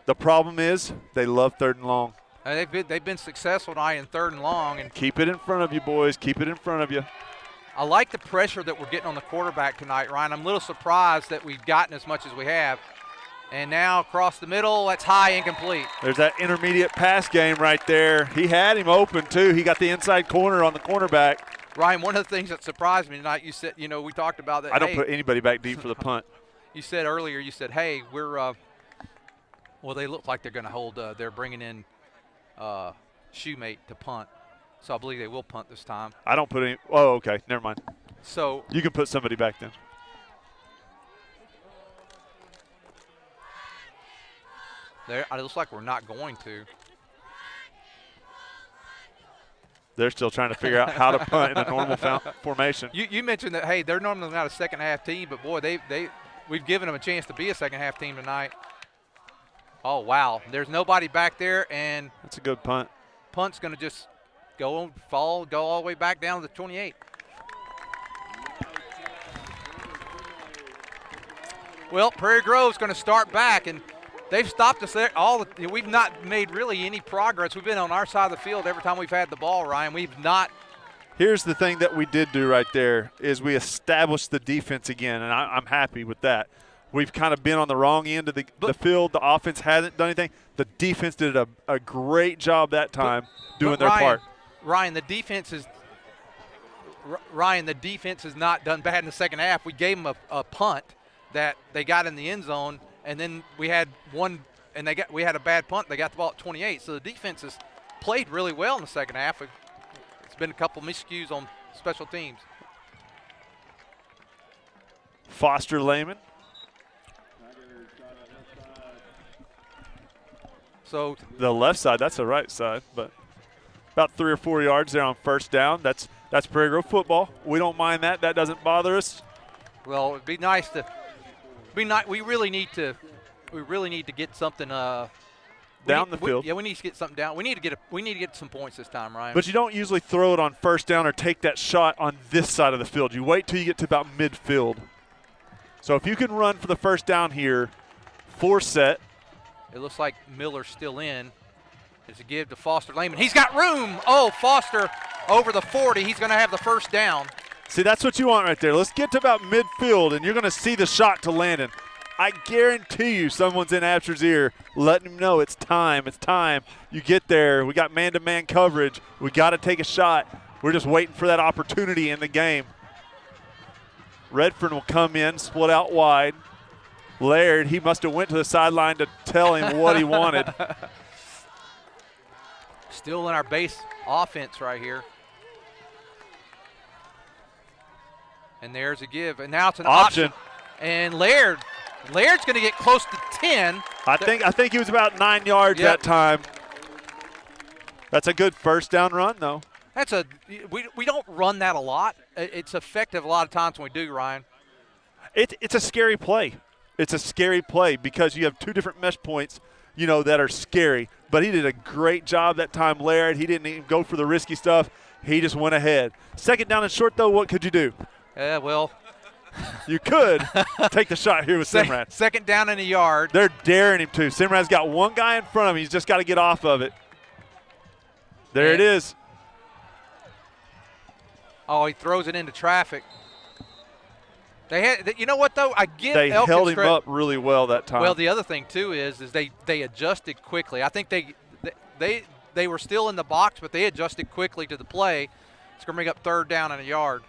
The problem is they love 3rd and long.
They've been successful tonight in 3rd and long. And
keep it in front of you, boys. Keep it in front of you.
I like the pressure that we're getting on the quarterback tonight, Ryan. I'm a little surprised that we've gotten as much as we have. And now across the middle, that's high, incomplete.
There's that intermediate pass game right there. He had him open, too. He got the inside corner on the cornerback.
Ryan, one of the things that surprised me tonight, you said, we talked about that.
I don't put anybody back deep for the punt.
You said earlier, hey, we're well, they look like they're going to hold, they're bringing in Shoemate to punt. So I believe they will punt this time.
I don't put any. Oh, okay. Never mind.
So
you can put somebody back then.
There, it looks like we're not going to.
They're still trying to figure out how to punt in a normal formation.
You mentioned that, hey, they're normally not a second-half team, but, boy, we've given them a chance to be a second-half team tonight. Oh, wow. There's nobody back there, and
that's a good punt.
Punt's going to just go all the way back down to the 28. Well, Prairie Grove's going to start back, and they've stopped us there. We've not made really any progress. We've been on our side of the field every time we've had the ball, Ryan. We've not.
Here's the thing that we did do right there is we established the defense again, and I'm happy with that. We've kind of been on the wrong end of the field. The offense hasn't done anything. The defense did a great job that time doing their part.
Ryan, the defense has not done bad in the second half. We gave them a punt that they got in the end zone, and then we had one, and we had a bad punt. They got the ball at 28. So the defense has played really well in the second half. It's been a couple miscues on special teams.
Foster Lehman.
So
the left side, that's the right side, but about 3 or 4 yards there on first down. That's Prairie Grove football. We don't mind that. That doesn't bother us.
Well, it'd be nice to we really need to get something
down the field.
Yeah, we need to get something down. We need to get some points this time, Ryan.
But you don't usually throw it on first down or take that shot on this side of the field. You wait till you get to about midfield. So if you can run for the first down here, 4 set.
It looks like Miller's still in. It's a give to Foster Lehman. He's got room. Oh, Foster over the 40. He's going to have the first down.
See, that's what you want right there. Let's get to about midfield, and you're going to see the shot to Landon. I guarantee you someone's in Absher's ear letting him know it's time. It's time. You get there. We got man-to-man coverage. We got to take a shot. We're just waiting for that opportunity in the game. Redfern will come in, split out wide. Laird, he must have went to the sideline to tell him what he wanted.
Still in our base offense right here. And there's a give. And now it's an option. And Laird's going to get close to 10.
I think he was about 9 yards that time. That's a good first down run, though.
We don't run that a lot. It's effective a lot of times when we do, Ryan.
It's a scary play. It's a scary play because you have 2 different mesh points. that are scary. But he did a great job that time, Laird. He didn't even go for the risky stuff. He just went ahead. Second down and short, though, what could you do?
Yeah, well.
You could take the shot here with Simrad.
Second down and a yard.
They're daring him to. Simrad's got one guy in front of him. He's just got to get off of it. There it is.
Oh, he throws it into traffic. They had, you know what though? I give
they
Elkins
held him up really well that time.
Well, the other thing too is they adjusted quickly. I think they were still in the box, but they adjusted quickly to the play. It's going to bring up third down and a yard.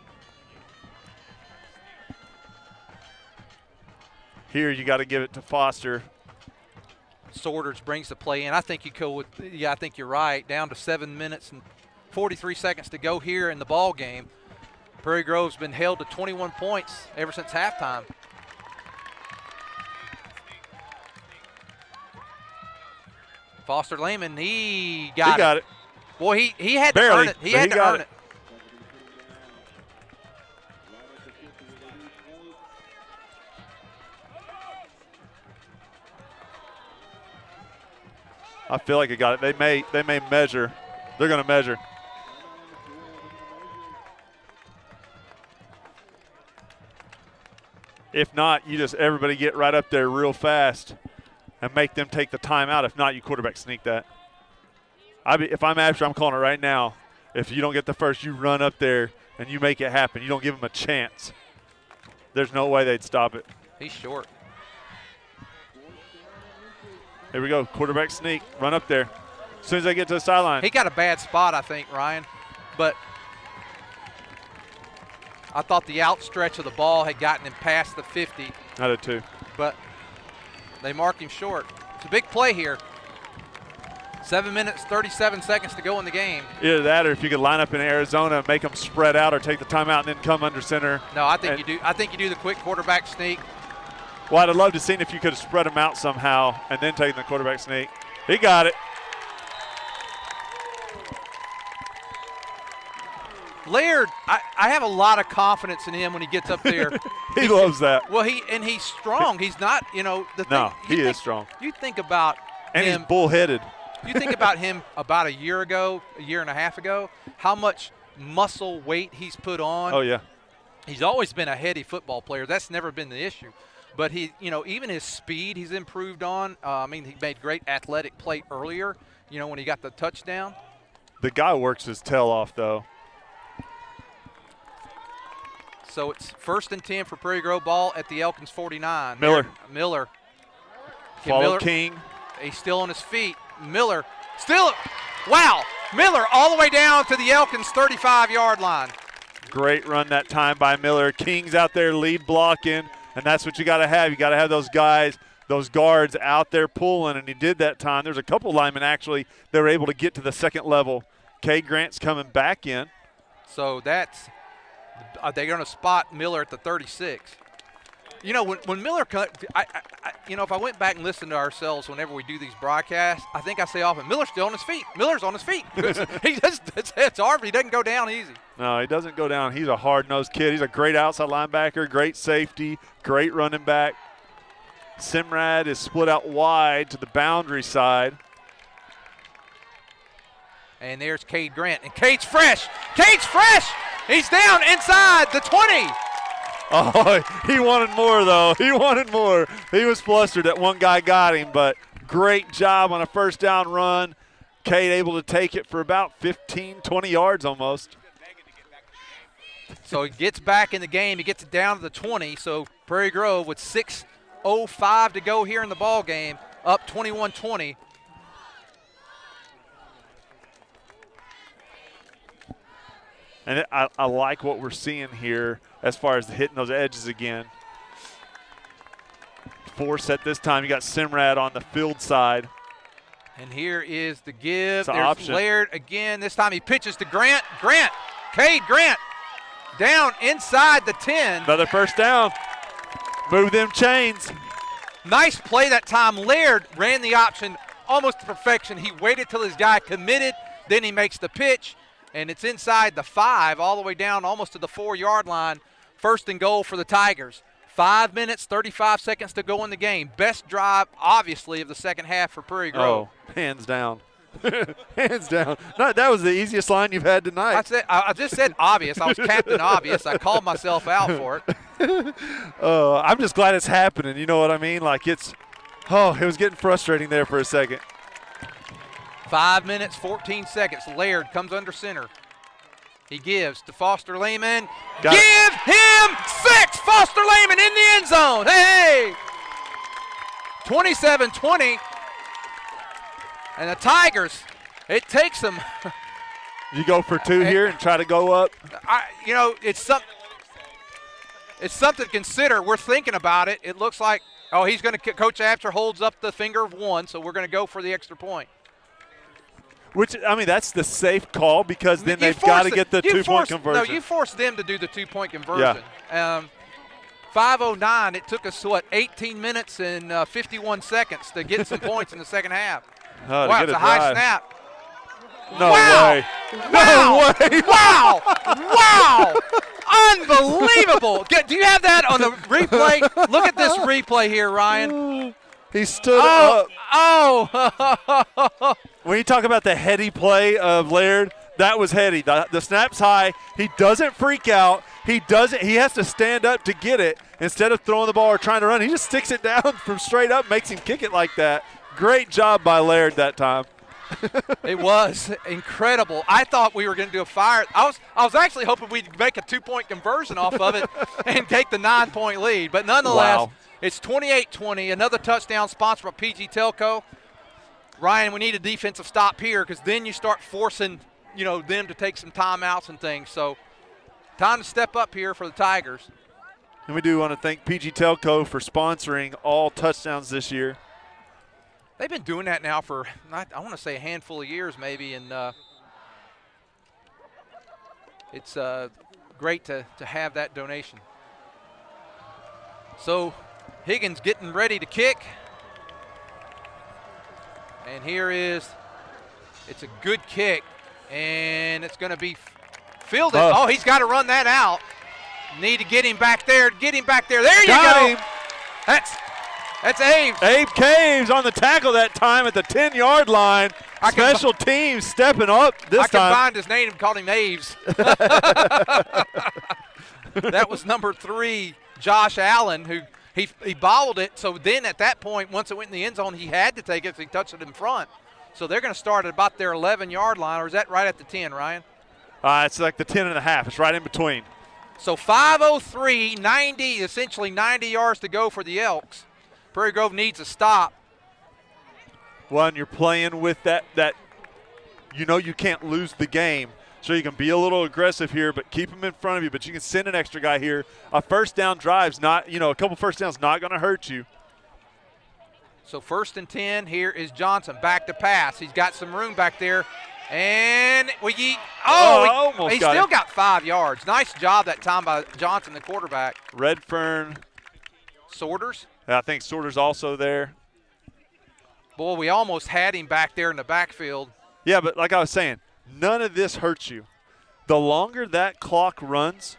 Here you got to give it to Foster.
Sorters brings the play in. I think you go with. Yeah, I think you're right. Down to 7 minutes and 43 seconds to go here in the ball game. Prairie Grove's been held to 21 points ever since halftime. Foster Lehman, he got it. Boy, he had to earn it. He had to earn it.
I feel like he got it. They may measure. They're going to measure. If not, you just everybody get right up there real fast and make them take the timeout. If not, you quarterback sneak that. If I'm Absher, I'm calling it right now. If you don't get the first, you run up there and you make it happen. You don't give them a chance. There's no way they'd stop it.
He's short.
Here we go, quarterback sneak, run up there. As soon as they get to the sideline.
He got a bad spot, I think, Ryan. But I thought the outstretch of the ball had gotten him past the 50.
I did too.
But they marked him short. It's a big play here. 7 minutes, 37 seconds to go in the game.
Either that or if you could line up in Arizona and make them spread out or take the timeout and then come under center.
No, I think you do. I think you do the quick quarterback sneak.
Well, I'd have loved to see if you could have spread them out somehow and then taken the quarterback sneak. He got it.
Laird, I have a lot of confidence in him when he gets up there.
He loves that.
Well, he's strong. He's not,
he is strong.
You think about
and
him.
He's bullheaded.
You think about him about a year and a half ago, how much muscle weight he's put on.
Oh, yeah.
He's always been a heady football player. That's never been the issue. But even his speed he's improved on. He made great athletic play earlier, when he got the touchdown.
The guy works his tail off, though.
So it's 1st and 10 for Prairie Grove, ball at the Elkins 49.
Miller.
Miller.
King.
He's still on his feet. Miller still. Wow. Miller all the way down to the Elkins 35-yard line.
Great run that time by Miller. King's out there lead blocking. And that's what you got to have. You got to have those guys, those guards out there pulling, and he did that time. There's a couple linemen, actually, that were able to get to the second level. Cade Grant's coming back in.
So they're going to spot Miller at the 36. When Miller cut, if I went back and listened to ourselves whenever we do these broadcasts, I think I say often, Miller's still on his feet. Miller's on his feet. It's hard, but he doesn't go down easy.
No, he doesn't go down. He's a hard-nosed kid. He's a great outside linebacker, great safety, great running back. Simrad is split out wide to the boundary side.
And there's Cade Grant. And Cade's fresh. Cade's fresh. He's down inside the 20.
Oh, he wanted more, though. He wanted more. He was flustered that one guy got him, but great job on a first down run. Cade able to take it for about 15, 20 yards almost.
So he gets back in the game. He gets it down to the 20. So Prairie Grove with 6:05 to go here in the ball game, up 21-20.
And I like what we're seeing here as far as hitting those edges again. Four set this time. You got Simrad on the field side.
And here is the give.
It's an
There's
option.
Laird again. This time he pitches to Grant. Cade Grant down inside the 10.
Another first down. Move them chains.
Nice play that time. Laird ran the option almost to perfection. He waited till his guy committed. Then he makes the pitch. And it's inside the 5 all the way down almost to the 4-yard line. 1st and goal for the Tigers. 5 minutes, 35 seconds to go in the game. Best drive, obviously, of the second half for Prairie Grove.
Oh, hands down. Hands down. No, that was the easiest line you've had tonight.
I just said obvious. I was Captain Obvious. I called myself out for it.
I'm just glad it's happening. You know what I mean? Like it was getting frustrating there for a second.
5 minutes, 14 seconds. Laird comes under center. He gives to Foster Lehman. Give him 6! Foster Lehman in the end zone. Hey! 27-20. And the Tigers, it takes them.
You go for 2 here and try to go up?
It's something to consider. We're thinking about it. It looks like, he's going to – Coach Absher holds up the finger of 1, so we're going to go for the extra point.
Which, that's the safe call because then they've got to get the 2-point conversion.
No, you force them to do the 2-point conversion. Yeah. 5:09, it took us, 18 minutes and 51 seconds to get some points in the second half.
Oh,
wow, it's a high snap.
No way.
Wow.
No way.
Wow. Wow. Unbelievable. Do you have that on the replay? Look at this replay here, Ryan.
He stood up.
Oh.
When you talk about the heady play of Laird, that was heady. The snap's high. He doesn't freak out. He has to stand up to get it. Instead of throwing the ball or trying to run, he just sticks it down from straight up, makes him kick it like that. Great job by Laird that time.
It was incredible. I thought we were going to do a fire. I was actually hoping we'd make a 2-point conversion off of it and take the 9-point lead. But nonetheless, It's 28-20. Another touchdown sponsored by PG Telco. Ryan, we need a defensive stop here because then you start forcing, them to take some timeouts and things. So time to step up here for the Tigers.
And we do want to thank PG Telco for sponsoring all touchdowns this year.
They've been doing that now for, I want to say, a handful of years maybe, and it's great to have that donation. So Higgins getting ready to kick. And it's a good kick, and it's going to be fielded. Oh, he's got to run that out. Need to get him back there. There you go. That's Abe.
Abe Caves on the tackle that time at the 10-yard line. Special teams stepping up this time.
I combined his name and called him Aves. That was number 3, Josh Allen, who he bobbled it. So then at that point, once it went in the end zone, he had to take it so he touched it in front. So they're going to start at about their 11-yard line, or is that right at the 10, Ryan?
It's like the 10 and a half. It's right in between.
So 5:03, essentially 90 yards to go for the Elks. Prairie Grove needs a stop.
Well, and you're playing with that you can't lose the game. So you can be a little aggressive here, but keep them in front of you. But you can send an extra guy here. A first down drive's not, a couple first downs not going to hurt you.
So 1st and 10, here is Johnson back to pass. He's got some room back there. And he still got 5 yards. Nice job that time by Johnson, the quarterback.
Redfern.
Sorters.
I think Sorters also there.
Boy, we almost had him back there in the backfield.
Yeah, but like I was saying, none of this hurts you. The longer that clock runs,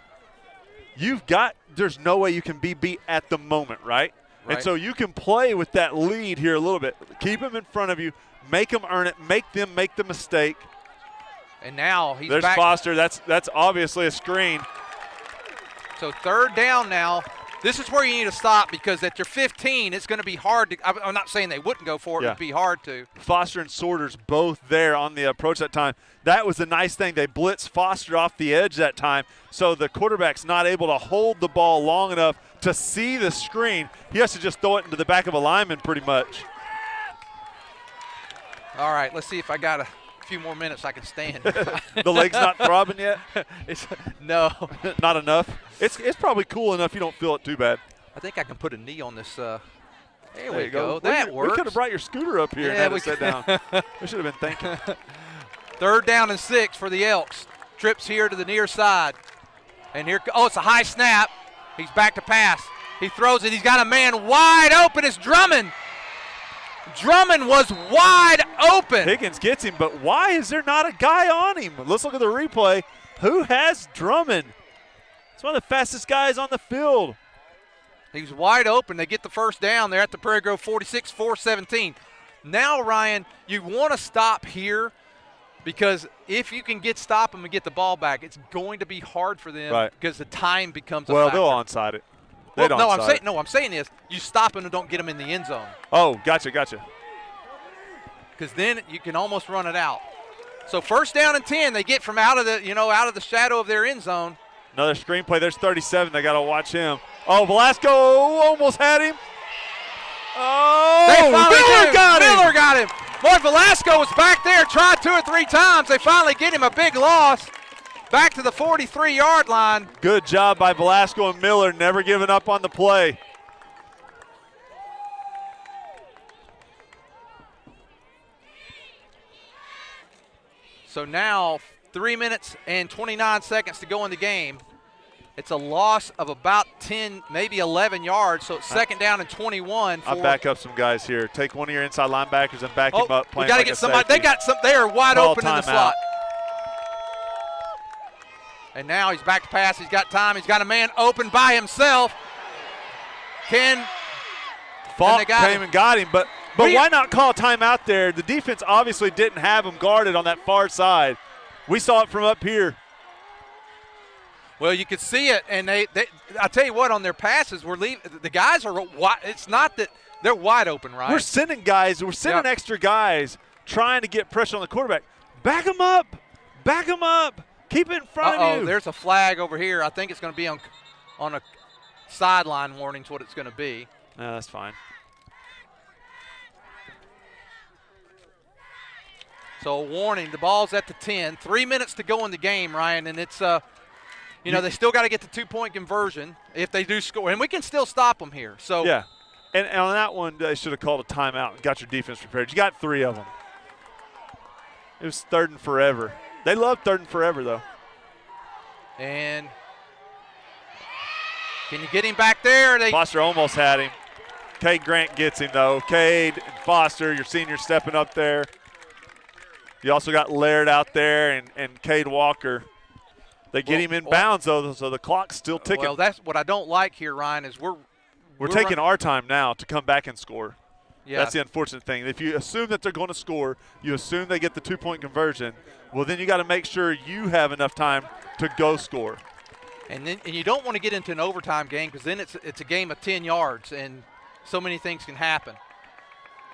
there's no way you can be beat at the moment, right? And so you can play with that lead here a little bit. Keep them in front of you. Make them earn it. Make them make the mistake.
And now
there's
back.
Foster. That's obviously a screen.
So 3rd down now. This is where you need to stop because at your 15, it's going to be hard to – I'm not saying they wouldn't go for it. Yeah. It would be hard to.
Foster and Sorters both there on the approach that time. That was the nice thing. They blitzed Foster off the edge that time, so the quarterback's not able to hold the ball long enough to see the screen. He has to just throw it into the back of a lineman pretty much.
All right, let's see if I got a few more minutes I can stand.
The leg's not throbbing yet?
No.
Not enough? It's probably cool enough you don't feel it too bad.
I think I can put a knee on this. There we go. That works.
We could have brought your scooter up here and had it sit down. We should have been thinking.
3rd down and 6 for the Elks. Trips here to the near side. And it's a high snap. He's back to pass. He throws it. He's got a man wide open. It's Drummond. Drummond was wide open.
Higgins gets him, but why is there not a guy on him? Let's look at the replay. Who has Drummond? He's one of the fastest guys on the field.
He was wide open. They get the first down. They're at the Prairie Grove 46, 4-17. Now, Ryan, you want to stop here because if you can stop them and get the ball back, it's going to be hard for them because the time becomes a factor.
They'll onside it.
I'm saying this. You stop them and don't get them in the end zone.
Oh, gotcha.
Because then you can almost run it out. So first down and 10, they get from out of the shadow of their end zone.
Another screenplay. There's 37. They got to watch him. Oh, Velasco almost had him. Oh,
Miller got him. Boy, Velasco was back there, tried 2 or 3 times. They finally get him a big loss. Back to the 43-yard line.
Good job by Velasco and Miller, never giving up on the play.
So now 3 minutes and 29 seconds to go in the game. It's a loss of about 10, maybe 11 yards, so it's second down and 21.
I'll back up some guys here. Take one of your inside linebackers and back him up.
We got to get somebody. They are wide open in the slot. And now he's back to pass. He's got time. He's got a man open by himself.
Falk came and got him, but why not call timeout there? The defense obviously didn't have him guarded on that far side. We saw it from up here.
Well, you could see it, and I tell you what, on their passes, the guys are wide. It's not that they're wide open, right?
We're sending extra guys trying to get pressure on the quarterback. Back them up. Keep it in front of you.
There's a flag over here. I think it's going to be on a sideline warning is what it's going to be.
No, that's fine.
So a warning. The ball's at the 10. 3 minutes to go in the game, Ryan, and it's they still got to get the 2-point conversion if they do score, and we can still stop them here. So
yeah, and on that one, they should have called a timeout and got your defense prepared. You got 3 of them. It was 3rd and forever. They love 3rd and forever, though.
And can you get him back there?
Foster almost had him. Cade Grant gets him, though. Cade and Foster, your senior, stepping up there. You also got Laird out there and Cade Walker. They get him in bounds, though, so the clock's still ticking.
Well, that's what I don't like here, Ryan, is we're
taking our time now to come back and score.
Yeah.
That's the unfortunate thing. If you assume that they're going to score, you assume they get the 2-point conversion, well, then you got to make sure you have enough time to go score.
And you don't want to get into an overtime game because then it's a game of 10 yards and so many things can happen.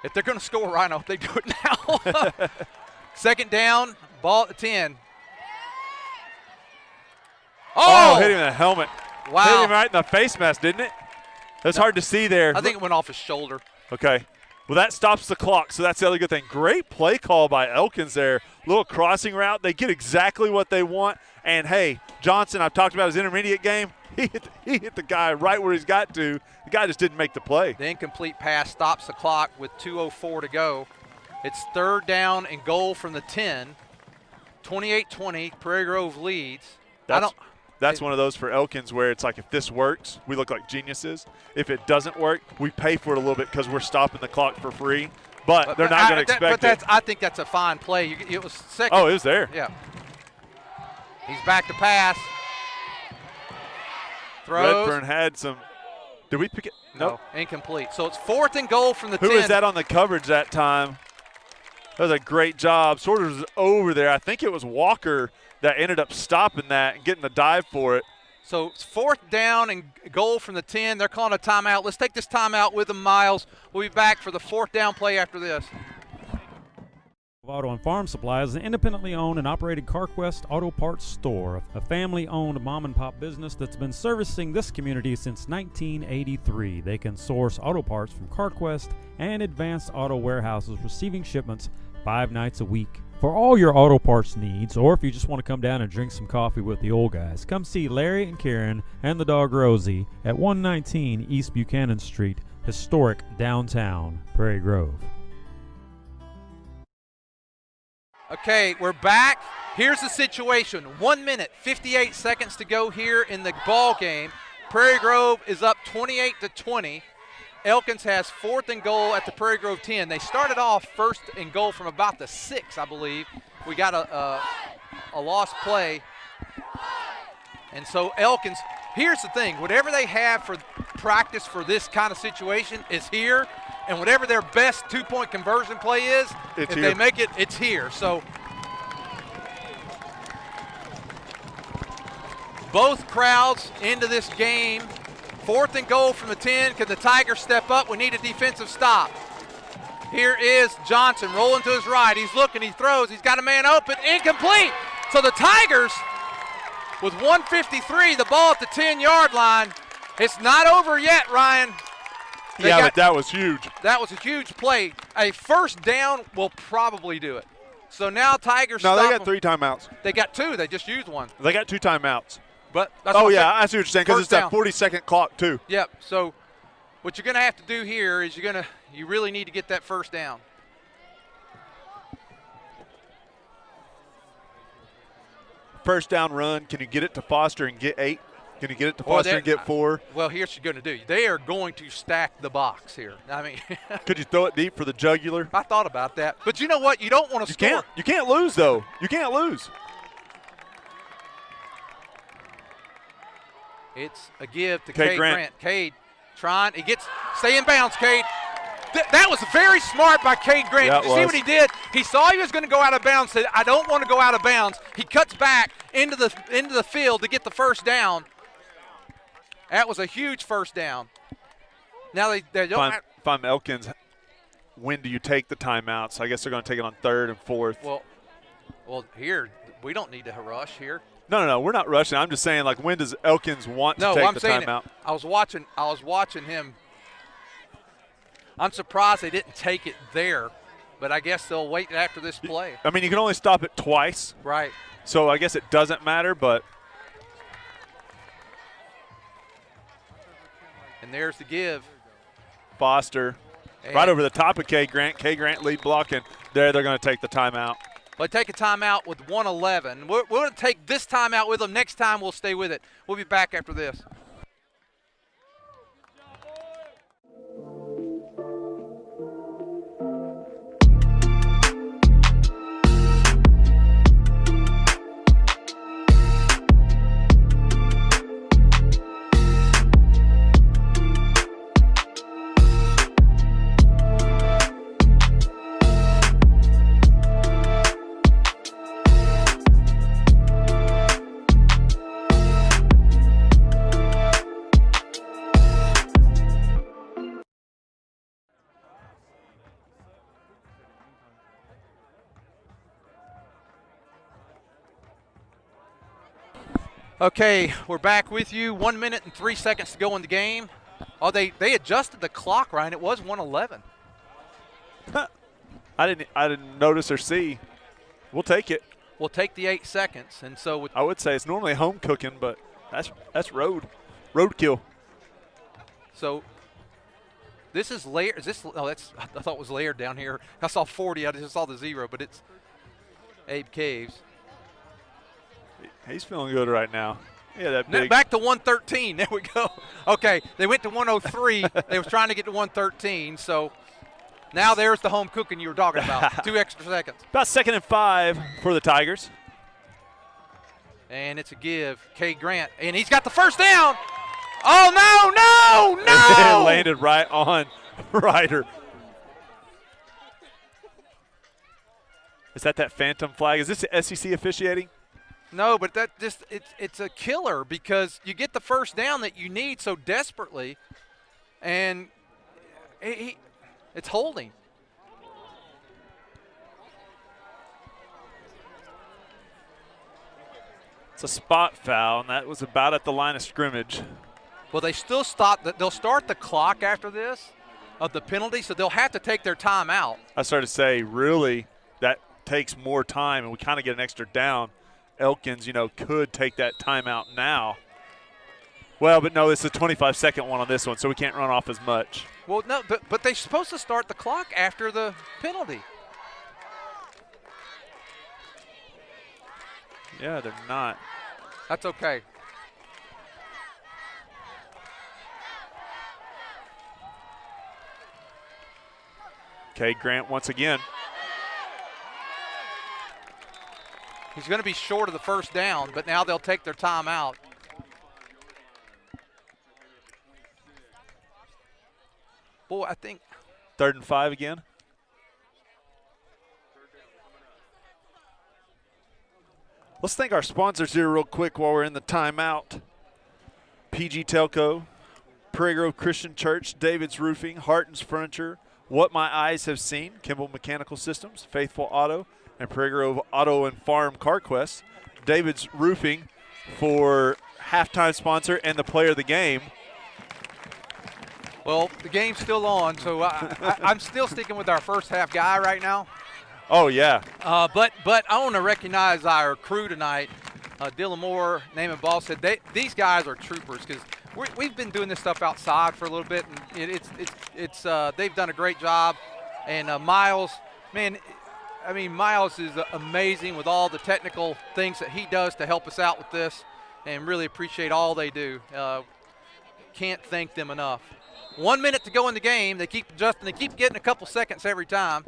If they're going to score, I hope they do it now. Second down, ball at the 10.
Oh, hit him in the helmet.
Wow.
Hit him right in the face mask, didn't it? That's hard to see there.
I think it went off his shoulder.
Okay. Well, that stops the clock, so that's the other good thing. Great play call by Elkins there. Little crossing route. They get exactly what they want. And, hey, Johnson, I've talked about his intermediate game. He hit the guy right where he's got to. The guy just didn't make the play.
The incomplete pass stops the clock with 2:04 to go. It's 3rd down and goal from the 10. 28-20, Prairie Grove leads.
That's one of those for Elkins where it's like if this works, we look like geniuses. If it doesn't work, we pay for it a little bit because we're stopping the clock for free. But they're not going to expect it.
I think that's a fine play. It was second.
Oh, it was there.
Yeah. He's back to pass. Throws.
Redfern had some. Did we pick it?
No. Incomplete. So it's 4th and goal from the 10.
Who was that on the coverage that time? That was a great job. Sort of was over there. I think it was Walker that ended up stopping that and getting the dive for it.
So it's 4th down and goal from the 10. They're calling a timeout. Let's take this timeout with them, Miles. We'll be back for the 4th down play after this.
Auto and Farm Supply is an independently owned and operated CarQuest auto parts store, a family-owned mom-and-pop business that's been servicing this community since 1983. They can source auto parts from CarQuest and Advanced Auto Warehouses, receiving shipments 5 nights a week. For all your auto parts needs, or if you just want to come down and drink some coffee with the old guys, come see Larry and Karen and the dog Rosie at 119 East Buchanan Street, historic downtown Prairie Grove.
Okay, we're back. Here's the situation. 1 minute, 58 seconds to go here in the ball game. Prairie Grove is up 28-20. Elkins has 4th and goal at the Prairie Grove 10. They started off 1st and goal from about the 6, I believe. We got a lost play. And so Elkins, here's the thing. Whatever they have for practice for this kind of situation is here, and whatever their best 2-point conversion play is, if they make it, it's here. So both crowds into this game. 4th and goal from the 10. Can the Tigers step up? We need a defensive stop. Here is Johnson rolling to his right. He's looking, he throws, he's got a man open, incomplete. So the Tigers, with 1:53, the ball at the 10-yard line. It's not over yet, Ryan.
But that was huge.
That was a huge play. A first down will probably do it. So now Tigers
No,
stop
they got
them.
3 timeouts.
They got 2. They just used one.
They got 2 timeouts.
But
I see what you're saying, because it's that 40-second clock too.
Yep. So what you're going to have to do here is you really need to get that first down.
First down run. Can you get it to Foster and get 8? Can you get it to Foster and get 4?
Well, here's what you're going to do. They are going to stack the box here. I mean,
could you throw it deep for the jugular?
I thought about that. But you know what? You don't want to score.
You can't lose, though. You can't lose.
It's a give to
Cade
Cade
Grant.
Grant. Cade trying. Stay in bounds, Cade. That was very smart by Cade Grant.
Yeah,
Did you see what he did? He saw he was going to go out of bounds, said, I don't want to go out of bounds. He cuts back into the field to get the first down. That was a huge first down. Now they don't
if I'm Elkins, when do you take the timeouts? I guess they're going to take it on 3rd and 4th.
Well, here, we don't need to rush here.
No, we're not rushing. I'm just saying, like, when does Elkins want to take the timeout?
I was watching him. I'm surprised they didn't take it there, but I guess they'll wait after this play.
I mean, you can only stop it twice.
Right.
So I guess it doesn't matter, but.
And there's the give.
Foster. Right over the top of Cade Grant. Cade Grant lead blocking. They're going to take the timeout.
Well, take a timeout with 1:11. We're going to take this timeout with them. Next time we'll stay with it. We'll be back after this. Okay, we're back with you. 1 minute and 3 seconds to go in the game. Oh, they adjusted the clock, Ryan. It was 1:11.
I didn't notice or see. We'll take it.
We'll take the 8 seconds, and so
I would say it's normally home cooking, but that's roadkill.
So this is layered. Is this? Oh, that's. I thought it was layered down here. I saw 40. I just saw the 0, but it's Abe Caves.
He's feeling good right now. Yeah, that big.
Back to 113. There we go. Okay, they went to 103. They was trying to get to 113. So now there's the home cooking you were talking about. 2 extra seconds.
About 2nd and 5 for the Tigers.
And it's a give. Cade Grant. And he's got the first down. Oh, no.
It landed right on Ryder. Is that phantom flag? Is this the SEC officiating?
No, but that just it's a killer because you get the first down that you need so desperately, and it's holding.
It's a spot foul, and that was about at the line of scrimmage.
Well, they still stop. They'll start the clock after this of the penalty, so they'll have to take their time out.
I started to say, really, that takes more time, and we kind of get an extra down. Elkins, could take that timeout now. Well, but no, it's a 25-second one on this one, so we can't run off as much.
Well, no, but they're supposed to start the clock after the penalty.
Yeah, they're not.
That's okay.
Cade Grant once again.
He's going to be short of the first down, but now they'll take their time out. Boy, I think
3rd and 5 again. Let's thank our sponsors here real quick while we're in the timeout. PG Telco, Prairie Grove Christian Church, David's Roofing, Harton's Furniture, What My Eyes Have Seen, Kimball Mechanical Systems, Faithful Auto, and Prairie Grove Auto and Farm CarQuest. David's Roofing for halftime sponsor and the player of the game.
Well, the game's still on, so I'm still sticking with our first half guy right now.
Oh, yeah.
But I want to recognize our crew tonight. Dylan Moore, Naaman Ball said these guys are troopers because we've been doing this stuff outside for a little bit, and they've done a great job. And Miles, man, I mean, Miles is amazing with all the technical things that he does to help us out with this, and really appreciate all they do. Can't thank them enough. 1 minute to go in the game. They keep adjusting. They keep getting a couple seconds every time.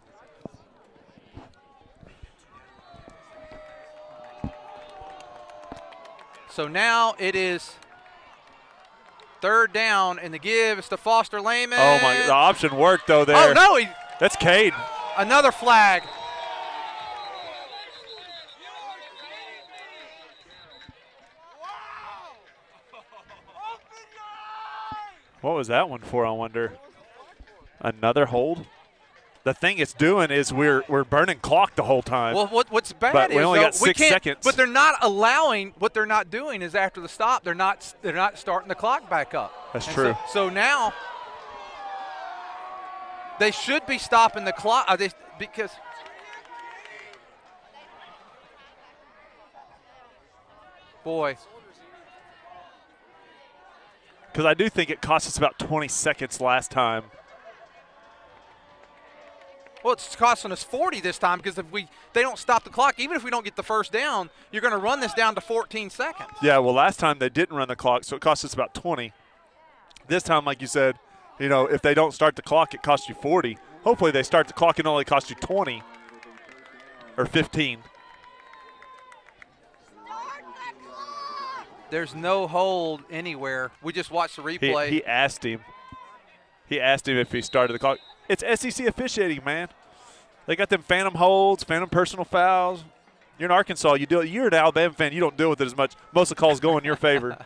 So now it is 3rd down, and the give is to Foster Lehman.
Oh, my. The option worked, though, there.
Oh, no.
That's Cade.
Another flag.
What was that one for, I wonder? Another hold? The thing it's doing is we're burning clock the whole time.
Well, what's bad
but
is
we only got 6 seconds.
But they're not allowing. What they're not doing is after the stop, they're not starting the clock back up.
That's true.
So now they should be stopping the clock because. Boy.
Because I do think it cost us about 20 seconds last time.
Well, it's costing us 40 this time because if they don't stop the clock, even if we don't get the first down, you're going to run this down to 14 seconds.
Yeah, well, last time they didn't run the clock, so it cost us about 20. This time, like you said, if they don't start the clock, it costs you 40. Hopefully they start the clock and only cost you 20 or 15.
There's no hold anywhere. We just watched the replay.
He asked him. He asked him if he started the clock. It's SEC officiating, man. They got them phantom holds, phantom personal fouls. You're in Arkansas. You're an Alabama fan. You don't deal with it as much. Most of the calls go in your favor.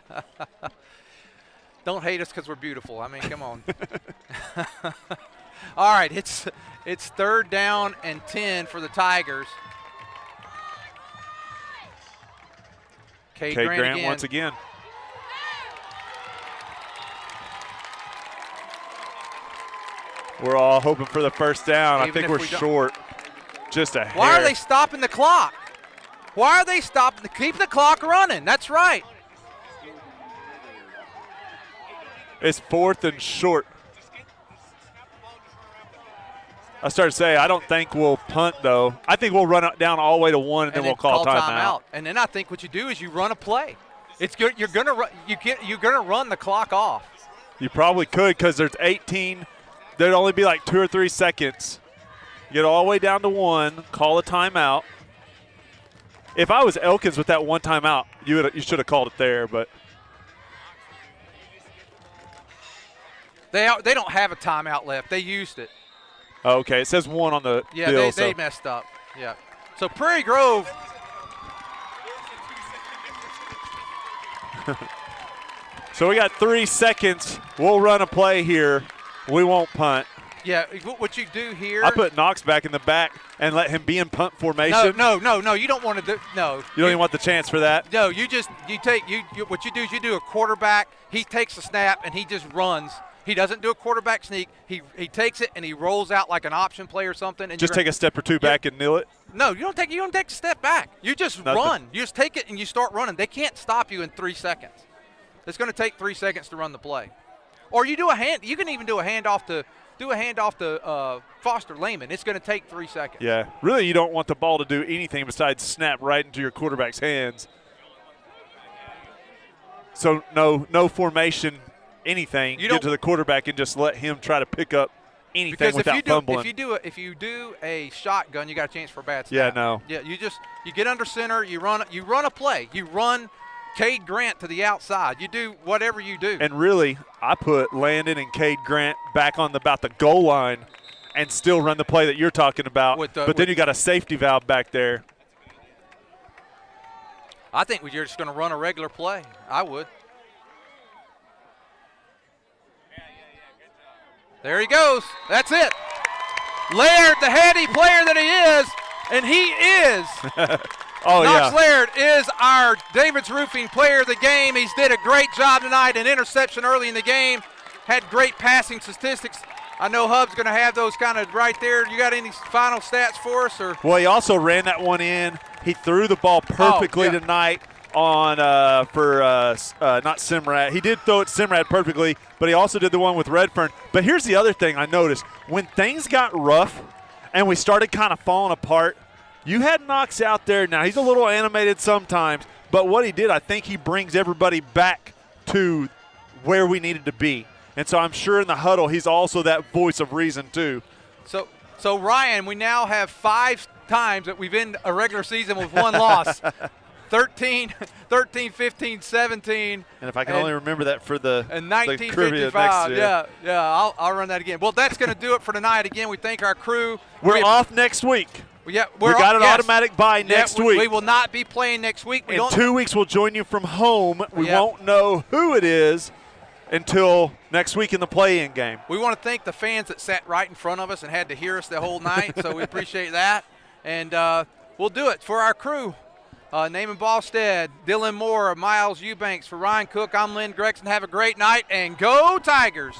Don't hate us because we're beautiful. I mean, come on. All right, it's 3rd down and 10 for the Tigers. Cade Grant
once again. We're all hoping for the first down. I think we're short. Just a hair.
Why are they stopping the clock? Why are they stopping? Keep the clock running. That's right.
It's 4th and short. I started to say I don't think we'll punt, though. I think we'll run it down all the way to 1, and then we'll call timeout.
And then I think what you do is you run a play. It's good. You're gonna run the clock off.
You probably could because there's 18. There'd only be like 2 or 3 seconds. Get all the way down to 1. Call a timeout. If I was Elkins with that one timeout, you should have called it there, but.
They don't have a timeout left. They used it.
Okay, it says 1 on the
deal.
Yeah,
they messed up. Yeah. So Prairie Grove.
So we got 3 seconds. We'll run a play here. We won't punt.
Yeah, what you do here.
I put Knox back in the back and let him be in punt formation.
No. You don't want to do. No.
You don't even want the chance for that.
No, what you do is you do a quarterback. He takes the snap and he just runs. He doesn't do a quarterback sneak. He takes it and he rolls out like an option play or something. And
just take a step or 2 back and kneel it.
No, you don't take a step back. You just run. You just take it and you start running. They can't stop you in 3 seconds. It's going to take 3 seconds to run the play. Or you do a hand. You can even do a handoff to Foster Lehman. It's going to take 3 seconds.
Yeah, really, you don't want the ball to do anything besides snap right into your quarterback's hands. So no formation, anything. You get to the quarterback and just let him try to pick up anything without fumbling.
If you do a shotgun, you got a chance for a bad snap.
Yeah, no.
Yeah, you get under center. You run a play. You run Cade Grant to the outside. You do whatever you do.
And really, I put Landon and Cade Grant back on about the goal line and still run the play that you're talking about. But then you got a safety valve back there.
I think you're just going to run a regular play. I would. There he goes. That's it. Laird, the heady player that he is, and he is. Knox Laird is our David's Roofing player of the game. He's did a great job tonight. An interception early in the game. Had great passing statistics. I know Hub's going to have those kind of right there. You got any final stats for us? Or?
Well, he also ran that one in. He threw the ball perfectly tonight on not Simrad. He did throw it Simrad perfectly, but he also did the one with Redfern. But here's the other thing I noticed. When things got rough and we started kind of falling apart, you had Knox out there. Now, he's a little animated sometimes, but what he did, I think he brings everybody back to where we needed to be. And so I'm sure in the huddle he's also that voice of reason too.
So Ryan, we now have 5 times that we've ended a regular season with one loss. 13, 15, 17.
And if I can only remember that for the
1955. Yeah, I'll run that again. Well, that's going to do it for tonight. Again, we thank our crew.
We're off next week.
Yeah,
we got an automatic bye next week.
We will not be playing next week.
In 2 weeks, we'll join you from home. We won't know who it is until next week in the play-in game.
We want to thank the fans that sat right in front of us and had to hear us the whole night, so we appreciate that. And we'll do it for our crew. Naaman Ballstead, Dylan Moore, Miles Eubanks. For Ryan Cook, I'm Lynn Gregson. Have a great night, and go Tigers!